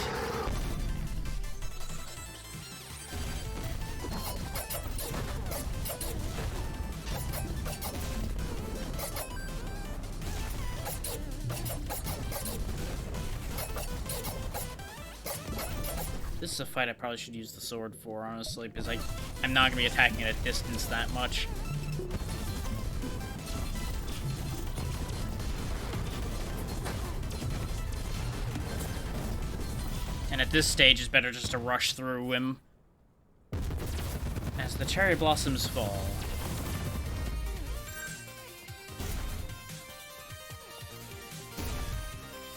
This is a fight I probably should use the sword for, honestly, because I'm not going to be attacking at a distance that much. And at this stage, it's better just to rush through him. As the cherry blossoms fall.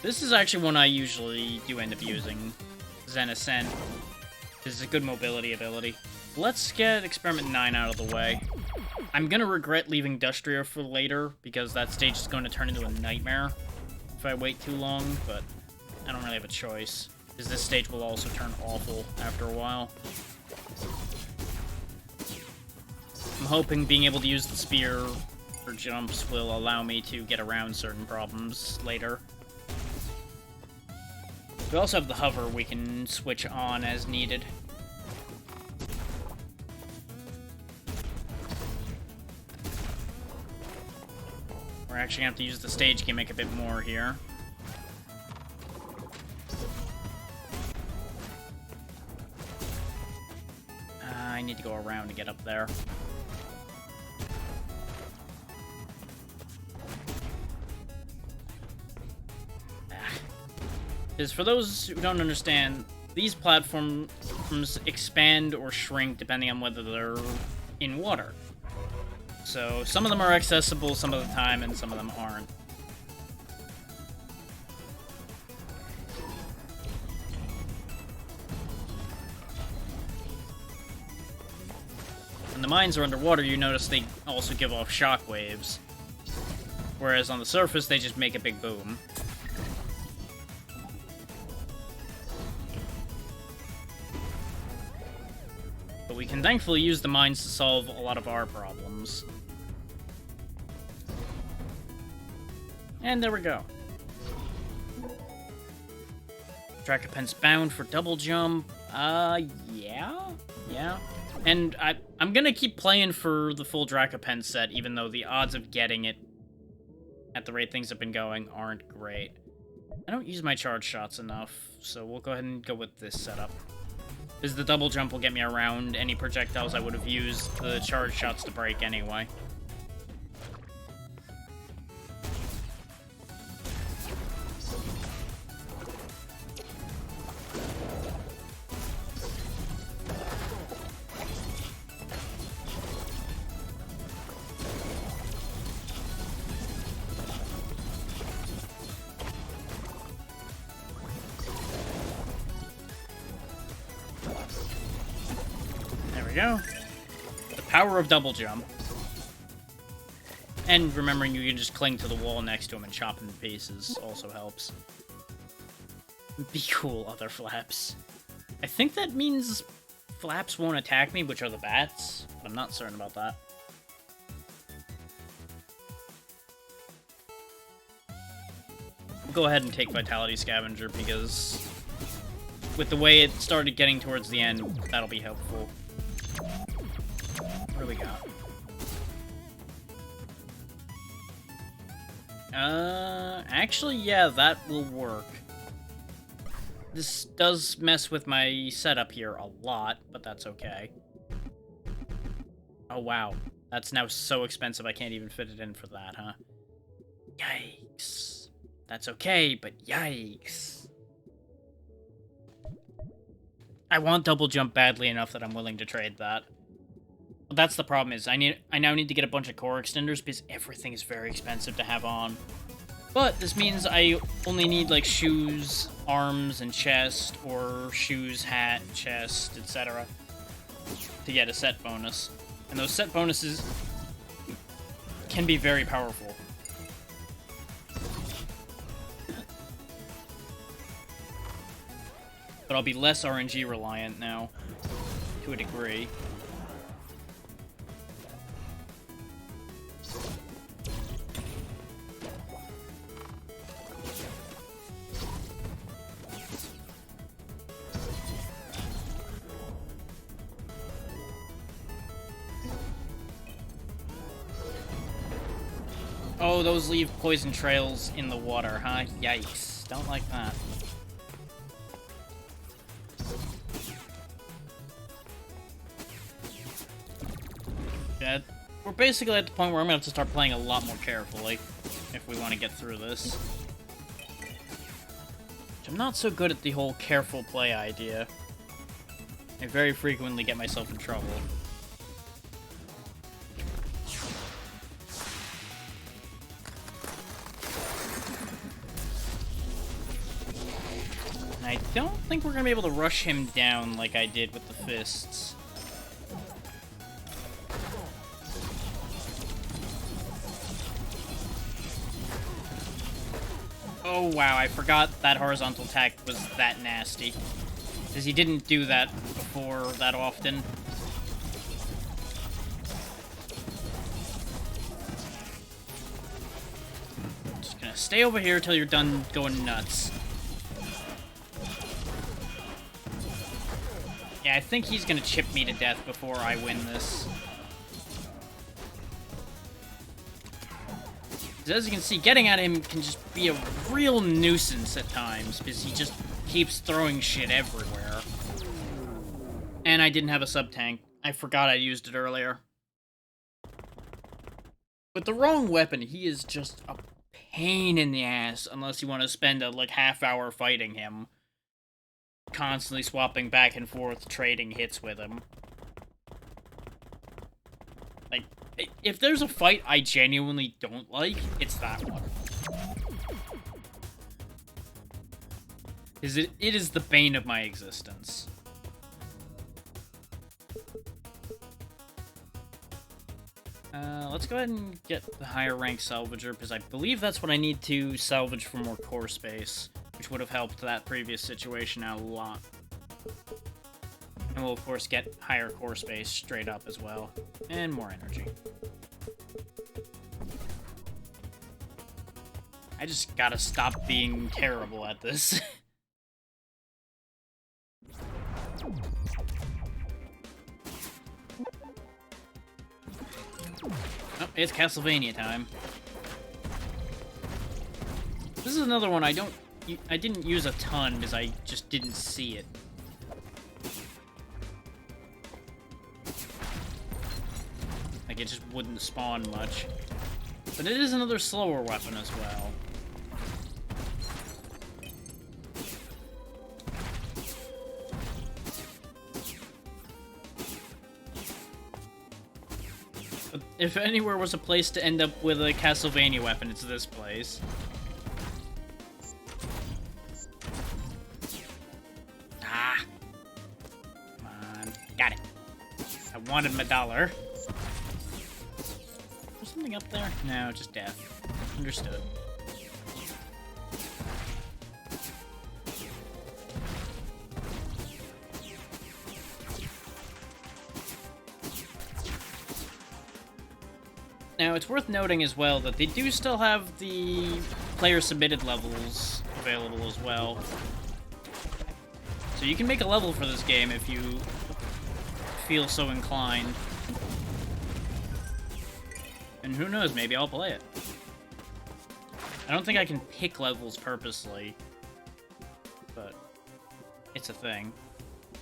This is actually one I usually do end up using. Zen Ascent. This is a good mobility ability. Let's get Experiment 9 out of the way. I'm gonna regret leaving Dustria for later, because that stage is going to turn into a nightmare if I wait too long, but I don't really have a choice, because this stage will also turn awful after a while. I'm hoping being able to use the spear for jumps will allow me to get around certain problems later. We also have the hover we can switch on as needed. We're actually going to have to use the stage gimmick a bit more here. I need to go around to get up there. Because for those who don't understand, these platforms expand or shrink depending on whether they're in water. So some of them are accessible some of the time, and some of them aren't. When the mines are underwater, you notice they also give off shockwaves. Whereas on the surface, they just make a big boom. But we can thankfully use the mines to solve a lot of our problems. And there we go. Dracopent's bound for double jump. Yeah. And I'm gonna keep playing for the full Dracopent set, even though the odds of getting it at the rate things have been going aren't great. I don't use my charge shots enough, so we'll go ahead and go with this setup. Because the double jump will get me around any projectiles I would have used the charge shots to break anyway. Go. The power of double jump. And remembering you can just cling to the wall next to him and chop him to pieces also helps. Be cool, other flaps. I think that means flaps won't attack me, which are the bats. I'm not certain about that. I'll go ahead and take Vitality Scavenger, because with the way it started getting towards the end, that'll be helpful. What do we got? Actually, yeah, that will work. This does mess with my setup here a lot, but that's okay. Oh, wow. That's now so expensive I can't even fit it in for that, huh? Yikes. That's okay, but yikes. I want double jump badly enough that I'm willing to trade that. But that's the problem is, I now need to get a bunch of core extenders because everything is very expensive to have on. But this means I only need, like, shoes, arms, and chest, or shoes, hat, chest, etc. to get a set bonus. And those set bonuses can be very powerful. But I'll be less RNG reliant now, to a degree. Oh, those leave poison trails in the water, huh? Yikes. Don't like that. Yeah, we're basically at the point where I'm gonna have to start playing a lot more carefully if we want to get through this. I'm not so good at the whole careful play idea. I very frequently get myself in trouble. I don't think we're gonna be able to rush him down like I did with the fists. Oh wow, I forgot that horizontal attack was that nasty. Because he didn't do that before that often. Just gonna stay over here till you're done going nuts. Yeah, I think he's gonna chip me to death before I win this. As you can see, getting at him can just be a real nuisance at times, because he just keeps throwing shit everywhere. And I didn't have a sub-tank. I forgot I used it earlier. With the wrong weapon, he is just a pain in the ass, unless you want to spend a, like, half-hour fighting him. Constantly swapping back and forth, trading hits with him. Like, if there's a fight I genuinely don't like, it's that one. Because it is the bane of my existence. Let's go ahead and get the higher rank salvager, because I believe that's what I need to salvage for more core space, which would have helped that previous situation out a lot. And we'll, of course, get higher core space straight up as well. And more energy. I just gotta stop being terrible at this. Oh, it's Castlevania time. This is another one I didn't use a ton because I just didn't see it. Like, it just wouldn't spawn much. But it is another slower weapon as well. But if anywhere was a place to end up with a Castlevania weapon, it's this place. Ah! Come on. Got it. I wanted my dollar. Something up there? No, just death. Understood. Now, it's worth noting as well that they do still have the player-submitted levels available as well. So you can make a level for this game if you feel so inclined. And who knows, maybe I'll play it. I don't think I can pick levels purposely, but it's a thing.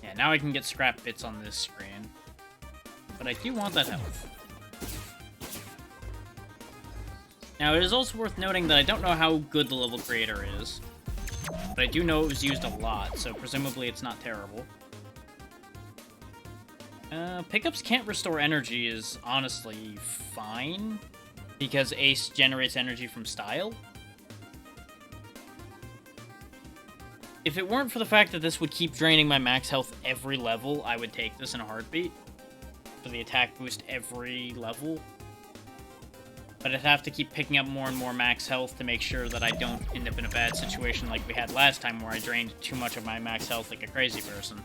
Yeah, now I can get scrap bits on this screen. But I do want that health. Now, it is also worth noting that I don't know how good the level creator is. But I do know it was used a lot, so presumably it's not terrible. Pickups can't restore energy is honestly fine, because Ace generates energy from style. If it weren't for the fact that this would keep draining my max health every level, I would take this in a heartbeat. For the attack boost every level. But I'd have to keep picking up more and more max health to make sure that I don't end up in a bad situation like we had last time where I drained too much of my max health like a crazy person.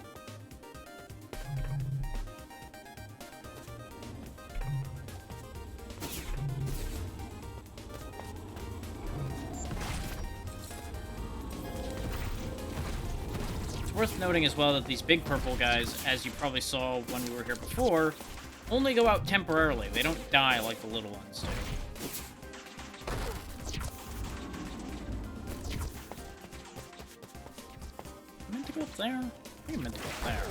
It's worth noting as well that these big purple guys, as you probably saw when we were here before, only go out temporarily. They don't die like the little ones do. I meant to go up there? I think I meant to go up there.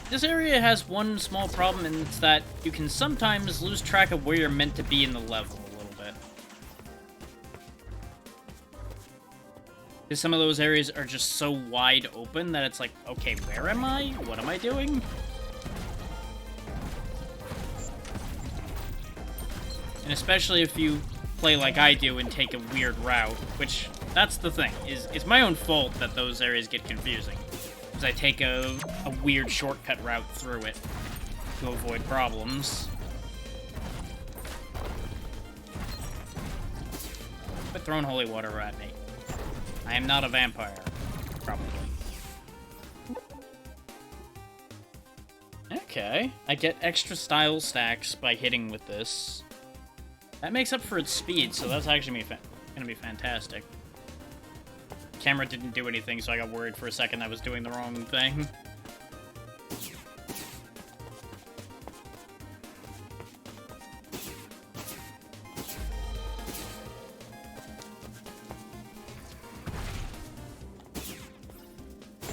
This area has one small problem, and it's that you can sometimes lose track of where you're meant to be in the level a little bit. Because some of those areas are just so wide open that it's like, okay, where am I? What am I doing? And especially if you play like I do and take a weird route, which, that's the thing, is it's my own fault that those areas get confusing. Because I take a weird shortcut route through it to avoid problems. Quit throwing holy water at me. I am not a vampire, probably. Okay, I get extra style stacks by hitting with this. That makes up for its speed, so that's actually gonna be fantastic. Camera didn't do anything, so I got worried for a second I was doing the wrong thing.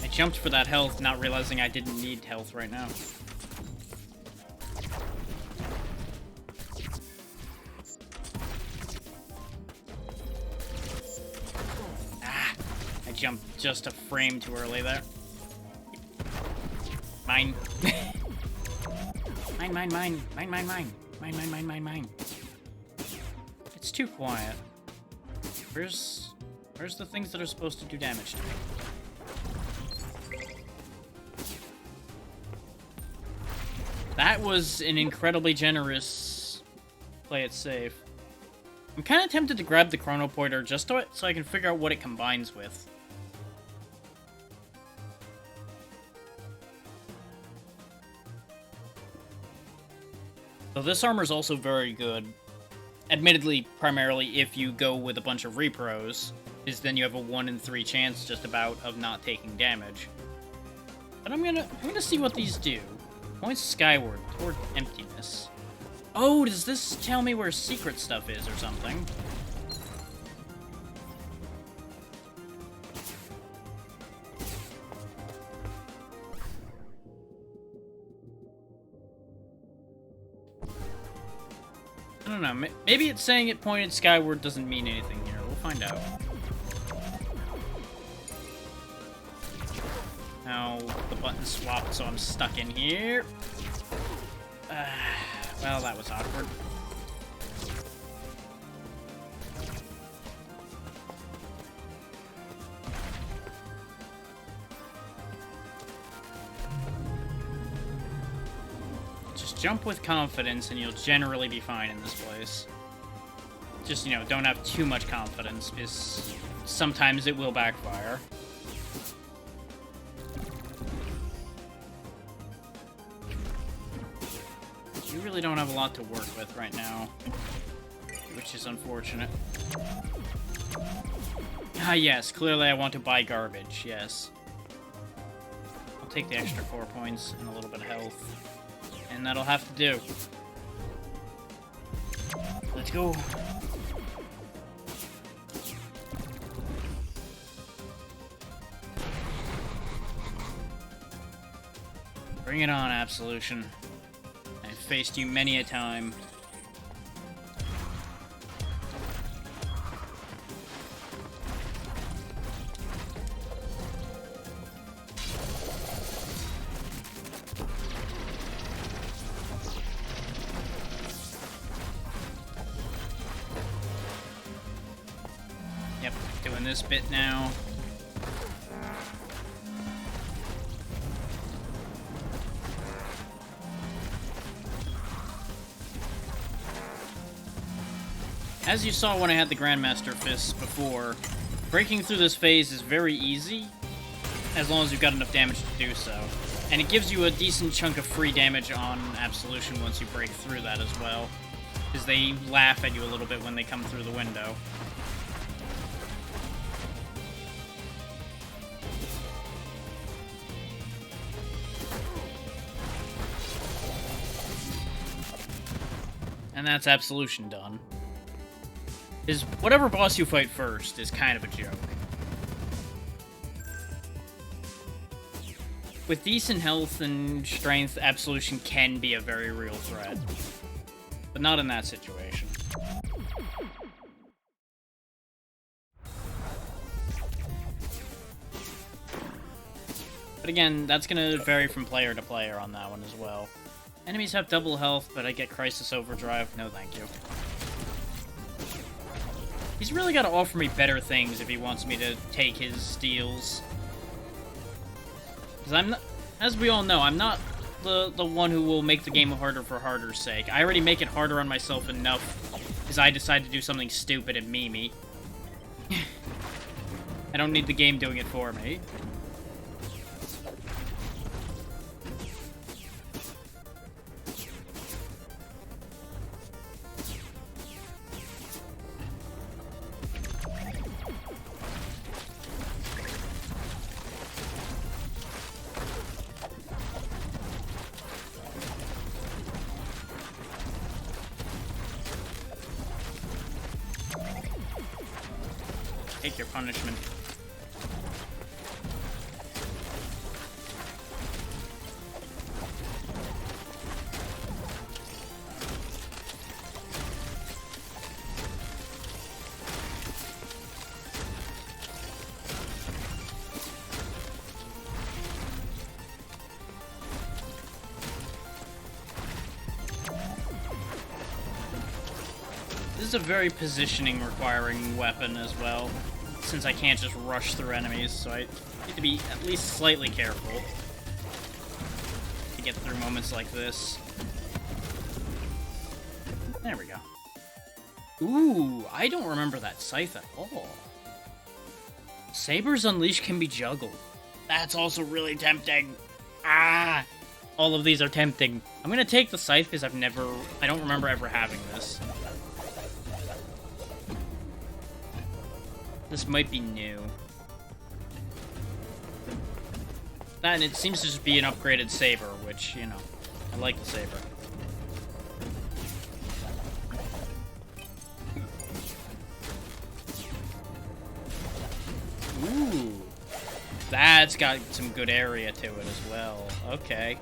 I jumped for that health, not realizing I didn't need health right now. Jumped just a frame too early there. Mine. Mine, mine, mine. Mine, mine, mine. Mine, mine, mine, mine, mine. It's too quiet. Where's the things that are supposed to do damage to me? That was an incredibly generous play it safe. I'm kind of tempted to grab the Chrono Pointer just so I can figure out what it combines with. So this armor is also very good. Admittedly, primarily if you go with a bunch of repros, is then you have a 1 in 3 chance just about of not taking damage. But I'm gonna see what these do. Points skyward toward emptiness. Oh, does this tell me where secret stuff is or something? I don't know, maybe it's saying it pointed skyward doesn't mean anything here. We'll find out. Now, the button swapped, so I'm stuck in here. Well, that was awkward. Just jump with confidence and you'll generally be fine in this place. Just, you know, don't have too much confidence, because sometimes it will backfire. We really don't have a lot to work with right now, which is unfortunate. Ah, yes, clearly I want to buy garbage, yes. I'll take the extra 4 points and a little bit of health, and that'll have to do. Let's go. Bring it on, Absolution. I've faced you many a time. Yep, doing this bit now. As you saw when I had the Grandmaster Fists before, breaking through this phase is very easy, as long as you've got enough damage to do so. And it gives you a decent chunk of free damage on Absolution once you break through that as well, because they laugh at you a little bit when they come through the window. And that's Absolution done. Is whatever boss you fight first is kind of a joke. With decent health and strength, Absolution can be a very real threat. But not in that situation. But again, that's gonna vary from player to player on that one as well. Enemies have double health, but I get Crisis Overdrive. No thank you. He's really got to offer me better things if he wants me to take his steals. Because I'm not, as we all know, I'm not the one who will make the game harder for harder's sake. I already make it harder on myself enough because I decide to do something stupid and meme-y. I don't need the game doing it for me. Take your punishment. This is a very positioning requiring weapon as well, since I can't just rush through enemies, so I need to be at least slightly careful to get through moments like this. There we go. Ooh, I don't remember that scythe at all. Sabers Unleashed can be juggled. That's also really tempting. Ah! All of these are tempting. I'm gonna take the scythe because I don't remember ever having this. This might be new. That, and it seems to just be an upgraded saber, which, you know, I like the saber. Ooh. That's got some good area to it as well. Okay.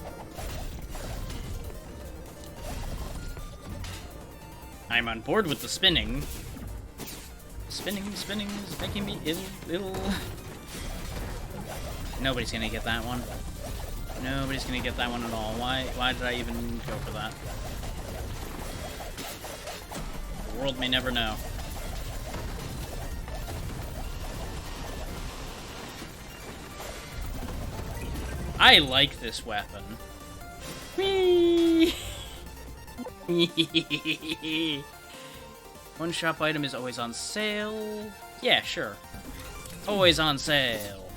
I'm on board with the spinning. Spinning is making me ill. Nobody's gonna get that one. Nobody's gonna get that one at all. Why did I even go for that? The world may never know. I like this weapon. Whee! One shop item is always on sale. Yeah, sure. Always on sale.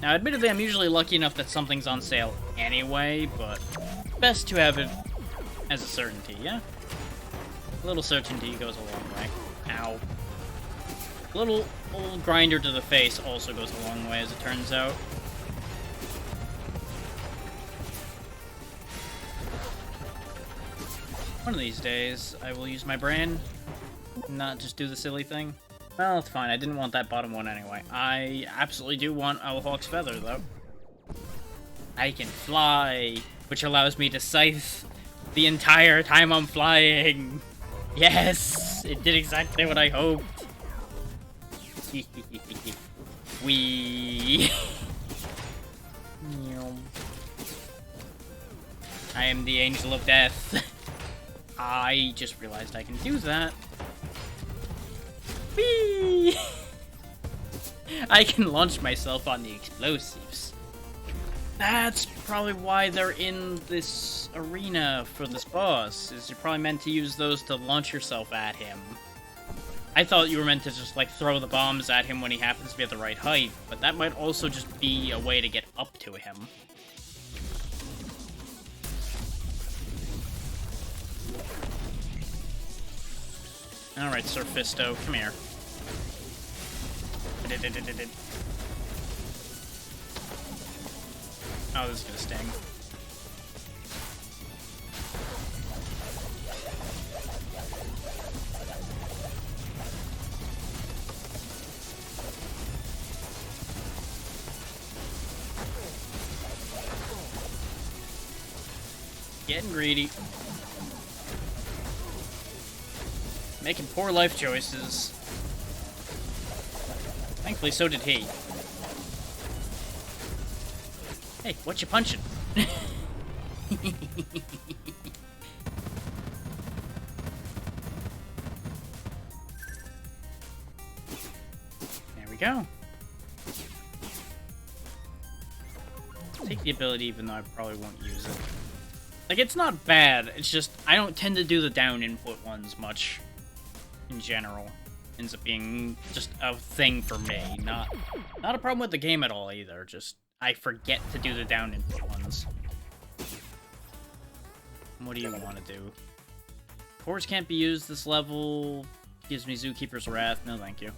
Now, admittedly, I'm usually lucky enough that something's on sale anyway, but best to have it as a certainty, yeah? A little certainty goes a long way. Ow. A little old grinder to the face also goes a long way, as it turns out. One of these days, I will use my brain, not just do the silly thing. Well, it's fine. I didn't want that bottom one anyway. I absolutely do want Owlhawk's Feather, though. I can fly, which allows me to scythe the entire time I'm flying. Yes! It did exactly what I hoped. Wee. I am the Angel of Death. I just realized I can do that. Whee! I can launch myself on the explosives. That's probably why they're in this arena for this boss, is you're probably meant to use those to launch yourself at him. I thought you were meant to just, like, throw the bombs at him when he happens to be at the right height, but that might also just be a way to get up to him. Alright, Surfisto, come here. Oh, this is gonna sting. Getting greedy. Making poor life choices. Thankfully, so did he. Hey, what you punching? There we go. Take the ability, even though I probably won't use it. Like, it's not bad, it's just, I don't tend to do the down input ones much, in general. Ends up being just a thing for me, not a problem with the game at all, either, just, I forget to do the down input ones. What do you want to do? Cores can't be used this level, gives me Zookeeper's Wrath, no thank you.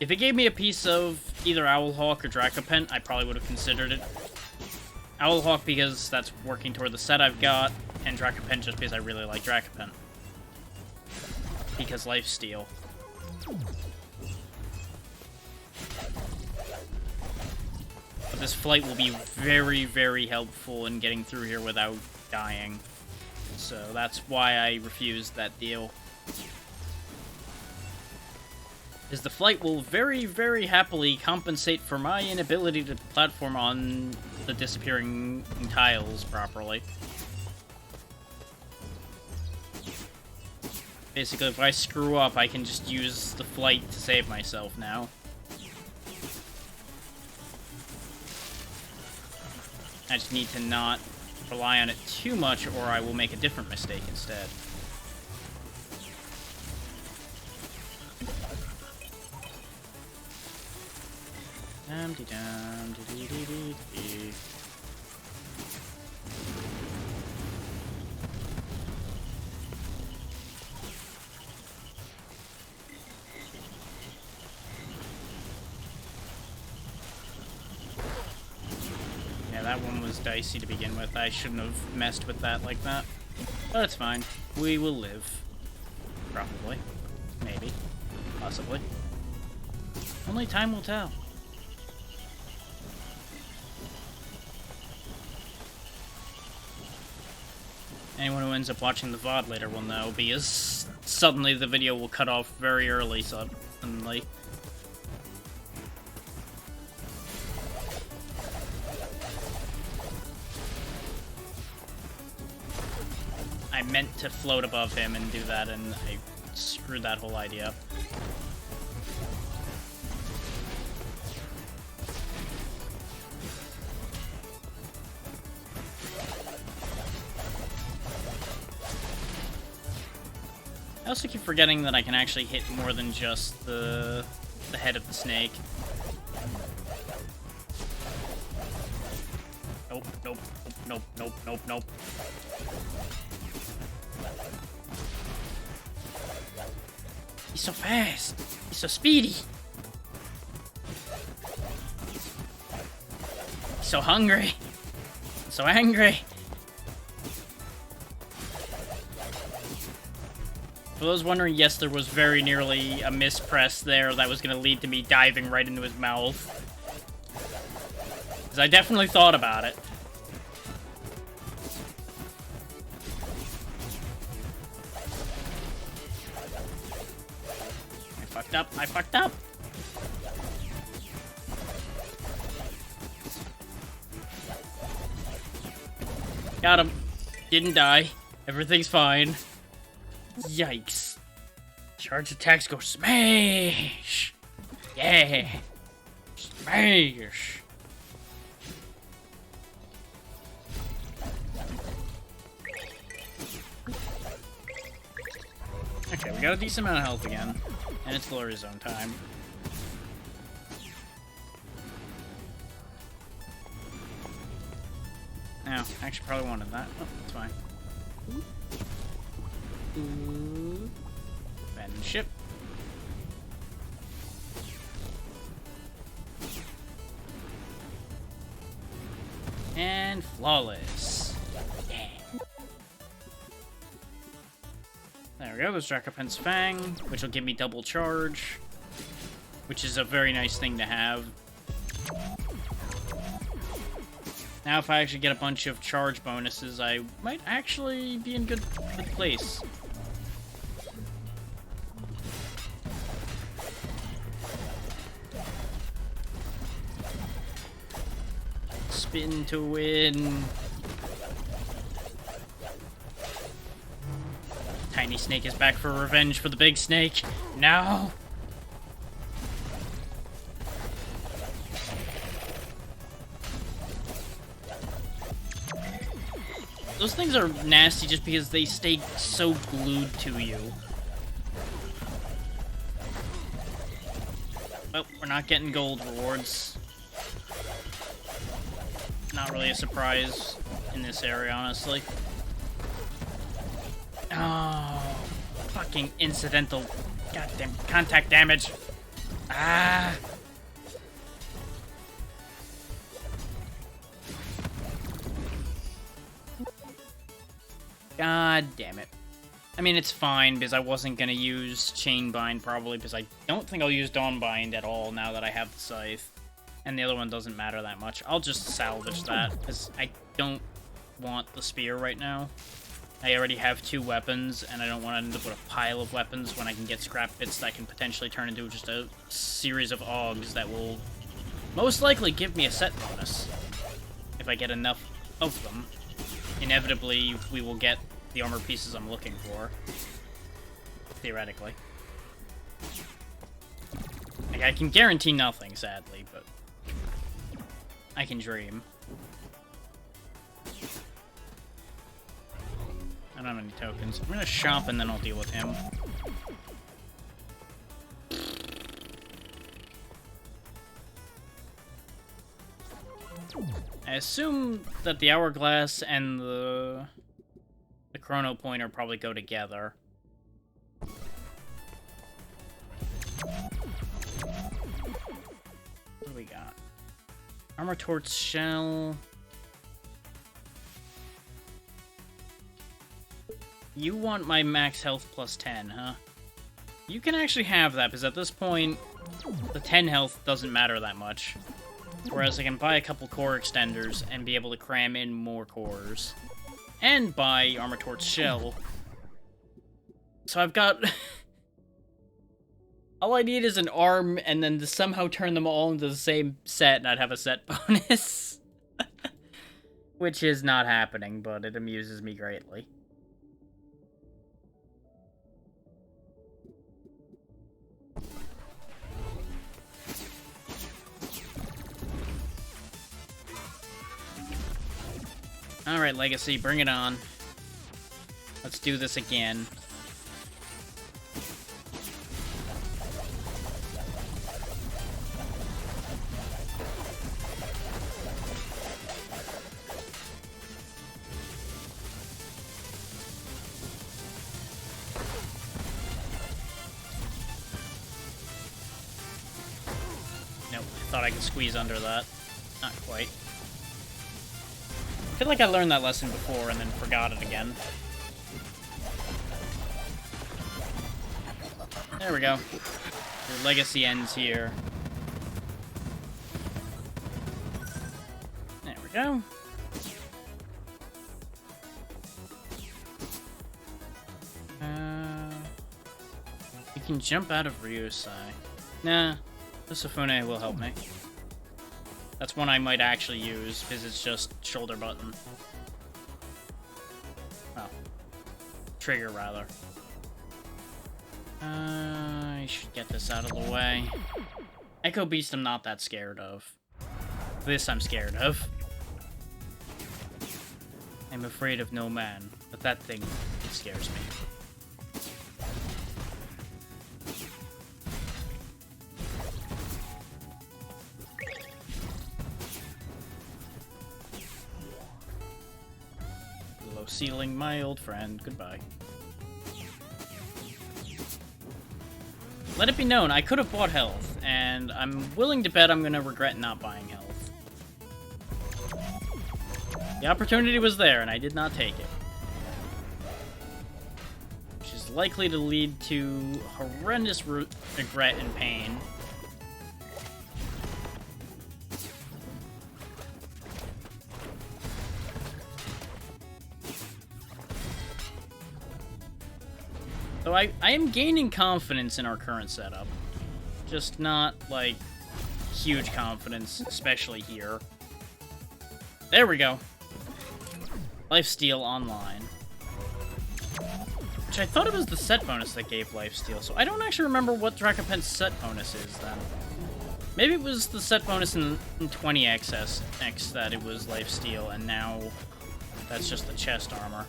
If it gave me a piece of either Owlhawk or Dracopent, I probably would have considered it. Owlhawk because that's working toward the set I've got, and Dracopent just because I really like Dracopent. Because lifesteal. But this flight will be very, very helpful in getting through here without dying. So that's why I refused that deal. Is the flight will very, very happily compensate for my inability to platform on the disappearing tiles properly. Basically, if I screw up, I can just use the flight to save myself now. I just need to not rely on it too much, or I will make a different mistake instead. Dum-de-dum-de-dee-dee-dee-dee. Yeah, that one was dicey to begin with. I shouldn't have messed with that like that. But it's fine. We will live. Probably. Maybe. Possibly. Only time will tell. Anyone who ends up watching the VOD later will know, because suddenly the video will cut off very early, suddenly. I meant to float above him and do that, and I screwed that whole idea up. I also keep forgetting that I can actually hit more than just the head of the snake. Nope, nope, nope, nope, nope, nope. He's so fast. He's so speedy. He's so hungry. So angry. For those wondering, yes, there was very nearly a mispress there that was going to lead to me diving right into his mouth. Because I definitely thought about it. I fucked up. Got him. Didn't die. Everything's fine. Yikes. Charge attacks go smash! Yeah! Smash! Okay, we got a decent amount of health again. And it's Glory Zone time. No, I actually probably wanted that. Oh, that's fine. Abandon ship. And flawless. Yeah. There we go, there's Dracoprin's Fang, which will give me double charge, which is a very nice thing to have. Now if I actually get a bunch of charge bonuses, I might actually be in good place. Spin to win. Tiny Snake is back for revenge for the big snake. No! Those things are nasty just because they stay so glued to you. Well, we're not getting gold rewards. Not really a surprise in this area, honestly. Oh, fucking incidental goddamn contact damage. Ah. God damn it. I mean, it's fine, because I wasn't gonna use Chainbind, probably, because I don't think I'll use Dawnbind at all now that I have the Scythe. And the other one doesn't matter that much. I'll just salvage that, because I don't want the spear right now. I already have 2 weapons, and I don't want to end up with a pile of weapons when I can get scrap bits that can potentially turn into just a series of Augs that will most likely give me a set bonus. If I get enough of them. Inevitably, we will get the armor pieces I'm looking for. Theoretically. Like, I can guarantee nothing, sadly, but I can dream. I don't have any tokens. I'm gonna shop and then I'll deal with him. I assume that the Hourglass and the Chrono Pointer probably go together. What do we got? Armor Torch Shell. You want my max health plus 10, huh? You can actually have that, because at this point, the 10 health doesn't matter that much. Whereas I can buy a couple core extenders and be able to cram in more cores. And buy Armor Torch Shell. So I've got... all I need is an arm, and then to somehow turn them all into the same set, and I'd have a set bonus. Which is not happening, but it amuses me greatly. Alright, Legacy, bring it on. Let's do this again. I thought I could squeeze under that. Not quite. I feel like I learned that lesson before and then forgot it again. There we go. Your legacy ends here. There we go. You can jump out of Ryusai. Nah, the Sifune will help me. That's one I might actually use, because it's just shoulder button. Well, trigger, rather. I should get this out of the way. Echo Beast I'm not that scared of. This I'm scared of. I'm afraid of no man, but that thing scares me. Low ceiling, my old friend. Goodbye. Let it be known, I could have bought health, and I'm willing to bet I'm gonna regret not buying health. The opportunity was there, and I did not take it. Which is likely to lead to horrendous regret and pain. So I am gaining confidence in our current setup. Just not, like, huge confidence, especially here. There we go. Lifesteal online. Which I thought it was the set bonus that gave lifesteal, so I don't actually remember what Dracopent's set bonus is, then. Maybe it was the set bonus in 20XX that it was lifesteal, and now that's just the chest armor.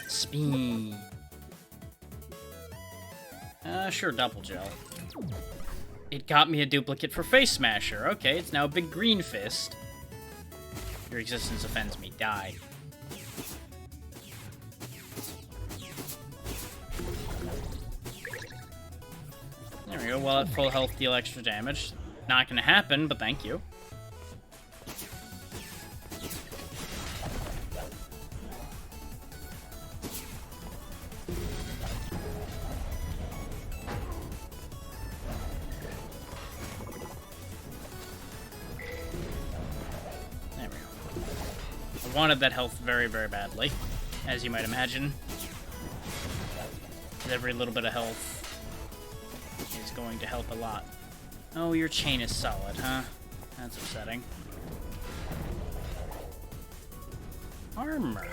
Speed. Sure, double gel. It got me a duplicate for Face Smasher. Okay, it's now a big green fist. Your existence offends me. Die. There we go. Well, at full health, deal extra damage. Not gonna happen, but thank you. Wanted that health very, very badly, as you might imagine. Every little bit of health is going to help a lot. Oh, your chain is solid, huh? That's upsetting. Armor.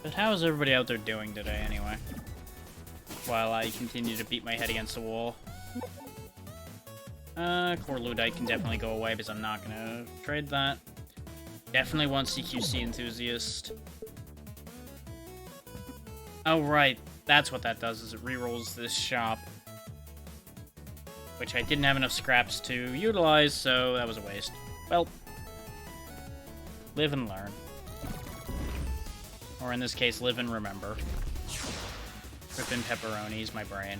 But how is everybody out there doing today, anyway? While I continue to beat my head against the wall. Core Ludite can definitely go away because I'm not gonna trade that. Definitely want CQC Enthusiast. Oh, right. That's what that does, is it rerolls this shop. Which I didn't have enough scraps to utilize, so that was a waste. Well, live and learn. Or in this case, live and remember. Rippin' pepperonis, my brain.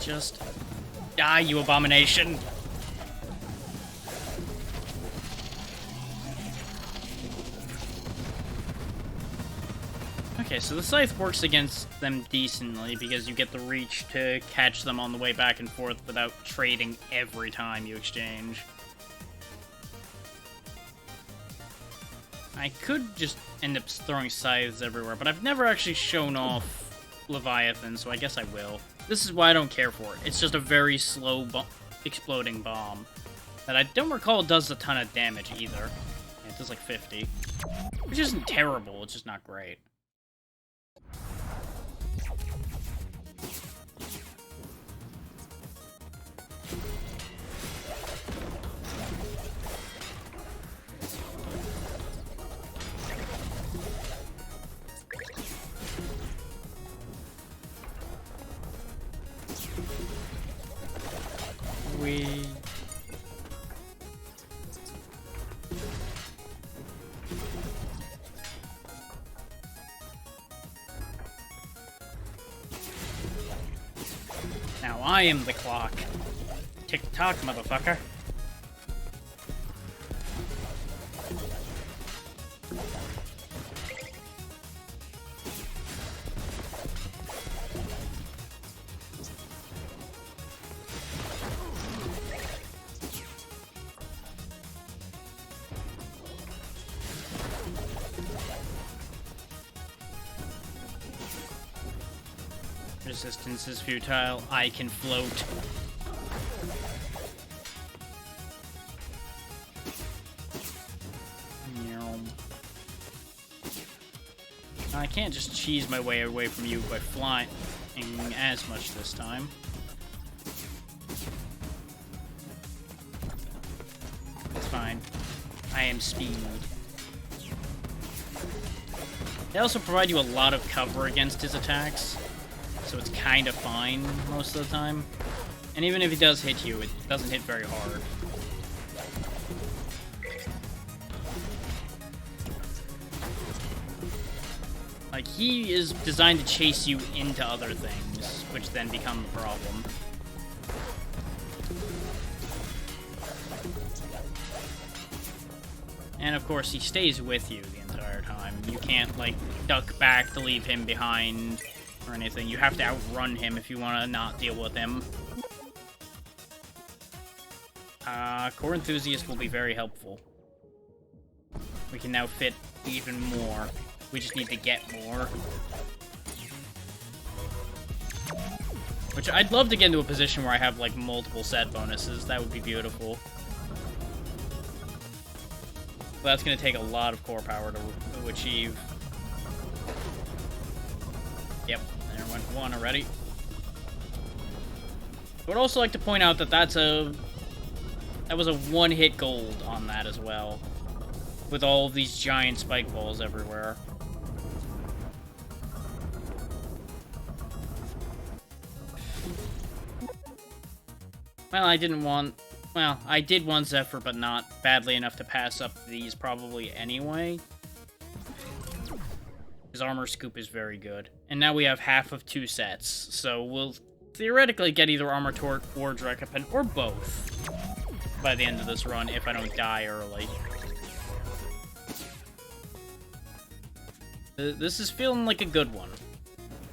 Just die, you abomination. Okay, so the Scythe works against them decently because you get the reach to catch them on the way back and forth without trading every time you exchange. I could just end up throwing Scythes everywhere, but I've never actually shown off Leviathan, so I guess I will. This is why I don't care for it. It's just a very slow exploding bomb that I don't recall does a ton of damage either. It does like 50, which isn't terrible, it's just not great. Now I am the clock. Tick-tock, motherfucker. Resistance is futile. I can float. I can't just cheese my way away from you by flying as much this time. It's fine. I am speed. They also provide you a lot of cover against his attacks, so it's kind of fine most of the time. And even if he does hit you, it doesn't hit very hard. Like, he is designed to chase you into other things, which then become the problem. And of course, he stays with you the entire time. You can't, like, duck back to leave him behind or anything. You have to outrun him if you want to not deal with him. Core Enthusiast will be very helpful. We can now fit even more. We just need to get more. Which, I'd love to get into a position where I have, like, multiple set bonuses. That would be beautiful. But that's going to take a lot of core power to achieve. Yep, there went one already. I would also like to point out that that was a one-hit gold on that as well. With all of these giant spike balls everywhere. Well, I did want Zephyr, but not badly enough to pass up these probably anyway. His armor scoop is very good. And now we have half of 2 sets, so we'll theoretically get either Armor Torque or Drekapen, or both, by the end of this run, if I don't die early. This is feeling like a good one.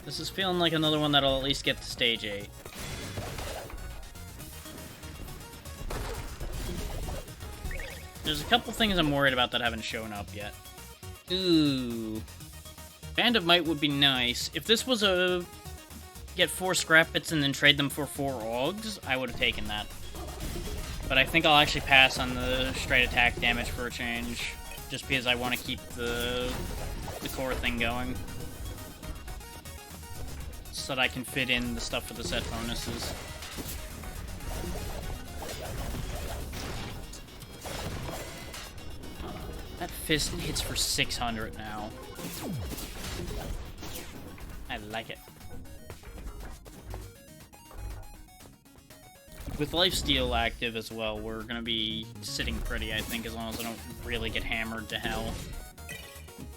This is feeling like another one that'll at least get to stage 8. There's a couple things I'm worried about that haven't shown up yet. Ooh. Band of Might would be nice. If this was a get 4 scrap bits and then trade them for 4 Augs, I would have taken that. But I think I'll actually pass on the straight attack damage for a change, just because I want to keep the core thing going. So that I can fit in the stuff for the set bonuses. That fist hits for 600 now. I like it. With Lifesteal active as well, we're gonna be sitting pretty, I think, as long as I don't really get hammered to hell.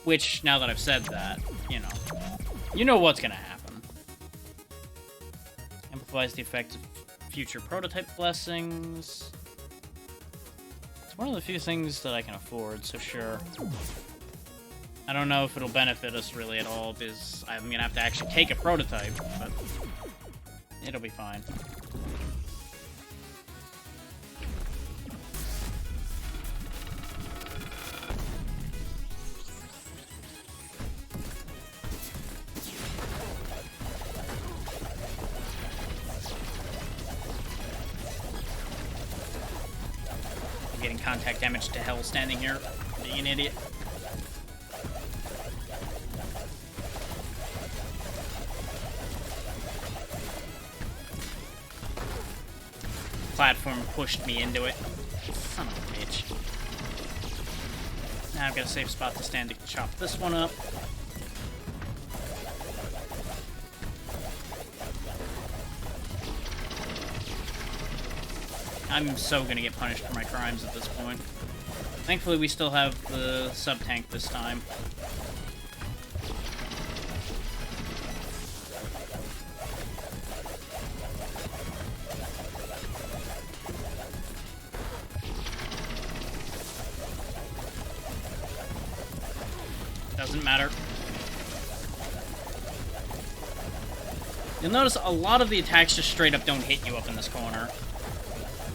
Which, now that I've said that, you know what's gonna happen. Amplifies the effect of future prototype blessings. It's one of the few things that I can afford, so sure. I don't know if it'll benefit us really at all, because I'm gonna have to actually take a prototype, but it'll be fine. I'm getting contact damage to hell standing here, being an idiot. Platform pushed me into it. Son of a bitch. Now I've got a safe spot to stand to chop this one up. I'm so gonna get punished for my crimes at this point. Thankfully, we still have the sub-tank this time. Doesn't matter. You'll notice a lot of the attacks just straight up don't hit you up in this corner.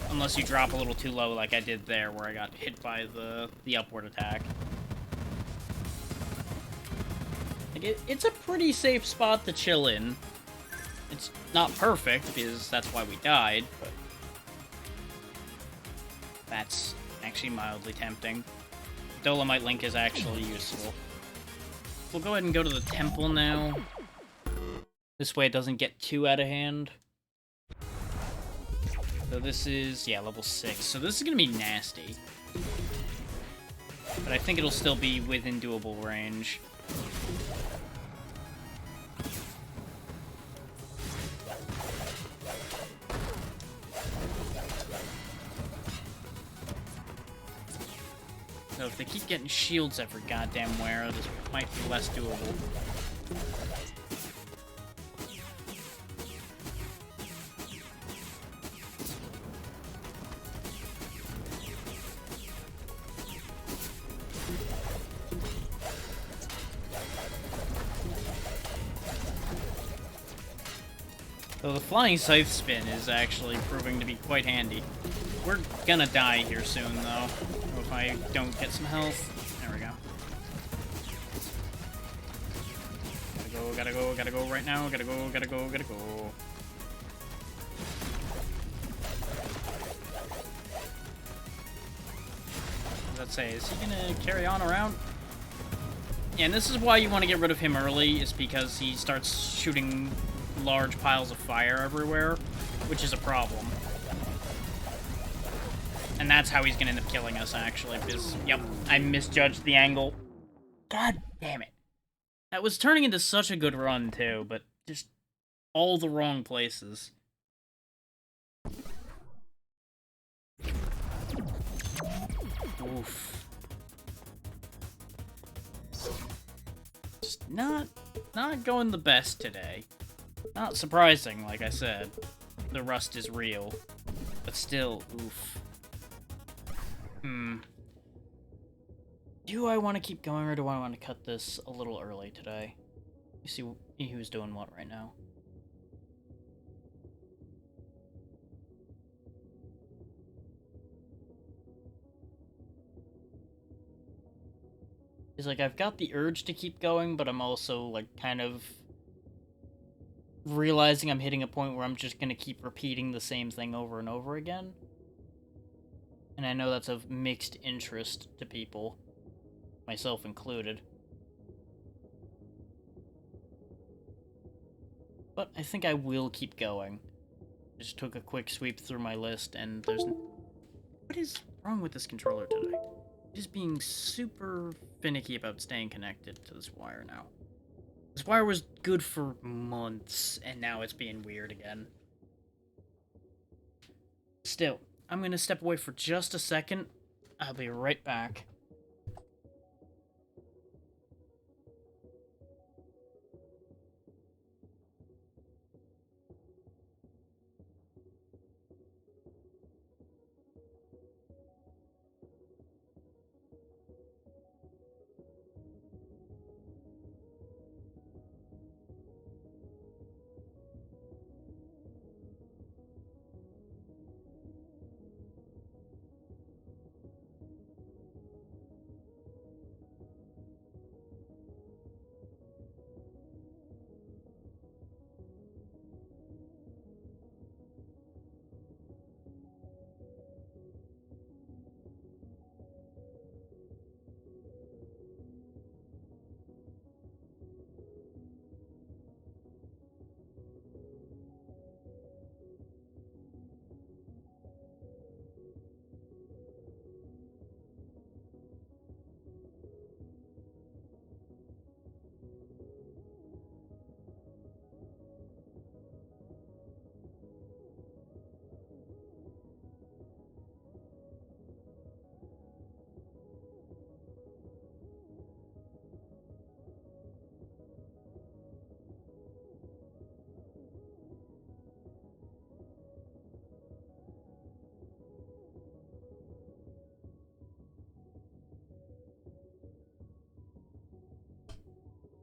Unless you drop a little too low like I did there, where I got hit by the upward attack. Like it's a pretty safe spot to chill in. It's not perfect, because that's why we died, but that's actually mildly tempting. Dolomite Link is actually useful. We'll go ahead and go to the temple now. This way it doesn't get too out of hand. So this is, yeah, level 6. So this is going to be nasty. But I think it'll still be within doable range. So if they keep getting shields every goddamn where, this might be less doable. So the flying scythe spin is actually proving to be quite handy. We're gonna die here soon, though, if I don't get some health. There we go. Gotta go right now. Gotta go. What does that say? Is he gonna carry on around? Yeah, and this is why you want to get rid of him early, is because he starts shooting large piles of fire everywhere, which is a problem. And that's how he's gonna end up killing us, actually, because, yep, I misjudged the angle. God damn it. That was turning into such a good run, too, but just all the wrong places. Oof. Just not going the best today. Not surprising, like I said. The rust is real. But still, oof. Do I want to keep going, or do I want to cut this a little early today? You see who's doing what right now. It's like, I've got the urge to keep going, but I'm also, like, kind of realizing I'm hitting a point where I'm just gonna keep repeating the same thing over and over again. And I know that's of mixed interest to people, myself included. But I think I will keep going. I just took a quick sweep through my list, and there's... What is wrong with this controller today? Just being super finicky about staying connected to this wire now. This wire was good for months, and now it's being weird again. Still, I'm gonna step away for just a second. I'll be right back.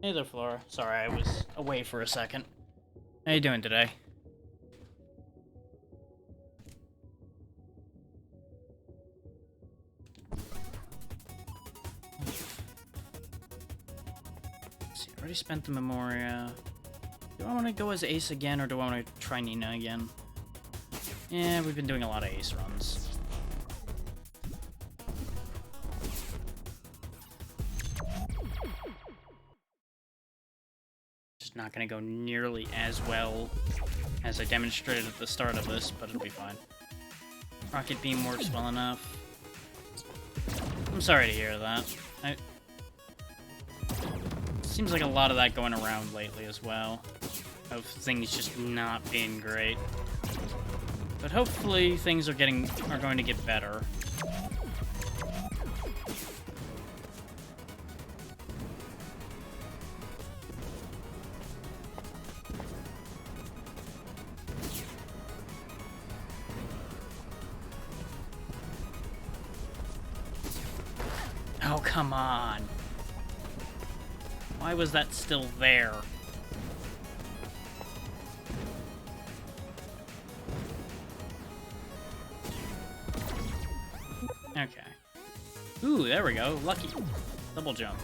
Hey there, Flora. Sorry, I was away for a second. How you doing today? Let's see, I already spent the Memoria. Do I want to go as Ace again, or do I want to try Nina again? Yeah, we've been doing a lot of Ace runs. Just not gonna go nearly as well as I demonstrated at the start of this, but it'll be fine. Rocket Beam works well enough. I'm sorry to hear that. Seems like a lot of that going around lately as well. Of things just not being great. But hopefully things are going to get better. Oh, come on. Why was that still there? Okay. Ooh, there we go. Lucky. Double jump.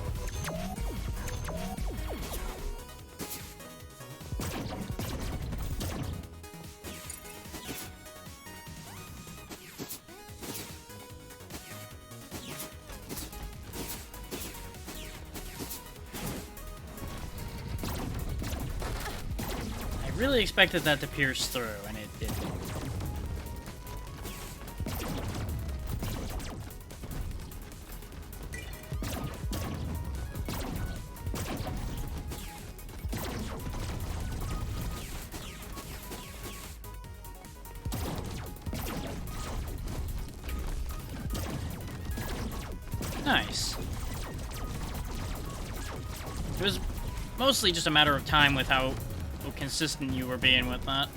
I really expected that to pierce through, and it didn't. Nice. It was mostly just a matter of time with how consistent you were being with that.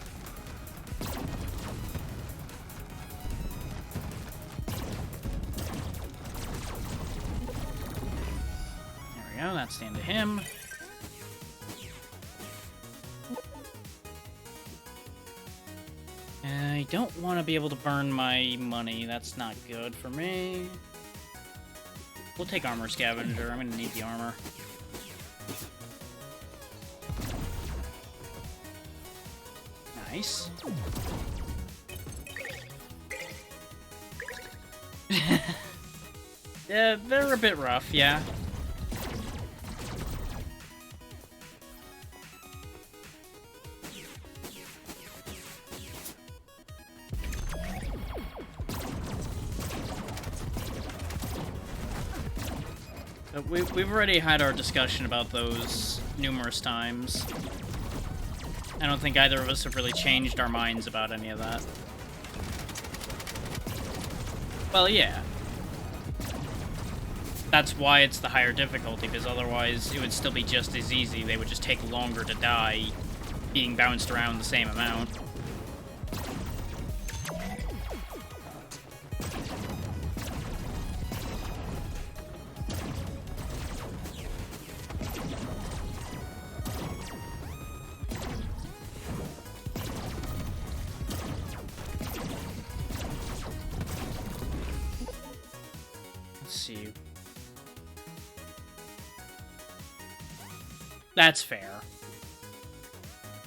There we go, that's the end of him. I don't want to be able to burn my money. That's not good for me. We'll take Armor Scavenger. I'm gonna need the armor. Nice. Yeah, they're a bit rough, yeah. We've already had our discussion about those numerous times. I don't think either of us have really changed our minds about any of that. Well, yeah. That's why it's the higher difficulty, because otherwise it would still be just as easy. They would just take longer to die, being bounced around the same amount. That's fair.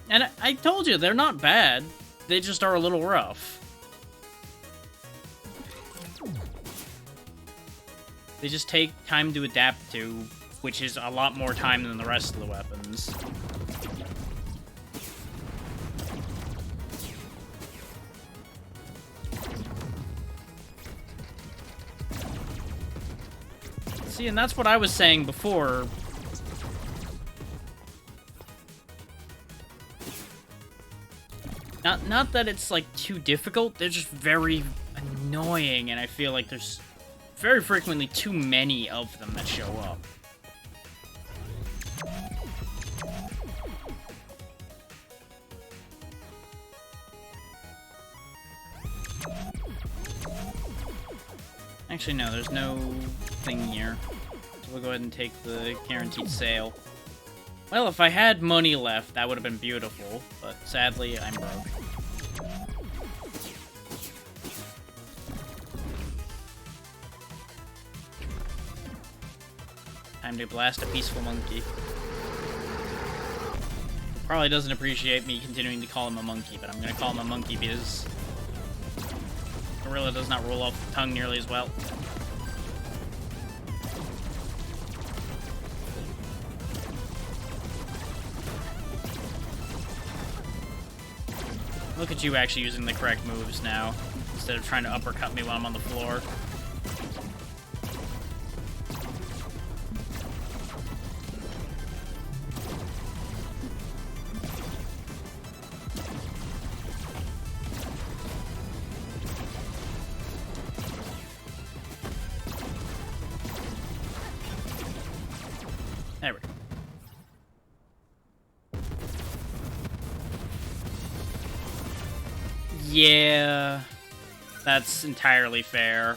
And I told you, they're not bad. They just are a little rough. They just take time to adapt to, which is a lot more time than the rest of the weapons. See, and that's what I was saying before. Not that it's, like, too difficult, they're just very annoying, and I feel like there's very frequently too many of them that show up. Actually, no, there's no thing here. So we'll go ahead and take the guaranteed sale. Well, if I had money left, that would have been beautiful, but sadly, I'm broke. Time to blast a peaceful monkey. Probably doesn't appreciate me continuing to call him a monkey, but I'm gonna call him a monkey because gorilla does not roll off the tongue nearly as well. Look at you actually using the correct moves now, instead of trying to uppercut me while I'm on the floor. There we go. Yeah, that's entirely fair.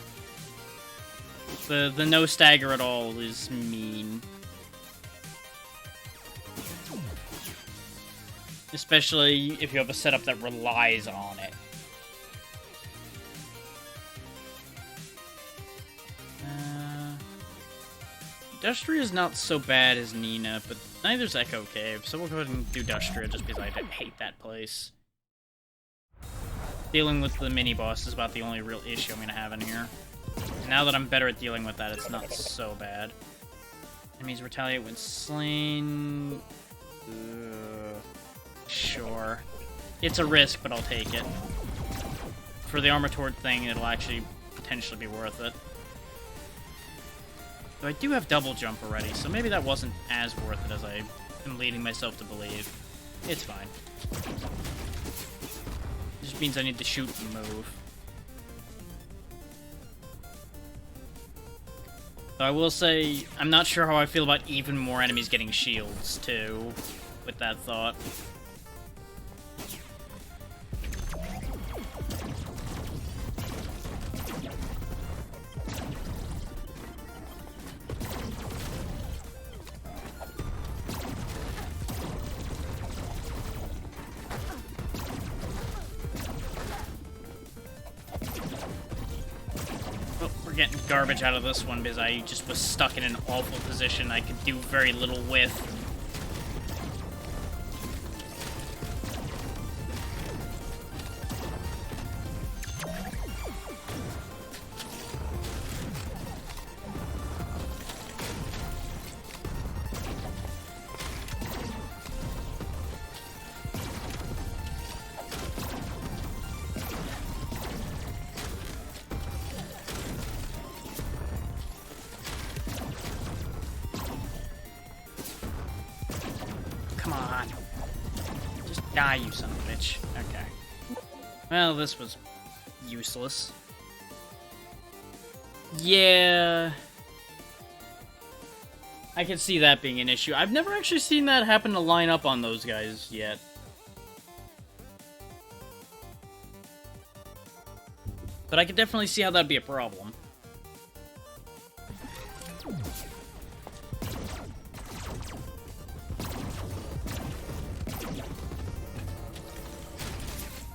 The no stagger at all is mean. Especially if you have a setup that relies on it. Dustria is not so bad as Nina, but neither's Echo Cave, so we'll go ahead and do Dustria just because I hate that place. Dealing with the mini-boss is about the only real issue I'm going to have in here. And now that I'm better at dealing with that, it's not so bad. Enemies retaliate when slain. Sure. It's a risk, but I'll take it. For the Armatord thing, it'll actually potentially be worth it. Though I do have double jump already, so maybe that wasn't as worth it as I am leading myself to believe. It's fine. It just means I need to shoot and move. Though I will say, I'm not sure how I feel about even more enemies getting shields, too, with that thought. Getting garbage out of this one because I just was stuck in an awful position I could do very little with. Die, you son of a bitch. Okay. Well, this was useless. Yeah. I can see that being an issue. I've never actually seen that happen to line up on those guys yet. But I could definitely see how that'd be a problem.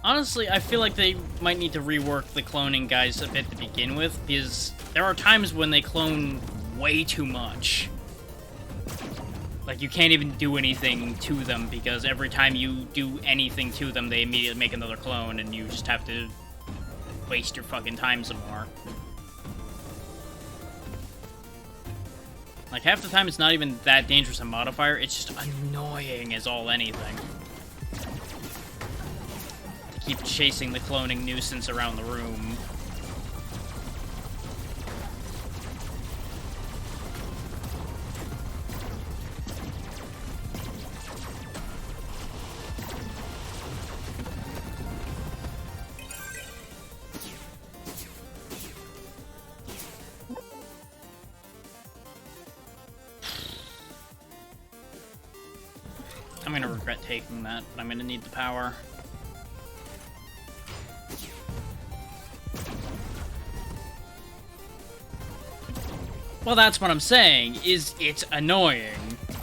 Honestly, I feel like they might need to rework the cloning guys a bit to begin with, because there are times when they clone way too much. Like, you can't even do anything to them, because every time you do anything to them, they immediately make another clone, and you just have to waste your fucking time some more. Like, half the time it's not even that dangerous a modifier, it's just annoying as all anything. Keep chasing the cloning nuisance around the room. I'm gonna regret taking that, but I'm gonna need the power. Well, that's what I'm saying, is it's annoying.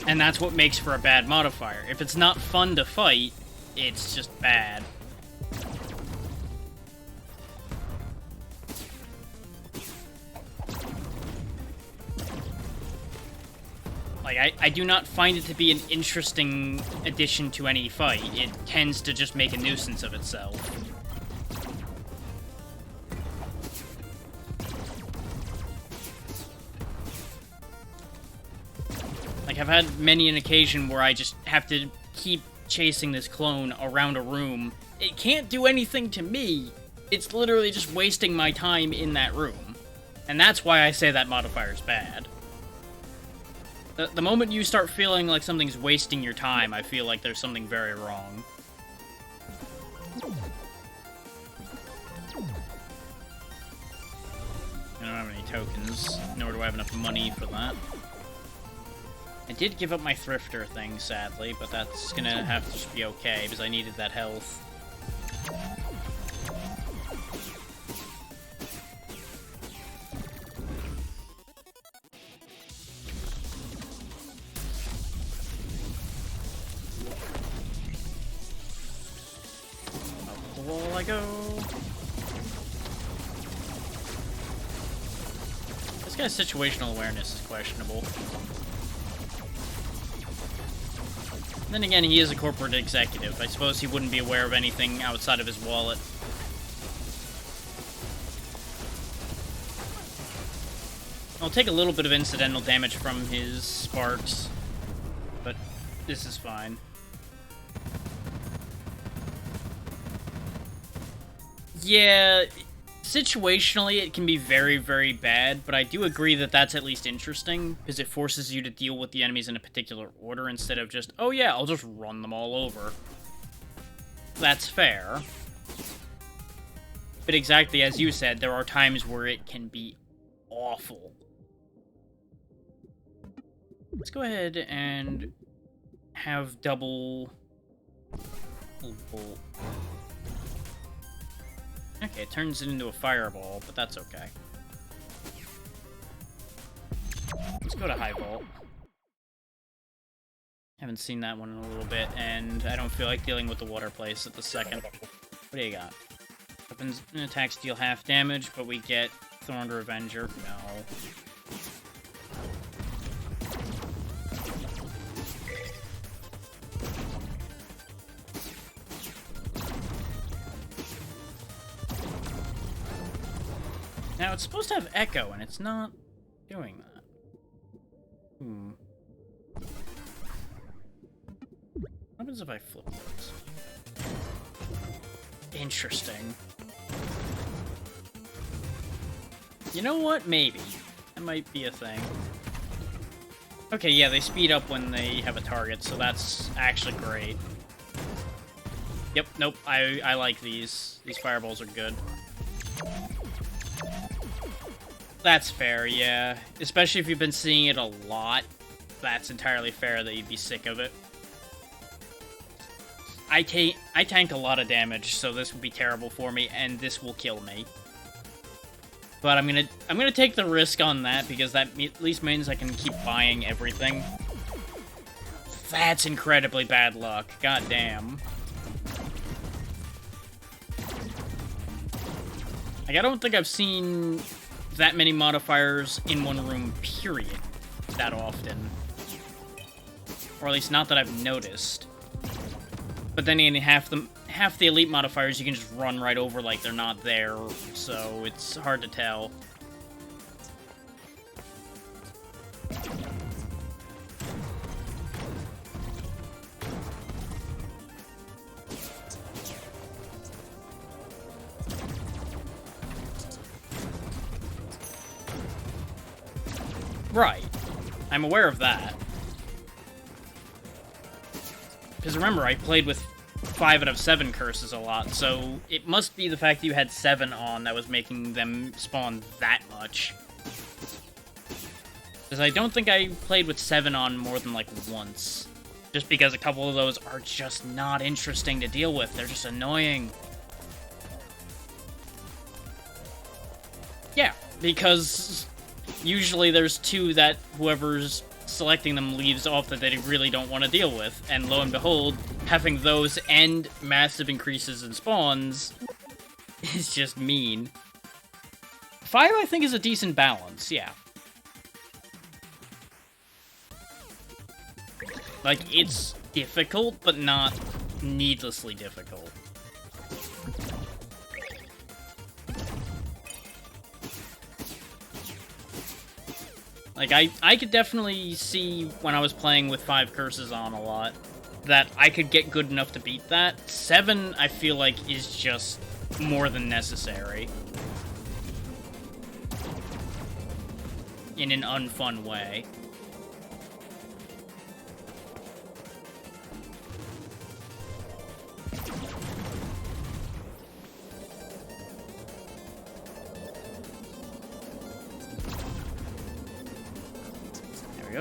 And that's what makes for a bad modifier. If it's not fun to fight, it's just bad. Like, I do not find it to be an interesting addition to any fight. It tends to just make a nuisance of itself. Like, I've had many an occasion where I just have to keep chasing this clone around a room. It can't do anything to me. It's literally just wasting my time in that room. And that's why I say that modifier's bad. The moment you start feeling like something's wasting your time, I feel like there's something very wrong. I don't have any tokens, nor do I have enough money for that. I did give up my thrifter thing, sadly, but that's gonna have to just be okay, because I needed that health. Up the wall I go. This guy's situational awareness is questionable. Then again, he is a corporate executive. I suppose he wouldn't be aware of anything outside of his wallet. I'll take a little bit of incidental damage from his sparks, but this is fine. Yeah, situationally it can be very, very bad, but I do agree that that's at least interesting, because it forces you to deal with the enemies in a particular order instead of just, oh yeah, I'll just run them all over. That's fair. But exactly as you said, there are times where it can be awful. Let's go ahead and have double bolt. Okay, it turns it into a fireball, but that's okay. Let's go to high vault. Haven't seen that one in a little bit, and I don't feel like dealing with the water place at the second. What do you got? Weapons and attacks deal half damage, but we get Thorned Revenger. No. Now, it's supposed to have Echo, and it's not doing that. What happens if I flip this? Interesting. You know what? Maybe. That might be a thing. Okay, yeah, they speed up when they have a target, so that's actually great. Yep, nope, I like these. These fireballs are good. That's fair, yeah. Especially if you've been seeing it a lot, that's entirely fair that you'd be sick of it. I tank a lot of damage, so this would be terrible for me, and this will kill me. But I'm gonna take the risk on that, because that at least means I can keep buying everything. That's incredibly bad luck. God damn. Like, I don't think I've seen that many modifiers in one room, period, that often. Or at least not that I've noticed. But then again, half the elite modifiers you can just run right over like they're not there, so it's hard to tell. Right. I'm aware of that. Because remember, I played with 5 out of 7 curses a lot, so it must be the fact that you had 7 on that was making them spawn that much. Because I don't think I played with 7 on more than, like, once. Just because a couple of those are just not interesting to deal with. They're just annoying. Yeah, because usually there's 2 that whoever's selecting them leaves off that they really don't want to deal with. And lo and behold, having those and massive increases in spawns is just mean. 5, I think, is a decent balance, yeah. Like, it's difficult, but not needlessly difficult. Like, I could definitely see when I was playing with 5 curses on a lot that I could get good enough to beat that. 7, I feel like, is just more than necessary. In an unfun way.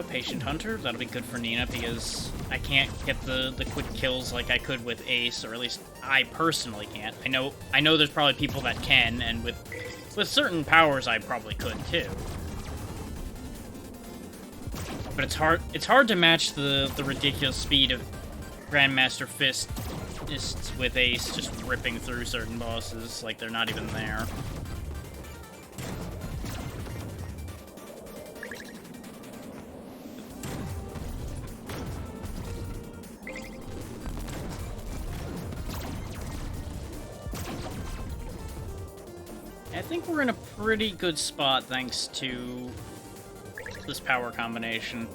Patient Hunter. That'll be good for Nina because I can't get the quick kills like I could with Ace, or at least I personally can't. I know there's probably people that can, and with certain powers I probably could too. But it's hard to match the ridiculous speed of Grandmaster Fists with Ace just ripping through certain bosses like they're not even there. I think we're in a pretty good spot thanks to this power combination.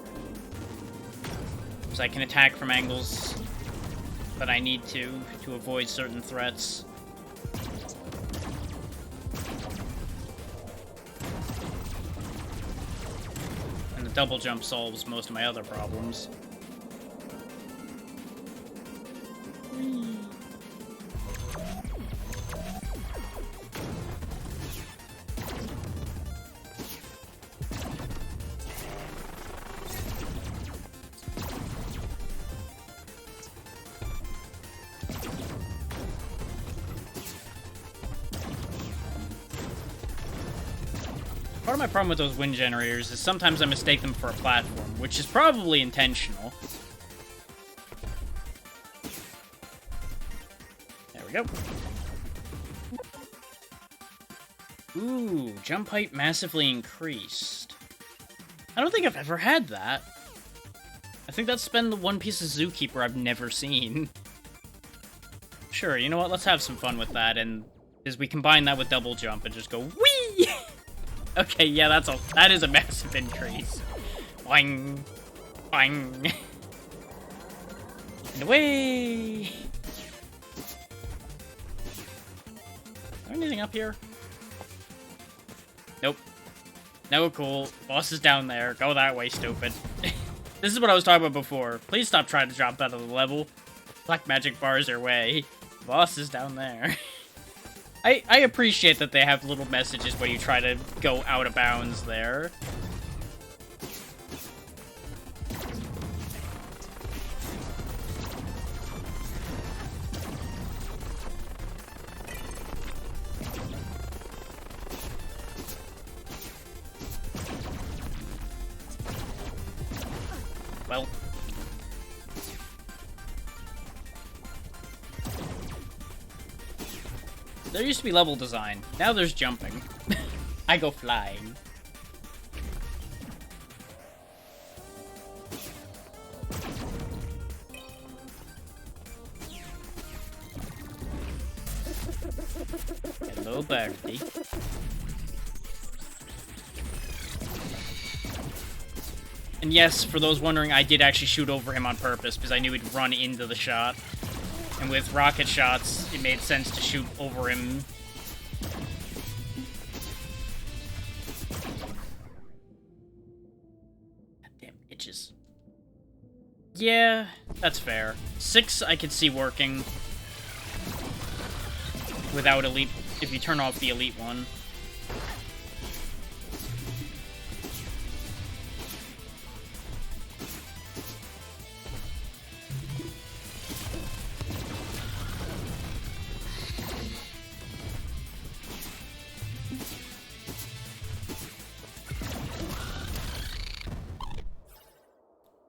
So I can attack from angles that I need to avoid certain threats. And the double jump solves most of my other problems. Part of my problem with those wind generators is sometimes I mistake them for a platform, which is probably intentional. There we go. Ooh, jump height massively increased. I don't think I've ever had that. I think that's been the one piece of Zookeeper I've never seen. Sure, you know what? Let's have some fun with that, and as we combine that with double jump and just go whee! Okay, yeah, that is a massive increase. Boing, boing, and away. Is there anything up here? Nope. No, cool. Boss is down there. Go that way, stupid. This is what I was talking about before. Please stop trying to drop out of the level. Black magic bars your way. Boss is down there. I appreciate that they have little messages when you try to go out of bounds there. Well. There used to be level design. Now there's jumping. I go flying. Hello, birdie. And yes, for those wondering, I did actually shoot over him on purpose because I knew he'd run into the shot. And with rocket shots, it made sense to shoot over him. Goddamn itches. Yeah, that's fair. 6 I could see working without elite, if you turn off the elite one.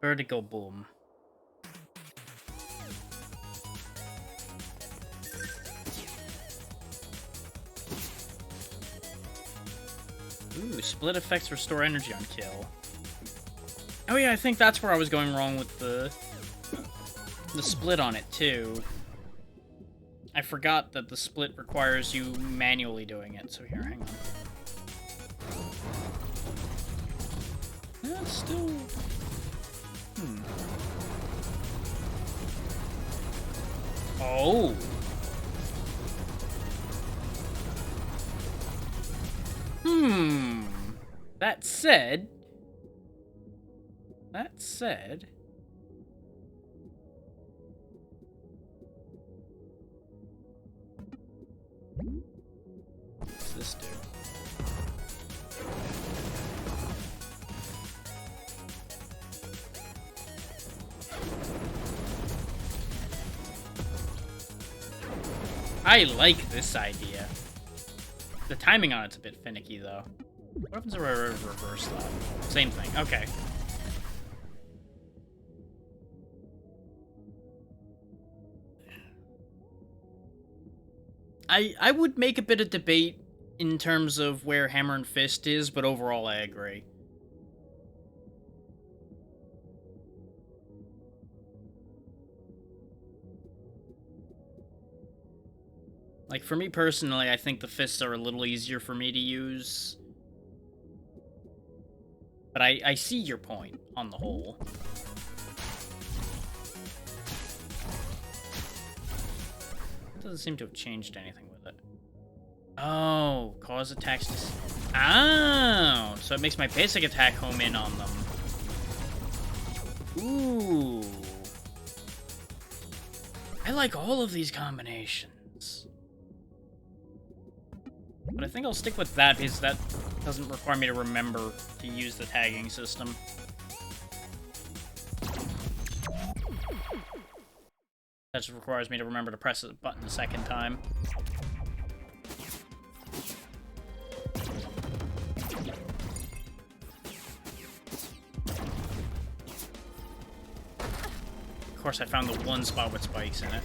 Vertical boom. Ooh, split effects restore energy on kill. Oh yeah, I think that's where I was going wrong with the split on it, too. I forgot that the split requires you manually doing it, so here, hang on. Yeah, it's still... Oh! That said... What's this do? I like this idea. The timing on it's a bit finicky, though. What happens if I reverse that? Same thing. Okay. I would make a bit of debate in terms of where Hammer and Fist is, but overall I agree. Like, for me personally, I think the fists are a little easier for me to use. But I see your point, on the whole. It doesn't seem to have changed anything with it. Oh, cause attacks to... Oh, so it makes my basic attack home in on them. Ooh. I like all of these combinations. But I think I'll stick with that because that doesn't require me to remember to use the tagging system. That just requires me to remember to press the button a second time. Of course, I found the one spot with spikes in it.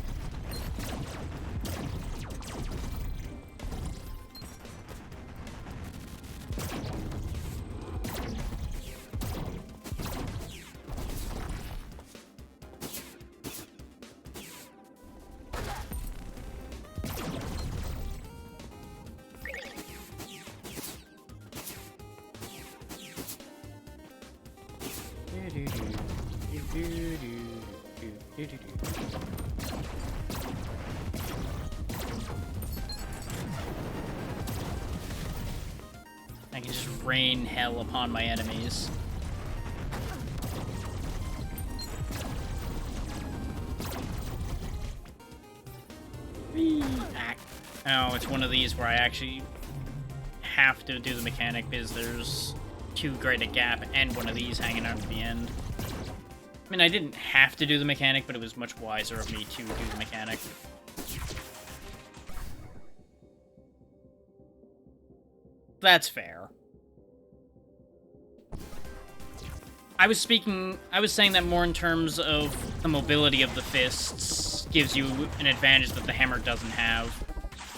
I can just rain hell upon my enemies. Oh, it's one of these where I actually have to do the mechanic because there's too great a gap and one of these hanging out at the end. I mean, I didn't have to do the mechanic, but it was much wiser of me to do the mechanic. That's fair. I was saying that more in terms of the mobility of the fists gives you an advantage that the hammer doesn't have.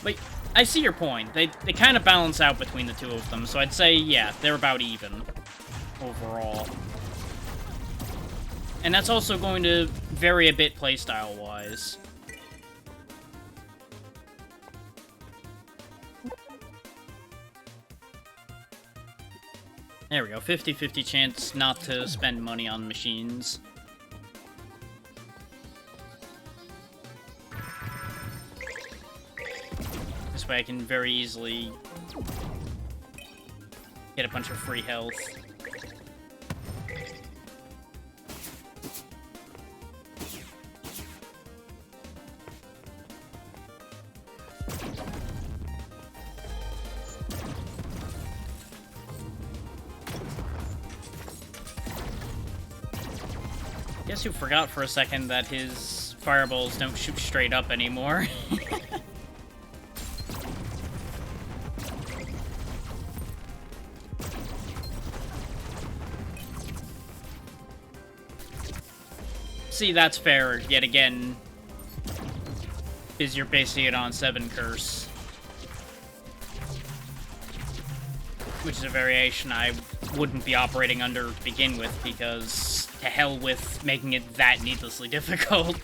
But I see your point. They kind of balance out between the two of them, so I'd say, yeah, they're about even overall. And that's also going to vary a bit playstyle-wise. There we go, 50-50 chance not to spend money on machines. This way I can very easily get a bunch of free health. Guess who forgot for a second that his fireballs don't shoot straight up anymore. see, that's fair, yet again, is you're basing it on 7 Curse. Which is a variation I wouldn't be operating under to begin with, because to hell with making it that needlessly difficult.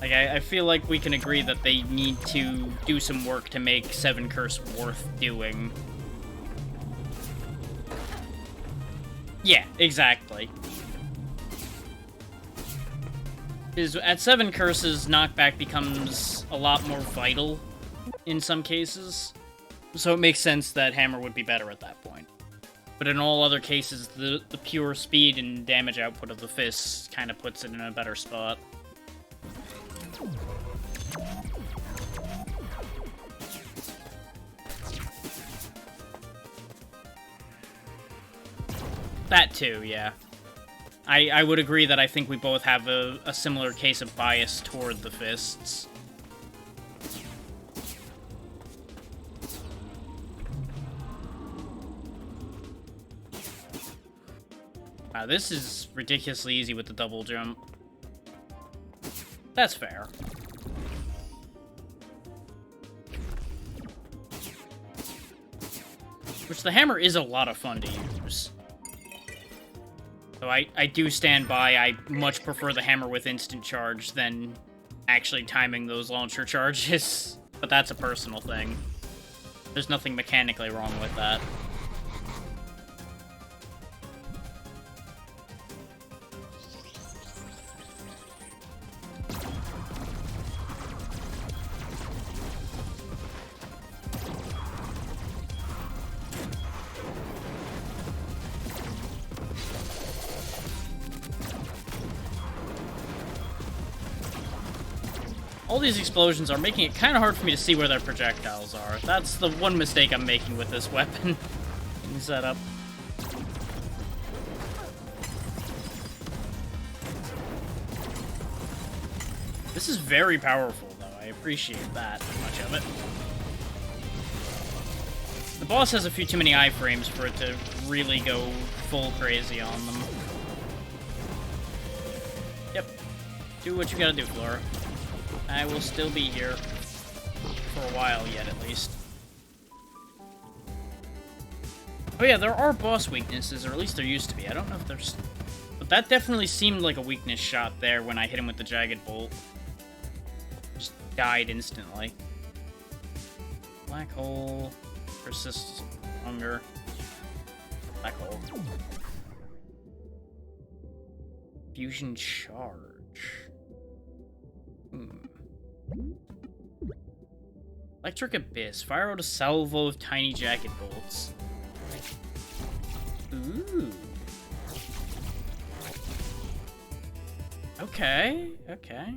Like, I feel like we can agree that they need to do some work to make 7 Curse worth doing. Yeah, exactly. Because at 7 Curses, knockback becomes a lot more vital in some cases. So it makes sense that Hammer would be better at that point. But in all other cases, the pure speed and damage output of the fists kind of puts it in a better spot. That too, yeah. I would agree that I think we both have a similar case of bias toward the fists. Wow, this is ridiculously easy with the double jump. That's fair. Which the hammer is a lot of fun to use. So I do stand by, I much prefer the hammer with instant charge than actually timing those launcher charges. But that's a personal thing. There's nothing mechanically wrong with that. All these explosions are making it kind of hard for me to see where their projectiles are. That's the one mistake I'm making with this weapon in setup. This is very powerful, though. I appreciate that much of it. The boss has a few too many iframes for it to really go full crazy on them. Yep. Do what you gotta do, Flora. I will still be here for a while yet, at least. Oh yeah, there are boss weaknesses, or at least there used to be. I don't know if there's... But that definitely seemed like a weakness shot there when I hit him with the Jagged Bolt. Just died instantly. Black hole. Persists hunger. Black hole. Fusion charge. Electric Abyss. Fire out a salvo of tiny Jagged Bolts. Ooh. Okay, okay.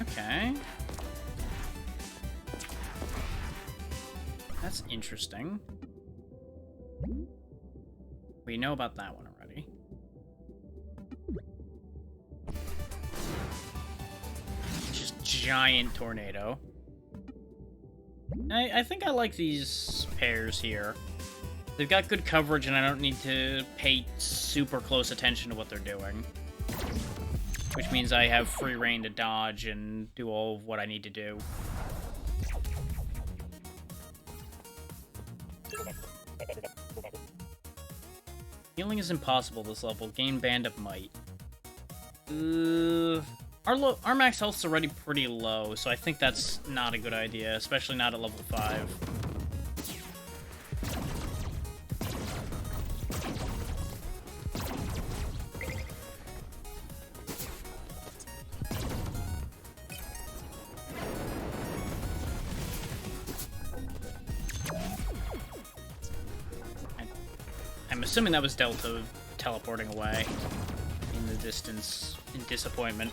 Okay. That's interesting. We know about that one already. Just giant tornado. I think I like these pairs here. They've got good coverage and I don't need to pay super close attention to what they're doing. Which means I have free reign to dodge and do all of what I need to do. Healing is impossible this level. Gain Band of Might. Our max health's already pretty low, so I think that's not a good idea, especially not at level 5. I'm assuming that was Delta teleporting away in the distance in disappointment.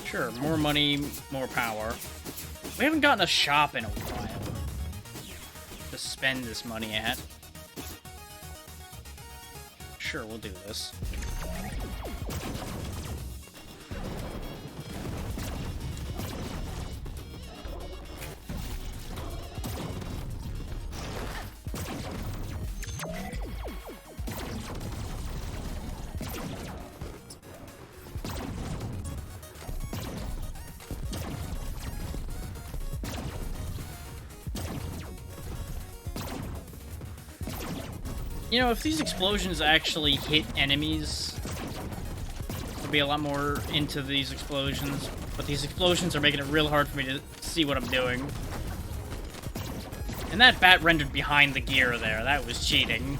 Sure, more money, more power. We haven't gotten a shop in a while to spend this money at. Sure, we'll do this. You know, if these explosions actually hit enemies, I'll be a lot more into these explosions. But these explosions are making it real hard for me to see what I'm doing. And that bat rendered behind the gear there. That was cheating.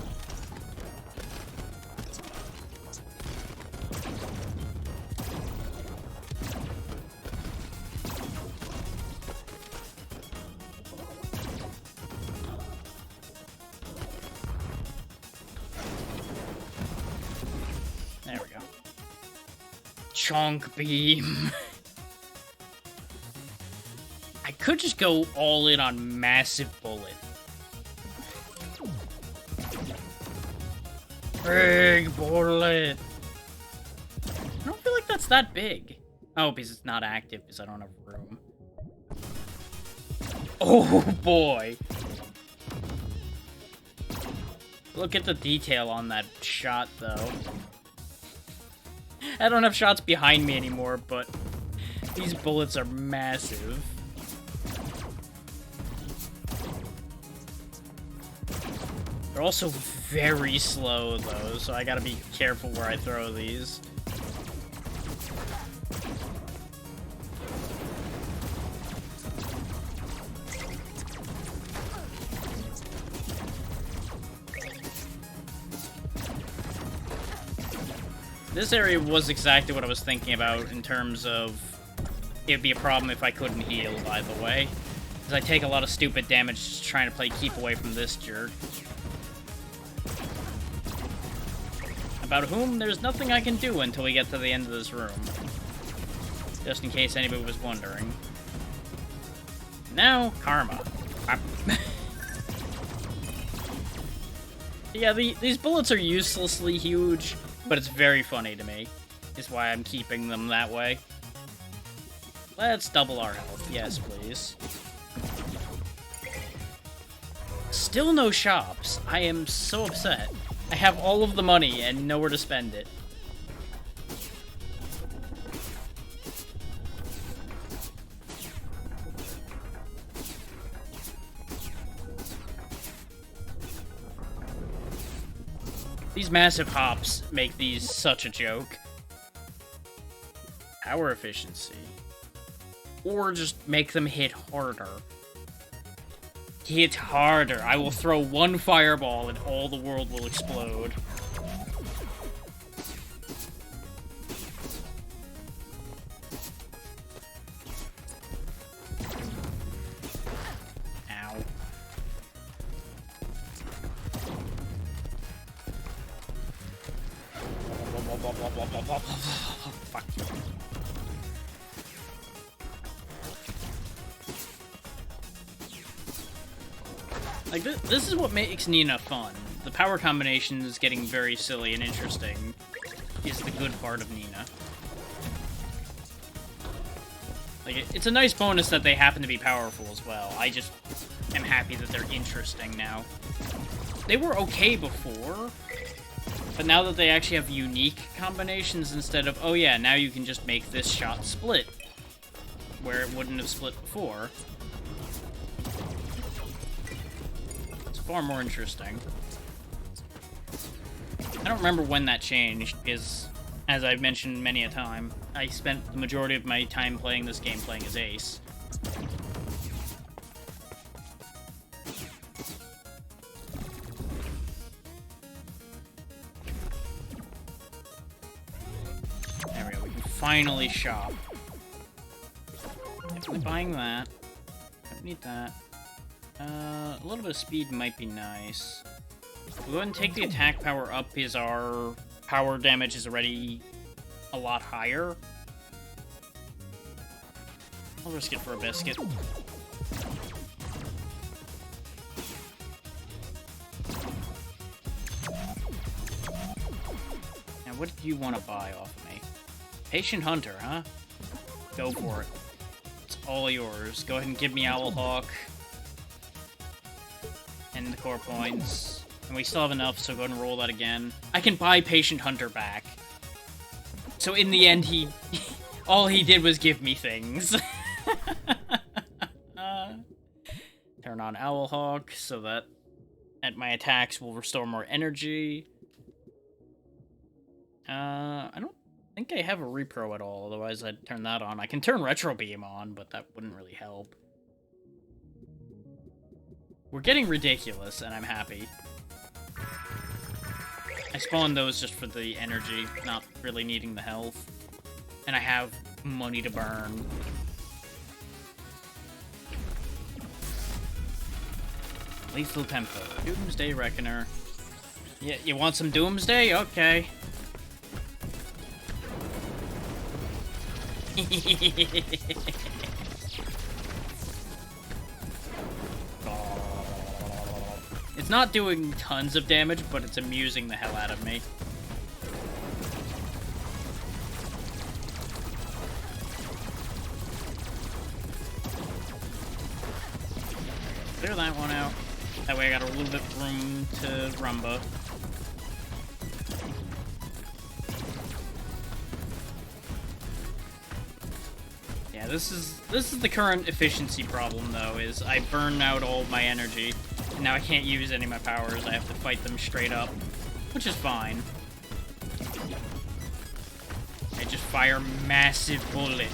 There we go. Chonk beam. I could just go all in on massive bullet. Big bullet. I don't feel like that's that big. Oh, because it's not active because I don't have room. Oh boy. Look at the detail on that shot, though. I don't have shots behind me anymore, but these bullets are massive. They're also very slow, though, so I gotta be careful where I throw these. This area was exactly what I was thinking about in terms of it'd be a problem if I couldn't heal, by the way. Because I take a lot of stupid damage just trying to play keep away from this jerk. About whom there's nothing I can do until we get to the end of this room. Just in case anybody was wondering. Now, Karma. Yeah, these bullets are uselessly huge, but it's very funny to me. Is why I'm keeping them that way. Let's double our health. Yes, please. Still no shops. I am so upset. I have all of the money and nowhere to spend it. These massive hops make these such a joke. Power efficiency. Or just make them hit harder. Hit harder. I will throw one fireball and all the world will explode. Ow. Fuck you. Like, this is what makes Nina fun. The power combinations getting very silly and interesting is the good part of Nina. Like, it's a nice bonus that they happen to be powerful as well. I just am happy that they're interesting now. They were okay before, but now that they actually have unique combinations instead of, oh yeah, now you can just make this shot split, where it wouldn't have split before. Far more interesting. I don't remember when that changed, because, as I've mentioned many a time, I spent the majority of my time playing this game playing as Ace. There we go, we can finally shop. Definitely buying that. Don't need that. A little bit of speed might be nice. We'll go ahead and take the attack power up because our power damage is already a lot higher. I'll risk it for a biscuit. Now, what do you want to buy off of me? Patient Hunter, huh? Go for it. It's all yours. Go ahead and give me Owlhawk. And the core points. And we still have enough, so go ahead and roll that again. I can buy Patient Hunter back. So in the end, all he did was give me things. Turn on Owlhawk so that my attacks will restore more energy. I don't think I have a repro at all, otherwise I'd turn that on. I can turn Retro Beam on, but that wouldn't really help. We're getting ridiculous, and I'm happy. I spawned those just for the energy, not really needing the health. And I have money to burn. Lethal Tempo. Doomsday Reckoner. Yeah, you want some Doomsday? Okay. It's not doing tons of damage, but it's amusing the hell out of me. Clear that one out. That way I got a little bit of room to Rumba. Yeah, this is the current efficiency problem though, is I burn out all my energy, and now I can't use any of my powers. I have to fight them straight up, which is fine. I just fire massive bullet.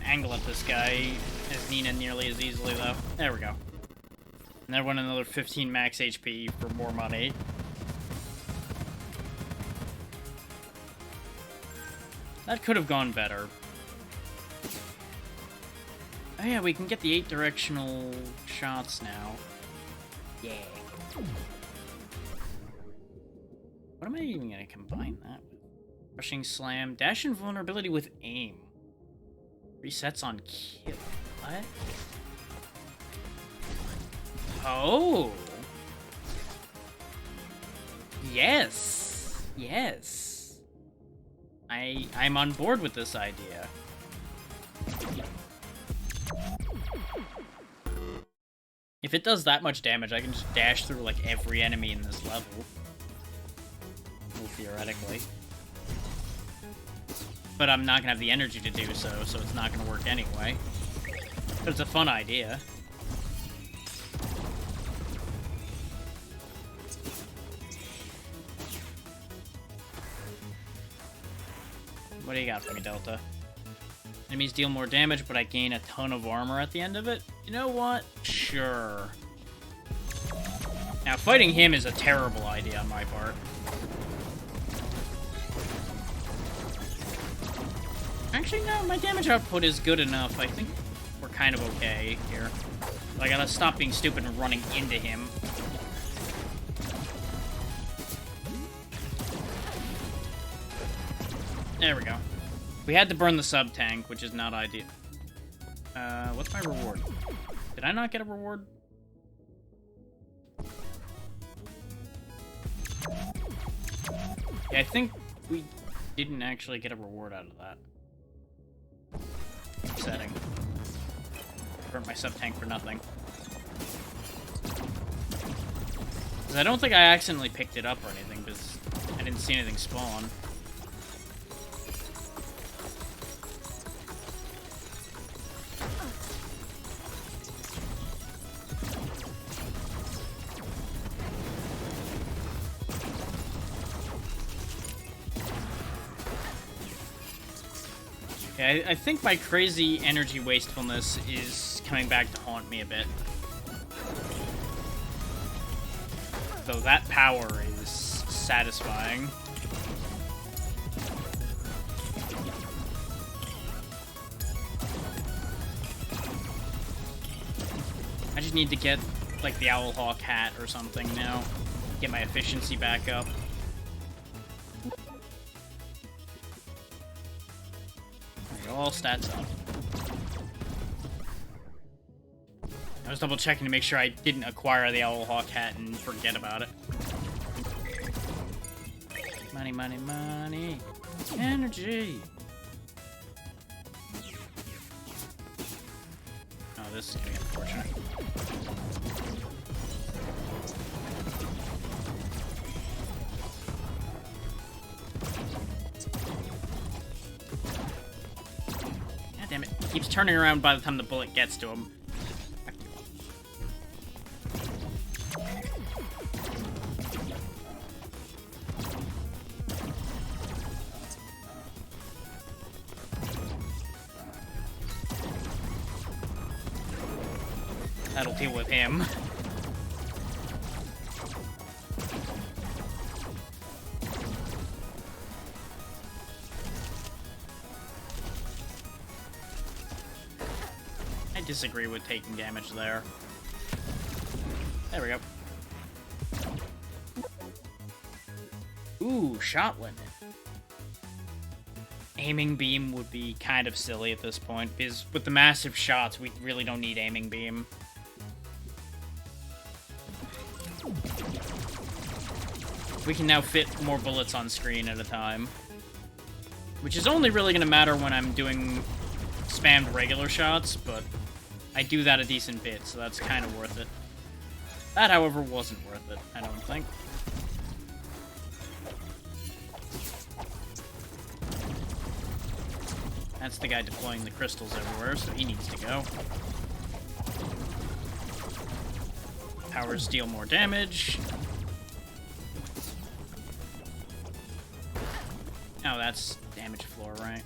Angle at this guy as Nina nearly as easily though. There we go. And I won another 15 max HP for more money. That could have gone better. Oh yeah, we can get the 8 directional shots now. Yeah. What am I even gonna combine that with? Crushing Slam, Dash Invulnerability with Aim. Resets on kill. What? Oh! Yes! Yes! I'm on board with this idea. If it does that much damage, I can just dash through, like, every enemy in this level. Well, theoretically. But I'm not gonna have the energy to do so, so it's not gonna work anyway. But it's a fun idea. What do you got for me, Delta? Enemies deal more damage, but I gain a ton of armor at the end of it? You know what? Sure. Now, fighting him is a terrible idea on my part. Actually, no, my damage output is good enough. I think we're kind of okay here. But I gotta stop being stupid and running into him. There we go. We had to burn the sub-tank, which is not ideal. What's my reward? Did I not get a reward? Yeah, I think we didn't actually get a reward out of that. Setting. Burnt my sub-tank for nothing. Because I don't think I accidentally picked it up or anything, because I didn't see anything spawn. Yeah, I think my crazy energy wastefulness is coming back to haunt me a bit. Though that power is satisfying. I just need to get, like, the Owl Hawk hat or something now. Get my efficiency back up. There we go, all stats up. I was double checking to make sure I didn't acquire the Owl Hawk hat and forget about it. Money, money, money. Energy. Oh, this is gonna be unfortunate. God damn it. He keeps turning around by the time the bullet gets to him. That'll deal with him. I disagree with taking damage there. There we go. Ooh, shot limit. Aiming beam would be kind of silly at this point, because with the massive shots, we really don't need aiming beam. We can now fit more bullets on screen at a time. Which is only really going to matter when I'm doing spammed regular shots, but I do that a decent bit, so that's kind of worth it. That, however, wasn't worth it, I don't think. That's the guy deploying the crystals everywhere, so he needs to go. Powers deal more damage. Oh, that's damage floor, right?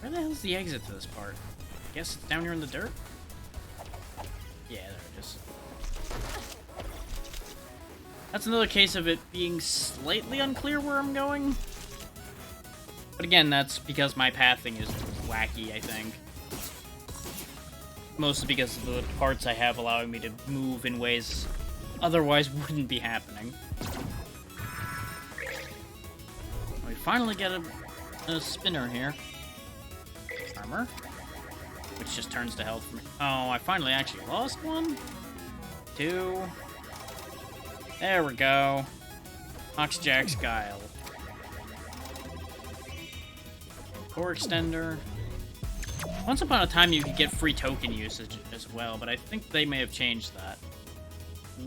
Where the hell's the exit to this part? I guess it's down here in the dirt? Yeah, there it is. That's another case of it being slightly unclear where I'm going. But again, that's because my pathing is wacky, I think. Mostly because of the parts I have allowing me to move in ways otherwise wouldn't be happening. We finally get a spinner here. Armor. Which just turns to health for me. Oh, I finally actually lost one. 2. There we go. Oxjack's Guile. Core extender. Once upon a time you could get free token usage as well, but I think they may have changed that.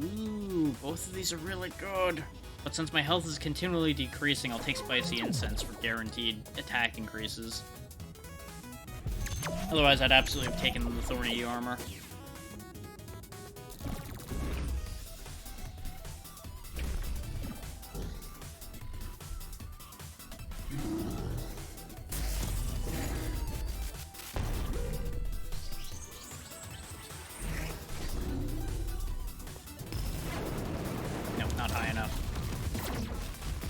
Ooh, both of these are really good. But since my health is continually decreasing, I'll take Spicy Incense for guaranteed attack increases. Otherwise, I'd absolutely have taken the Thorny armor. Nope, not high enough.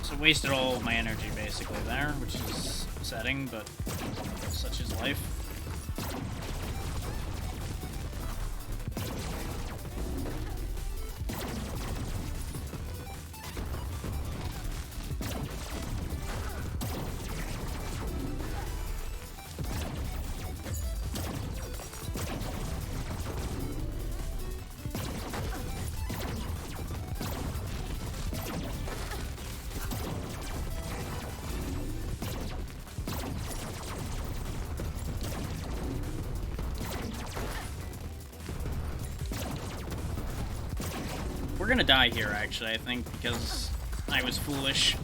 So wasted all of my energy basically there, which is upsetting, but such is life. We're gonna die here, actually, I think, because I was foolish.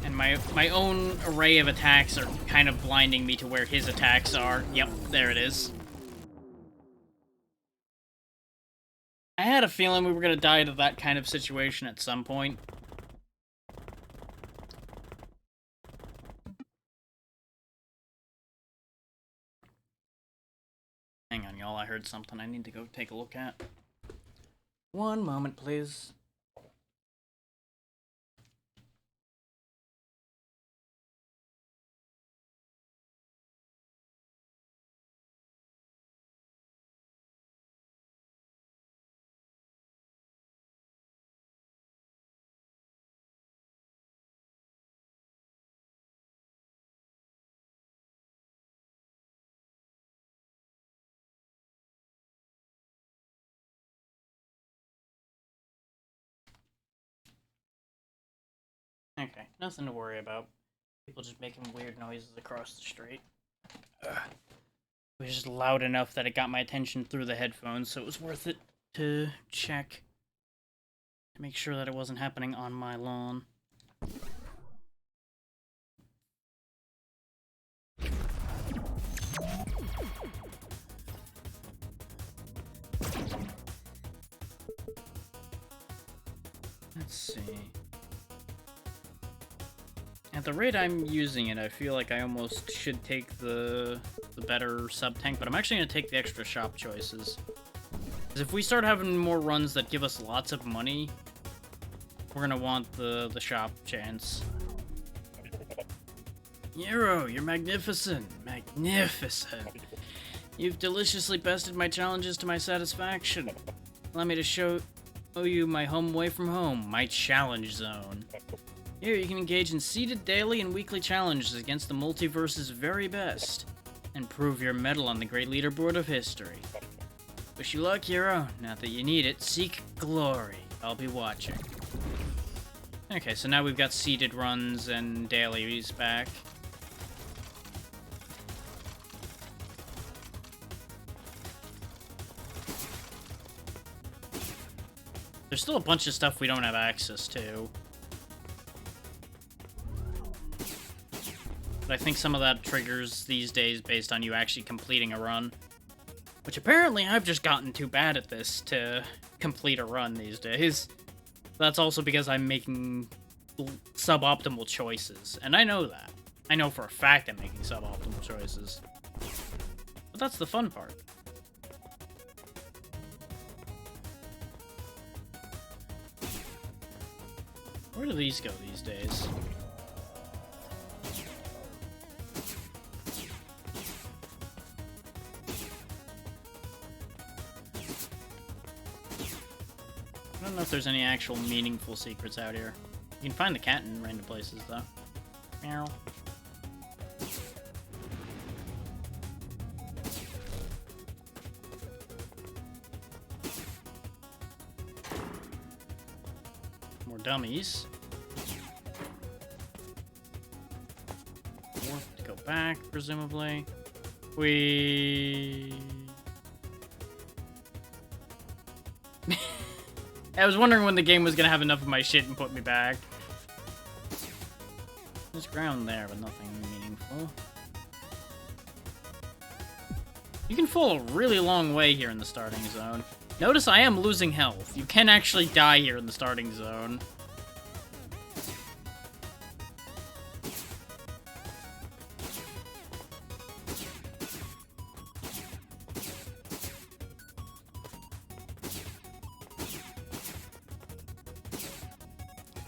And my own array of attacks are kind of blinding me to where his attacks are. Yep, there it is. I had a feeling we were gonna die to that kind of situation at some point. Hang on, y'all. I heard something I need to go take a look at. One moment, please. Okay, nothing to worry about. People just making weird noises across the street. Ugh. It was just loud enough that it got my attention through the headphones, so it was worth it to check. To make sure that it wasn't happening on my lawn. Let's see. At the rate I'm using it, I feel like I almost should take the better sub-tank, but I'm actually going to take the extra shop choices. Because if we start having more runs that give us lots of money, we're going to want the shop chance. Nero, you're magnificent. Magnificent. You've deliciously bested my challenges to my satisfaction. Allow me to show you my home away from home, my challenge zone. Here, you can engage in seated daily and weekly challenges against the multiverse's very best, and prove your mettle on the great leaderboard of history. Wish you luck, hero. Not that you need it. Seek glory. I'll be watching. Okay, so now we've got seated runs and dailies back. There's still a bunch of stuff we don't have access to. But I think some of that triggers these days based on you actually completing a run. Which apparently I've just gotten too bad at this to complete a run these days. That's also because I'm making suboptimal choices. And I know that. I know for a fact I'm making suboptimal choices. But that's the fun part. Where do these go these days? I don't know if there's any actual meaningful secrets out here. You can find the cat in random places, though. Meow. More dummies. More to go back, presumably. I was wondering when the game was gonna have enough of my shit and put me back. There's ground there, but nothing meaningful. You can fall a really long way here in the starting zone. Notice I am losing health. You can actually die here in the starting zone.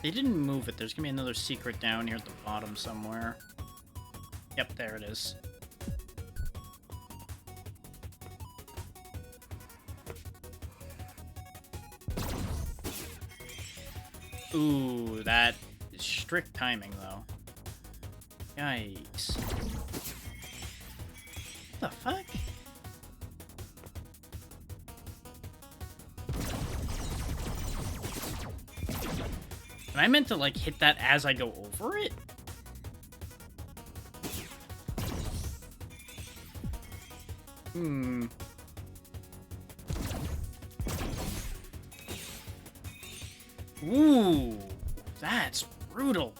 They didn't move it. There's gonna be another secret down here at the bottom somewhere. Yep, there it is. Ooh, that is strict timing, though. Yikes. What the fuck? Am I meant to, like, hit that as I go over it? Hmm. Ooh, that's brutal.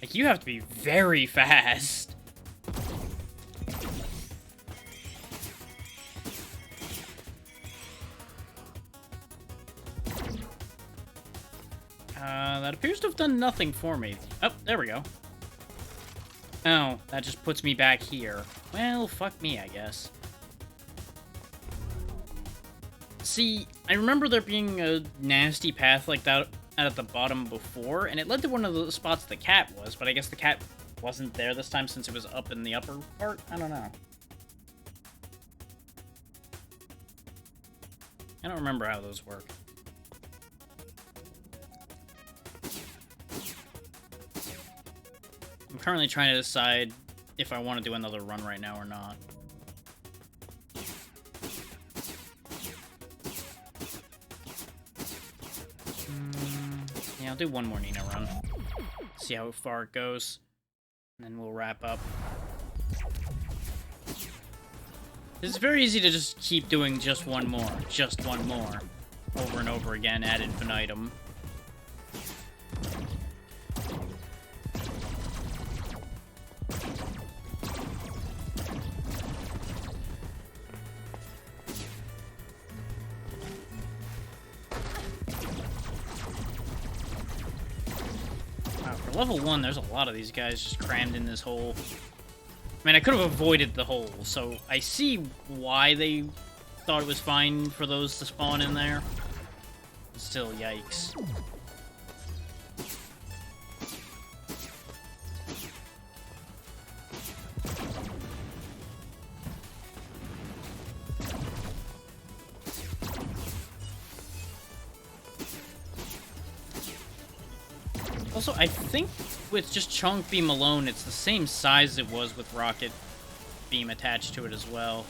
Like, you have to be very fast. That appears to have done nothing for me. Oh, there we go. Oh, that just puts me back here. Well, fuck me, I guess. See, I remember there being a nasty path like that out at the bottom before, and it led to one of the spots the cat was, but I guess the cat wasn't there this time since it was up in the upper part? I don't know. I don't remember how those work. I'm currently trying to decide if I want to do another run right now or not. I'll do one more Nina run. See how far it goes. And then we'll wrap up. It's very easy to just keep doing just one more, over and over again ad infinitum. Wow, for level 1, there's a lot of these guys just crammed in this hole. I mean, I could have avoided the hole, so I see why they thought it was fine for those to spawn in there. But still, yikes. Also, I think with just Chunk Beam alone, it's the same size it was with Rocket Beam attached to it as well.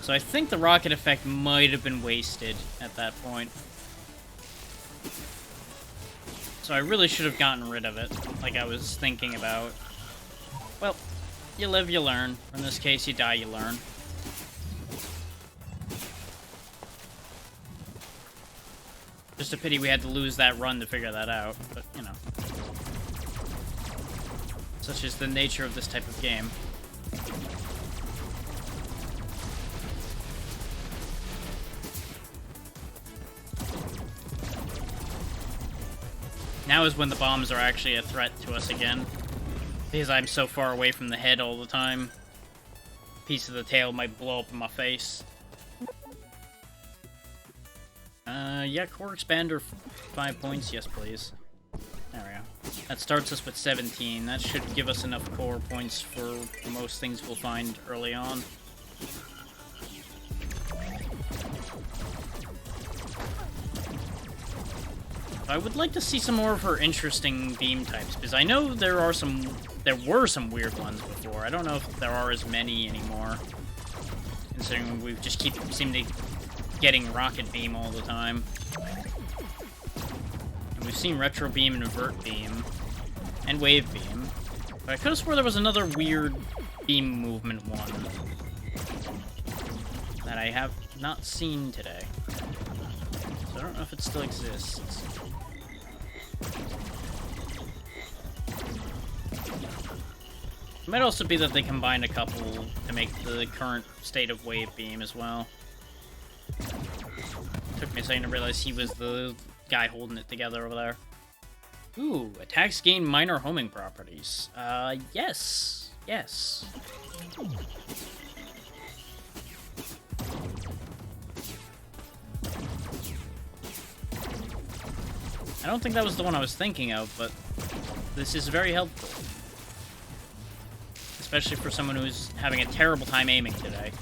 So I think the rocket effect might have been wasted at that point. So I really should have gotten rid of it, like I was thinking about. Well, you live, you learn. In this case, you die, you learn. Just a pity we had to lose that run to figure that out, but, you know. Such is the nature of this type of game. Now is when the bombs are actually a threat to us again. Because I'm so far away from the head all the time. A piece of the tail might blow up in my face. Yeah, core expander 5 points, yes please. There we go. That starts us with 17. That should give us enough core points for most things we'll find early on. I would like to see some more of her interesting beam types, because I know there were some weird ones before. I don't know if there are as many anymore, considering we just seem to getting Rocket Beam all the time. And we've seen Retro Beam and Invert Beam, and Wave Beam. But I could have swore there was another weird beam movement one that I have not seen today. So I don't know if it still exists. It might also be that they combined a couple to make the current state of Wave Beam as well. Took me a second to realize he was the guy holding it together over there. Ooh, attacks gain minor homing properties. Yes. Yes. I don't think that was the one I was thinking of, but this is very helpful. Especially for someone who's having a terrible time aiming today.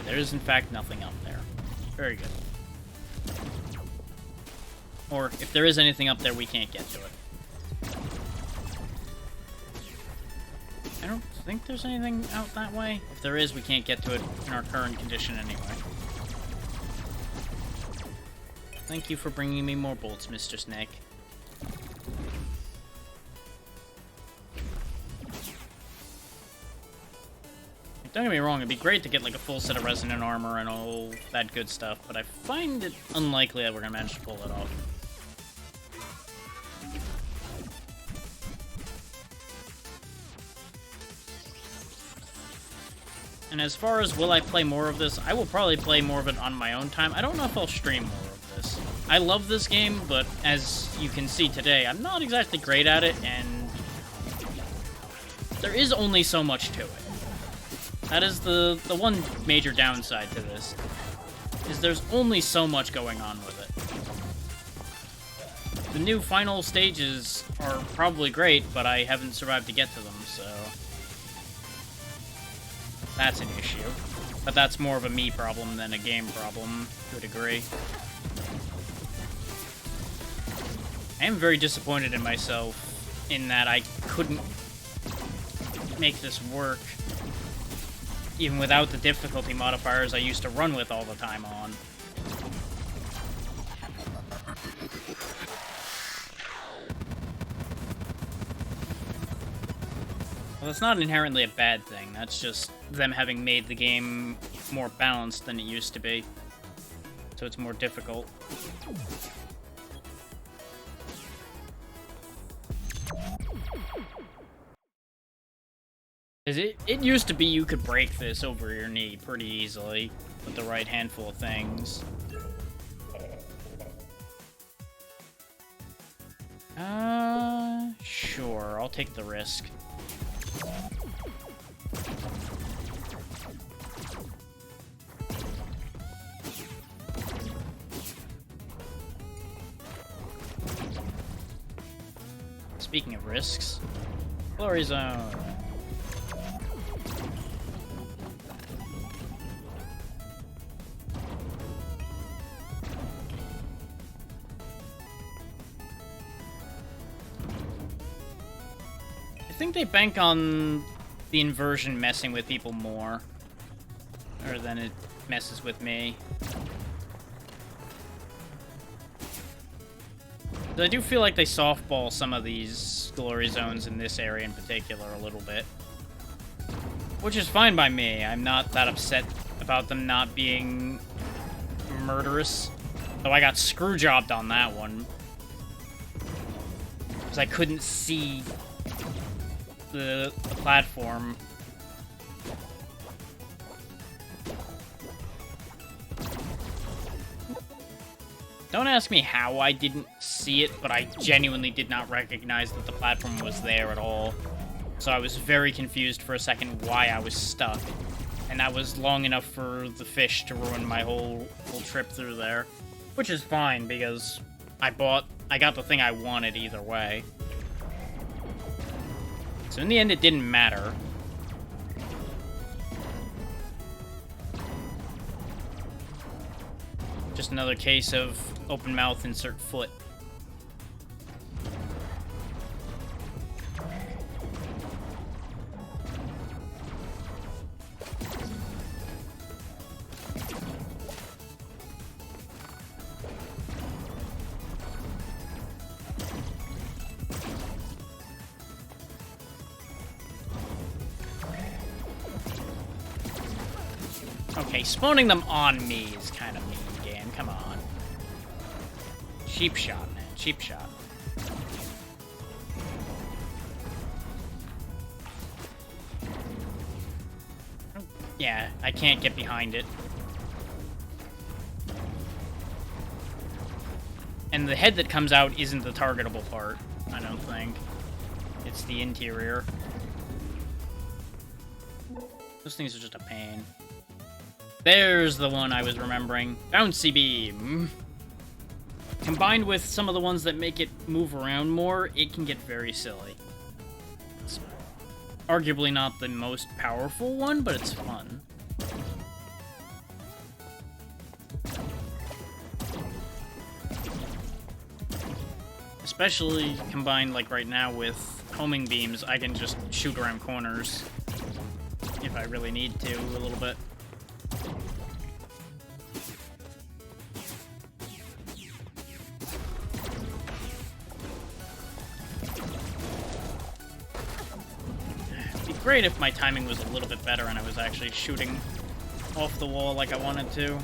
There is, in fact, nothing up there. Very good. Or, if there is anything up there, we can't get to it. I don't think there's anything out that way. If there is, we can't get to it in our current condition anyway. Thank you for bringing me more bolts, Mr. Snake. Don't get me wrong, it'd be great to get like a full set of resonant armor and all that good stuff, but I find it unlikely that we're gonna manage to pull it off. And as far as will I play more of this, I will probably play more of it on my own time. I don't know if I'll stream more of this. I love this game, but as you can see today, I'm not exactly great at it, and there is only so much to it. That is the one major downside to this, is there's only so much going on with it. The new final stages are probably great, but I haven't survived to get to them, so that's an issue. But that's more of a me problem than a game problem, to a degree. I am very disappointed in myself in that I couldn't make this work, even without the difficulty modifiers I used to run with all the time on. Well, that's not inherently a bad thing. That's just them having made the game more balanced than it used to be. So it's more difficult. It used to be you could break this over your knee pretty easily with the right handful of things. Sure, I'll take the risk. Speaking of risks, Glory Zone. I think they bank on the inversion messing with people more, or than it messes with me. I do feel like they softball some of these glory zones in this area in particular a little bit. Which is fine by me. I'm not that upset about them not being murderous. Though I got screw-jobbed on that one. Because I couldn't see the platform. Don't ask me how I didn't see it, but I genuinely did not recognize that the platform was there at all. So I was very confused for a second why I was stuck. And that was long enough for the fish to ruin my whole trip through there. Which is fine, because I got the thing I wanted either way. So in the end, it didn't matter. Just another case of open mouth, insert foot. Okay, spawning them on me is kind of mean, game. Come on. Cheap shot, man. Cheap shot. Yeah, I can't get behind it. And the head that comes out isn't the targetable part, I don't think. It's the interior. Those things are just a pain. There's the one I was remembering. Bouncy Beam. Combined with some of the ones that make it move around more, it can get very silly. It's arguably not the most powerful one, but it's fun. Especially combined, like right now, with homing beams, I can just shoot around corners if I really need to a little bit. Great if my timing was a little bit better and I was actually shooting off the wall like I wanted to.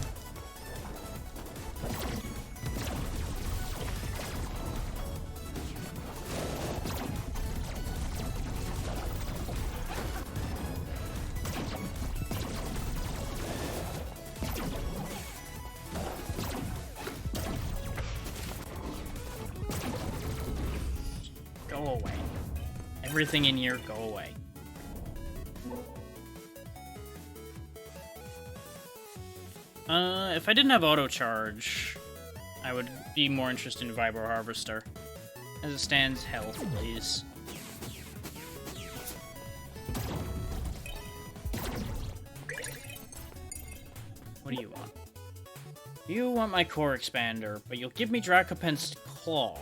Go away. Everything in here, go away. If I didn't have auto charge, I would be more interested in Vibro Harvester. As it stands, health, please. What do you want? You want my core expander, but you'll give me Dracopen's Claw.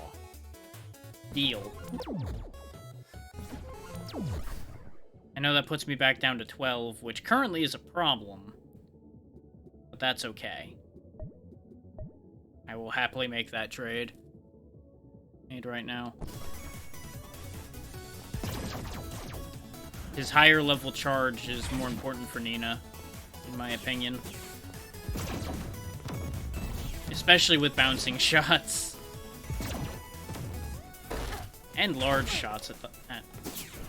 Deal. know that puts me back down to 12, which currently is a problem. But that's okay. I will happily make that trade. Made right now. His higher level charge is more important for Nina, in my opinion. Especially with bouncing shots. And large shots at the...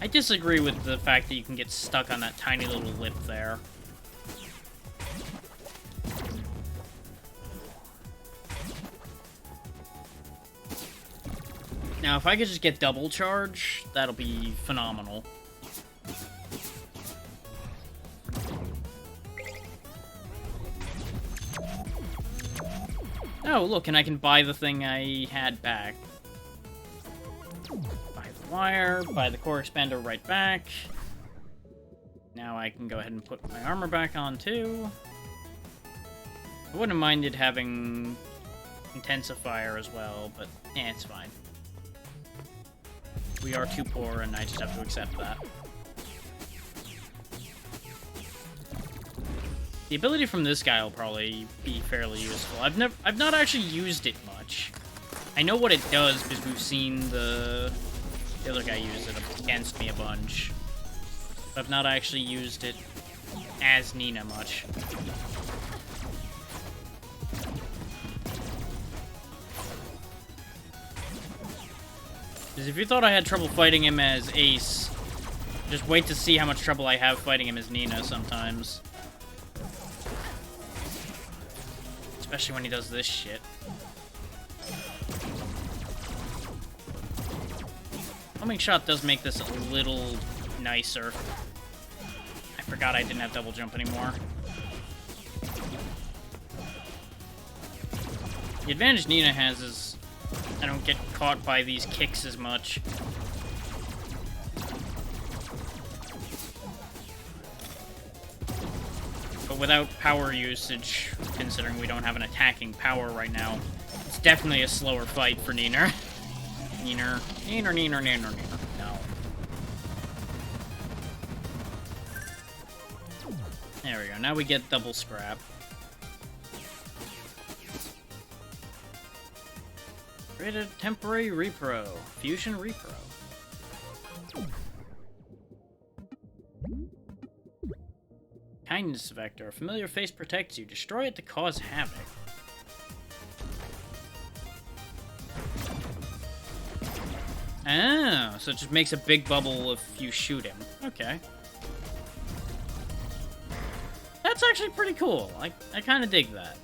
I disagree with the fact that you can get stuck on that tiny little lip there. Now, if I could just get double charge, that'll be phenomenal. Oh, look, and I can buy the thing I had back. Buy the wire, buy the core expander right back. Now I can go ahead and put my armor back on, too. I wouldn't have minded having intensifier as well, but it's fine. We are too poor, and I just have to accept that. The ability from this guy will probably be fairly useful. I've not actually used it much. I know what it does because we've seen the other guy use it against me a bunch. But I've not actually used it as Nina much. Because if you thought I had trouble fighting him as Ace, just wait to see how much trouble I have fighting him as Nina sometimes. Especially when he does this shit. Homing shot does make this a little nicer. I forgot I didn't have double jump anymore. The advantage Nina has is I don't get caught by these kicks as much. But without power usage, considering we don't have an attacking power right now, it's definitely a slower fight for Nina. Nina. No. There we go. Now we get double scrap. Created temporary repro. Fusion repro. Kindness vector. A familiar face protects you. Destroy it to cause havoc. Oh, so it just makes a big bubble if you shoot him. Okay. That's actually pretty cool. I kind of dig that.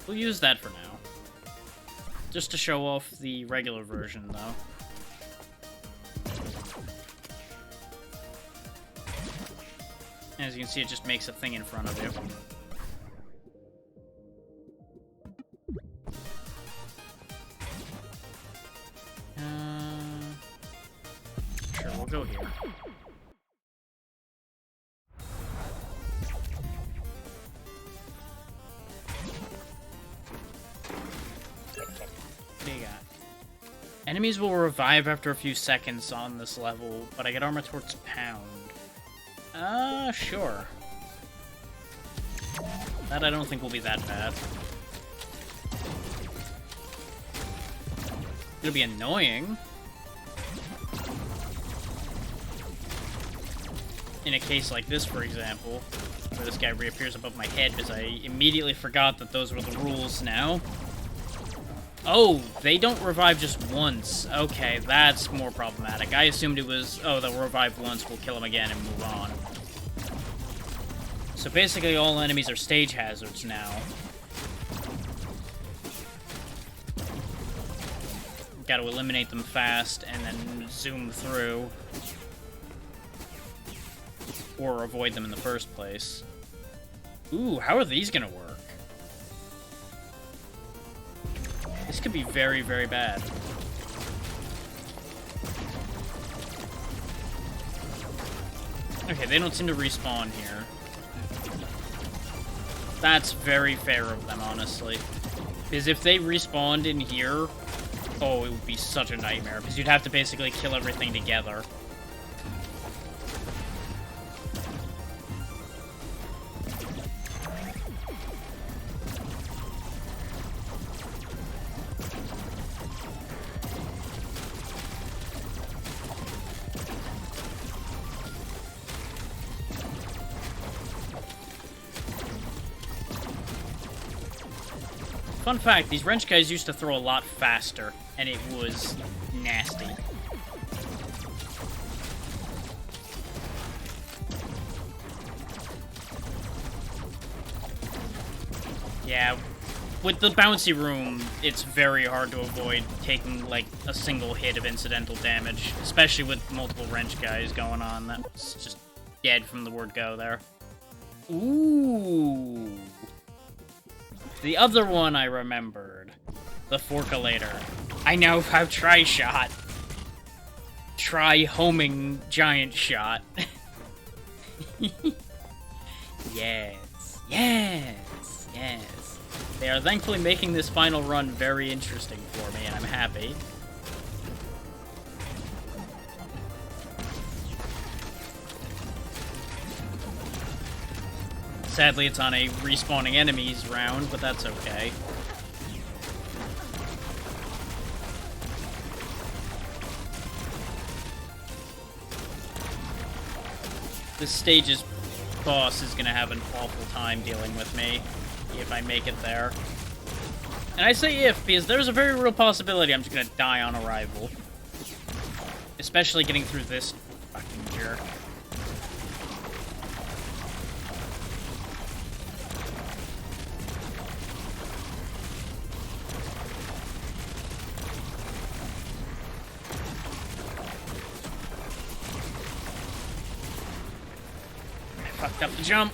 We'll use that for now. Just to show off the regular version, though. As you can see, it just makes a thing in front of you. Sure, we'll go here. What do you got? Enemies will revive after a few seconds on this level, but I get armor towards pound. Sure. That I don't think will be that bad. It'll be annoying. In a case like this, for example, where this guy reappears above my head because I immediately forgot that those were the rules now. Oh, they don't revive just once. Okay, that's more problematic. I assumed it was, oh, they'll revive once, we'll kill them again and move on. So basically all enemies are stage hazards now. Got to eliminate them fast and then zoom through. Or avoid them in the first place. Ooh, how are these gonna work? This could be very, very bad. Okay, they don't seem to respawn here. That's very fair of them, honestly. Because if they respawned in here, oh, it would be such a nightmare. Because you'd have to basically kill everything together. Fun fact, these wrench guys used to throw a lot faster, and it was nasty. Yeah, with the bouncy room, it's very hard to avoid taking, like, a single hit of incidental damage, especially with multiple wrench guys going on. That's just dead from the word go there. Ooh. The other one I remembered. The Forkulator. I now have Tri-Shot. Tri-homing giant shot. Yes. Yes. Yes. They are thankfully making this final run very interesting for me, and I'm happy. Sadly, it's on a respawning enemies round, but that's okay. This stage's boss is gonna have an awful time dealing with me if I make it there. And I say if, because there's a very real possibility I'm just gonna die on arrival. Especially getting through this fucking jerk. I fucked up the jump.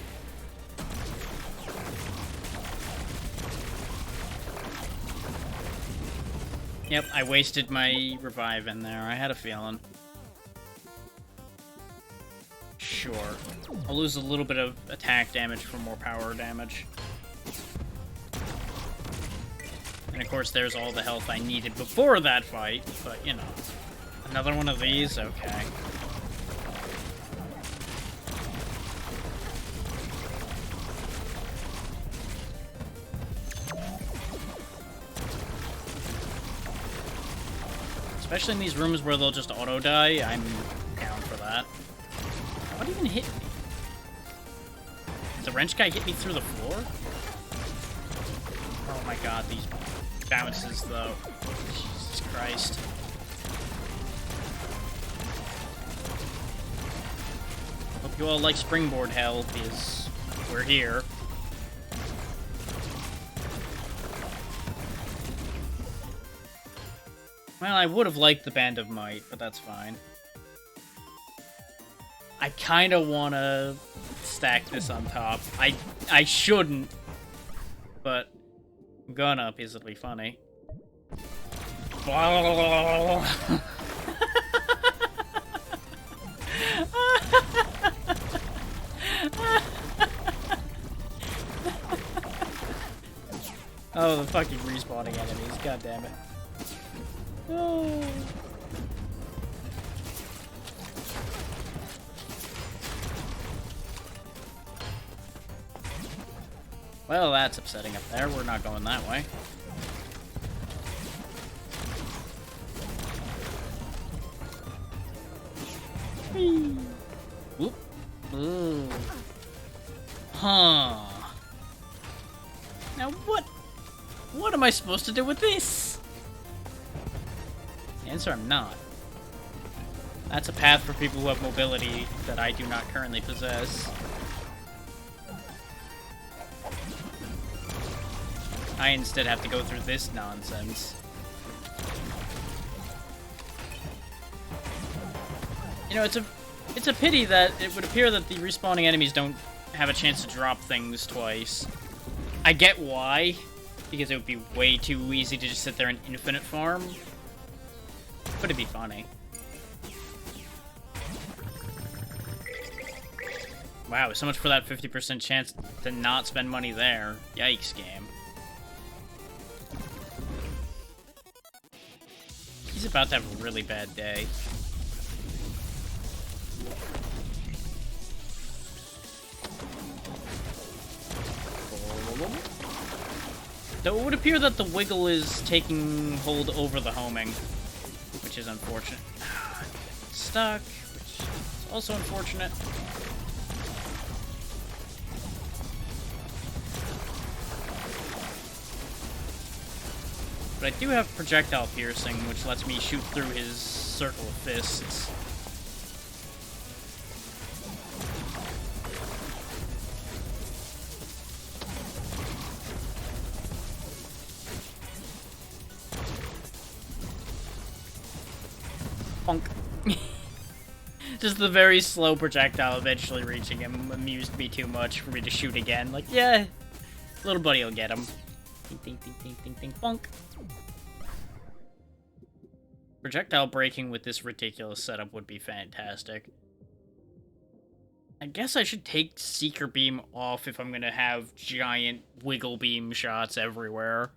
Yep, I wasted my revive in there. I had a feeling. Sure. I'll lose a little bit of attack damage for more power damage. And of course, there's all the health I needed before that fight, but you know. Another one of these? Okay. Especially in these rooms where they'll just auto-die, I'm down for that. What even hit me? Did the wrench guy hit me through the floor? Oh my god, these bounces, though. Jesus Christ. Hope you all like springboard hell, because we're here. Well, I would have liked the Band of Might, but that's fine. I kind of want to stack this on top. I shouldn't, but I'm gonna, because it'll be funny. Oh, the fucking respawning enemies, god damn it. Oh. Well, that's upsetting up there. We're not going that way. Whoop. Ooh. Huh. Now what am I supposed to do with this? The answer, I'm not. That's a path for people who have mobility that I do not currently possess. I instead have to go through this nonsense. You know, it's a pity that it would appear that the respawning enemies don't have a chance to drop things twice. I get why, because it would be way too easy to just sit there and infinite farm. But it'd be funny. Wow, so much for that 50% chance to not spend money there. Yikes, game. He's about to have a really bad day. Though it would appear that the wiggle is taking hold over the homing, which is unfortunate. Stuck, which is also unfortunate. But I do have projectile piercing, which lets me shoot through his circle of fists. Bonk. Just the very slow projectile eventually reaching him amused me too much for me to shoot again. Like, yeah, little buddy will get him. Ding, ding, ding, ding, ding, ding, bonk. Projectile breaking with this ridiculous setup would be fantastic. I guess I should take Seeker Beam off if I'm going to have giant wiggle beam shots everywhere.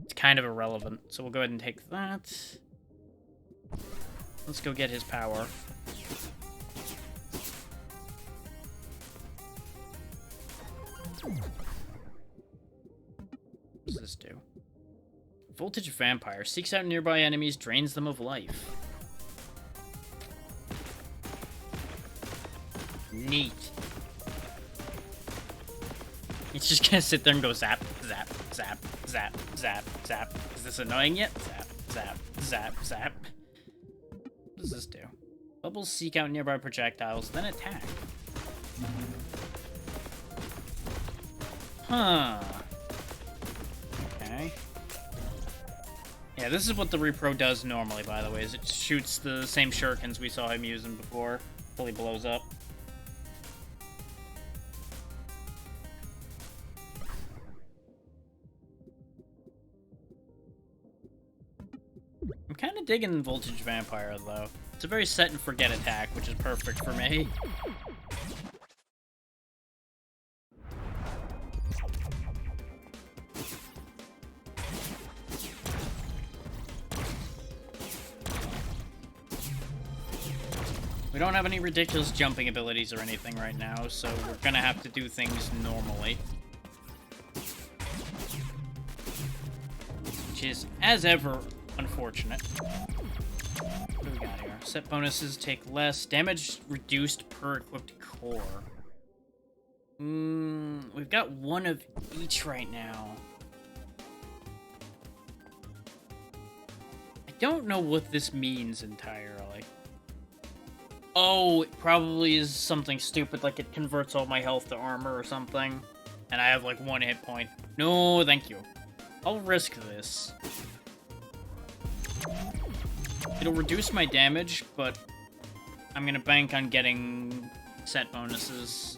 It's kind of irrelevant, so we'll go ahead and take that. Let's go get his power. What does this do? Voltage Vampire seeks out nearby enemies, drains them of life. Neat. It's just gonna sit there and go zap, zap, zap, zap, zap, zap. Is this annoying yet? Zap, zap, zap, zap. What does this do? Bubbles seek out nearby projectiles, then attack. Huh. Okay. Yeah, this is what the Repro does normally, by the way, is it shoots the same shurikens we saw him using before, until he blows up. I'm kind of digging Voltage Vampire, though. It's a very set and forget attack, which is perfect for me. We don't have any ridiculous jumping abilities or anything right now, so we're gonna have to do things normally. Which is, as ever, unfortunate. What do we got here? Set bonuses take less. Damage reduced per equipped core. We've got one of each right now. I don't know what this means entirely. Oh, it probably is something stupid, like it converts all my health to armor or something. And I have like 1 hit point. No, thank you. I'll risk this. It'll reduce my damage, but I'm gonna bank on getting set bonuses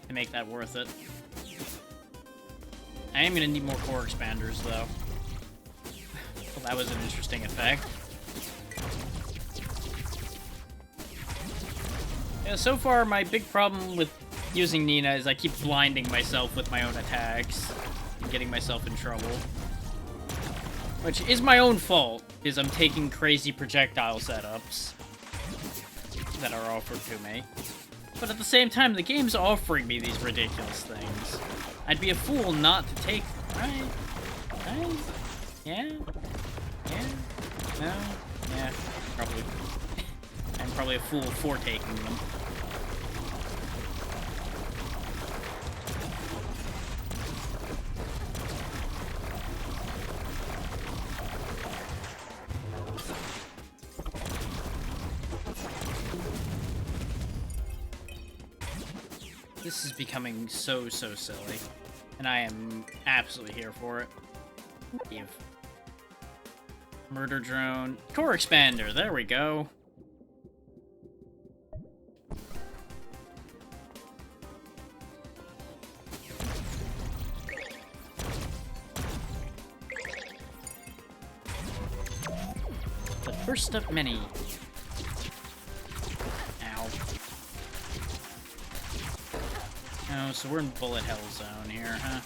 to make that worth it. I am gonna need more core expanders, though. Well, that was an interesting effect. Yeah, so far, my big problem with using Nina is I keep blinding myself with my own attacks and getting myself in trouble. Which is my own fault, because I'm taking crazy projectile setups that are offered to me. But at the same time, the game's offering me these ridiculous things. I'd be a fool not to take them, right? Right? Yeah? Yeah? No? Yeah, probably. I'm probably a fool for taking them. This is becoming so silly, and I am absolutely here for it. Give. Murder drone. Core expander, there we go. The first of many. Ow. Oh, so we're in bullet hell zone here, huh?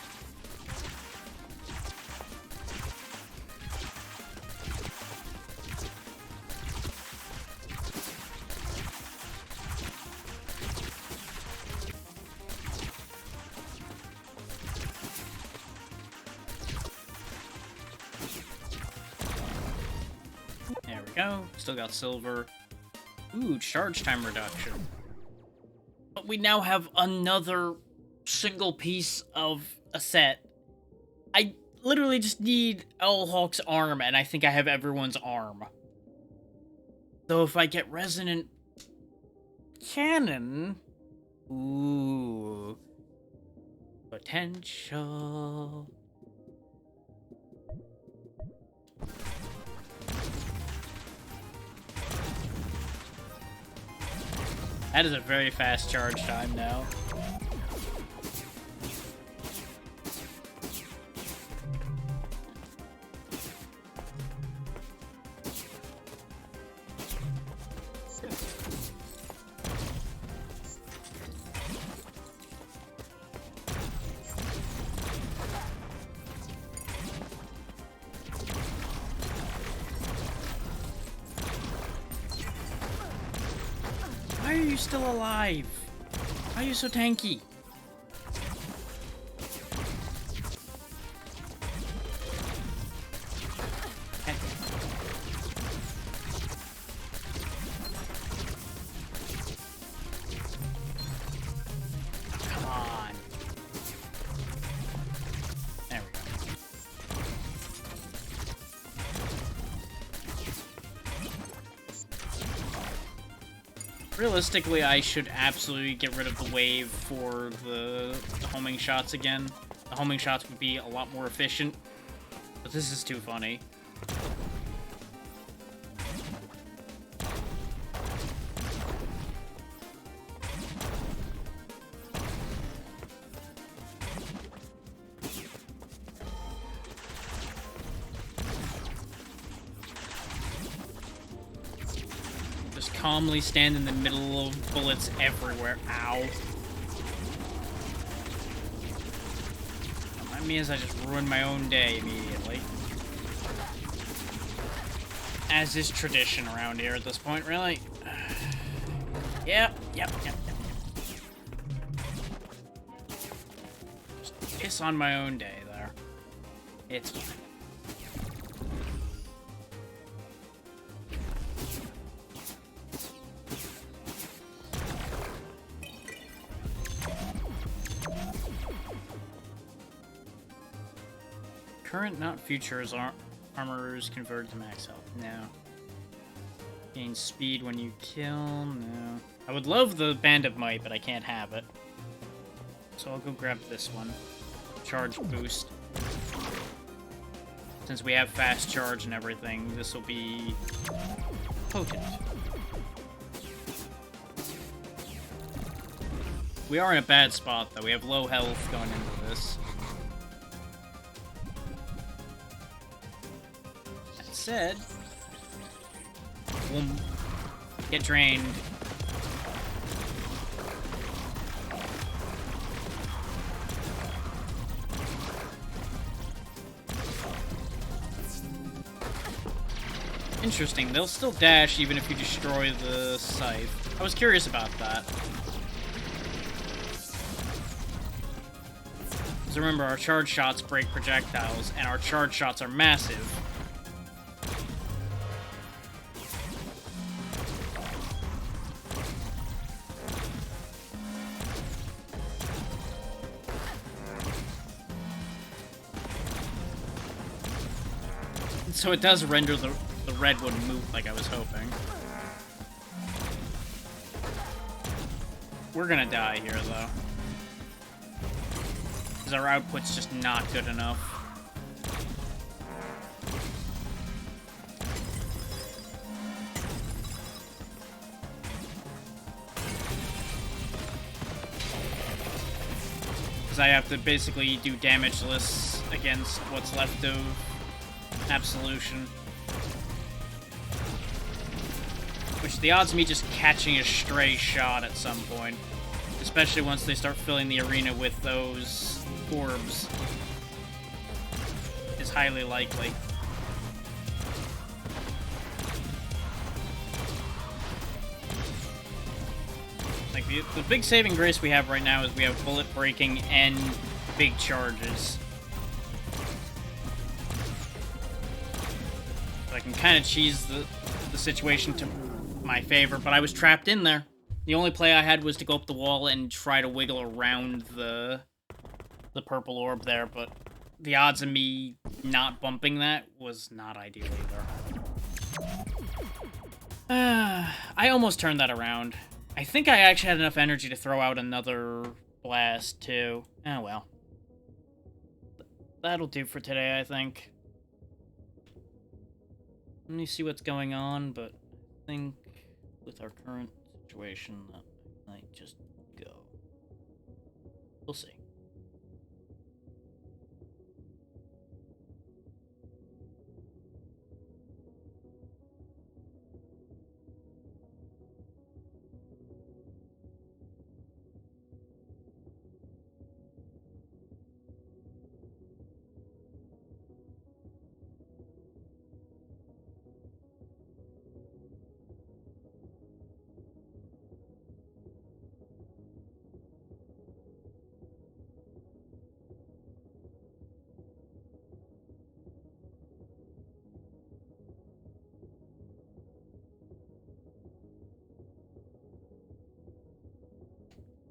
There we go. Still got silver. Ooh, charge time reduction. But we now have another single piece of a set. literally just need L-Hawk's arm, and I think I have everyone's arm. Though if I get Resonant Cannon... Ooh. Potential. That is a very fast charge time now. Why are you still alive? Why are you so tanky? Come on. There we go. Realistically, I should absolutely get rid of the wave for the homing shots again. The homing shots would be a lot more efficient, but this is too funny. Just calmly stand in the middle of bullets everywhere. Ow. Remind me as I just ruined my own day immediately. As is tradition around here at this point, really. Yep. Just piss on my own day there. It's fine. Current, not futures, armorers converted to max health. No. Gain speed when you kill. No. I would love the Band of Might, but I can't have it. So I'll go grab this one. Charge boost. Since we have fast charge and everything, this will be potent. We are in a bad spot, though. We have low health going into this. Said, we'll get drained. Interesting, they'll still dash even if you destroy the scythe. I was curious about that. Because remember, our charge shots break projectiles, and our charge shots are massive. So it does render the red one move like I was hoping. We're gonna die here, though. Because our output's just not good enough. Because I have to basically do damageless against what's left of Absolution. Which, the odds of me just catching a stray shot at some point, especially once they start filling the arena with those orbs, is highly likely. Like, the big saving grace we have right now is we have bullet breaking and big charges. I can kind of cheese the situation to my favor, but I was trapped in there. The only play I had was to go up the wall and try to wiggle around the purple orb there, but the odds of me not bumping that was not ideal either. I almost turned that around. I think I actually had enough energy to throw out another blast, too. Oh, well. That'll do for today, I think. Let me see what's going on, but I think with our current situation, that might just go. We'll see.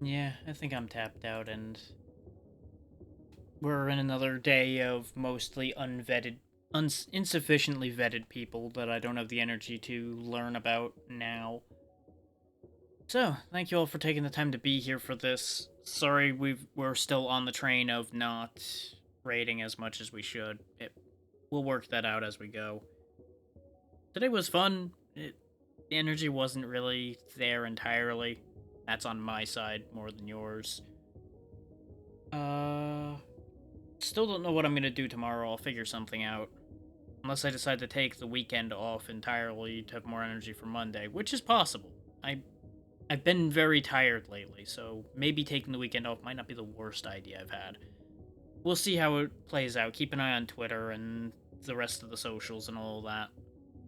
Yeah, I think I'm tapped out, and we're in another day of mostly unvetted, insufficiently vetted people that I don't have the energy to learn about now. So, thank you all for taking the time to be here for this. Sorry we're still on the train of not raiding as much as we should. We'll work that out as we go. Today was fun. The energy wasn't really there entirely. That's on my side more than yours. Still don't know what I'm gonna do tomorrow. I'll figure something out. Unless I decide to take the weekend off entirely to have more energy for Monday, which is possible. I've been very tired lately, so maybe taking the weekend off might not be the worst idea I've had. We'll see how it plays out. Keep an eye on Twitter and the rest of the socials and all that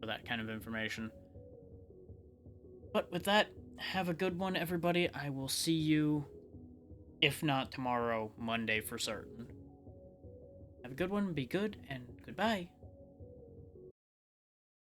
for that kind of information. But with that, have a good one, everybody. I will see you, if not tomorrow, Monday for certain. Have a good one, be good, and goodbye.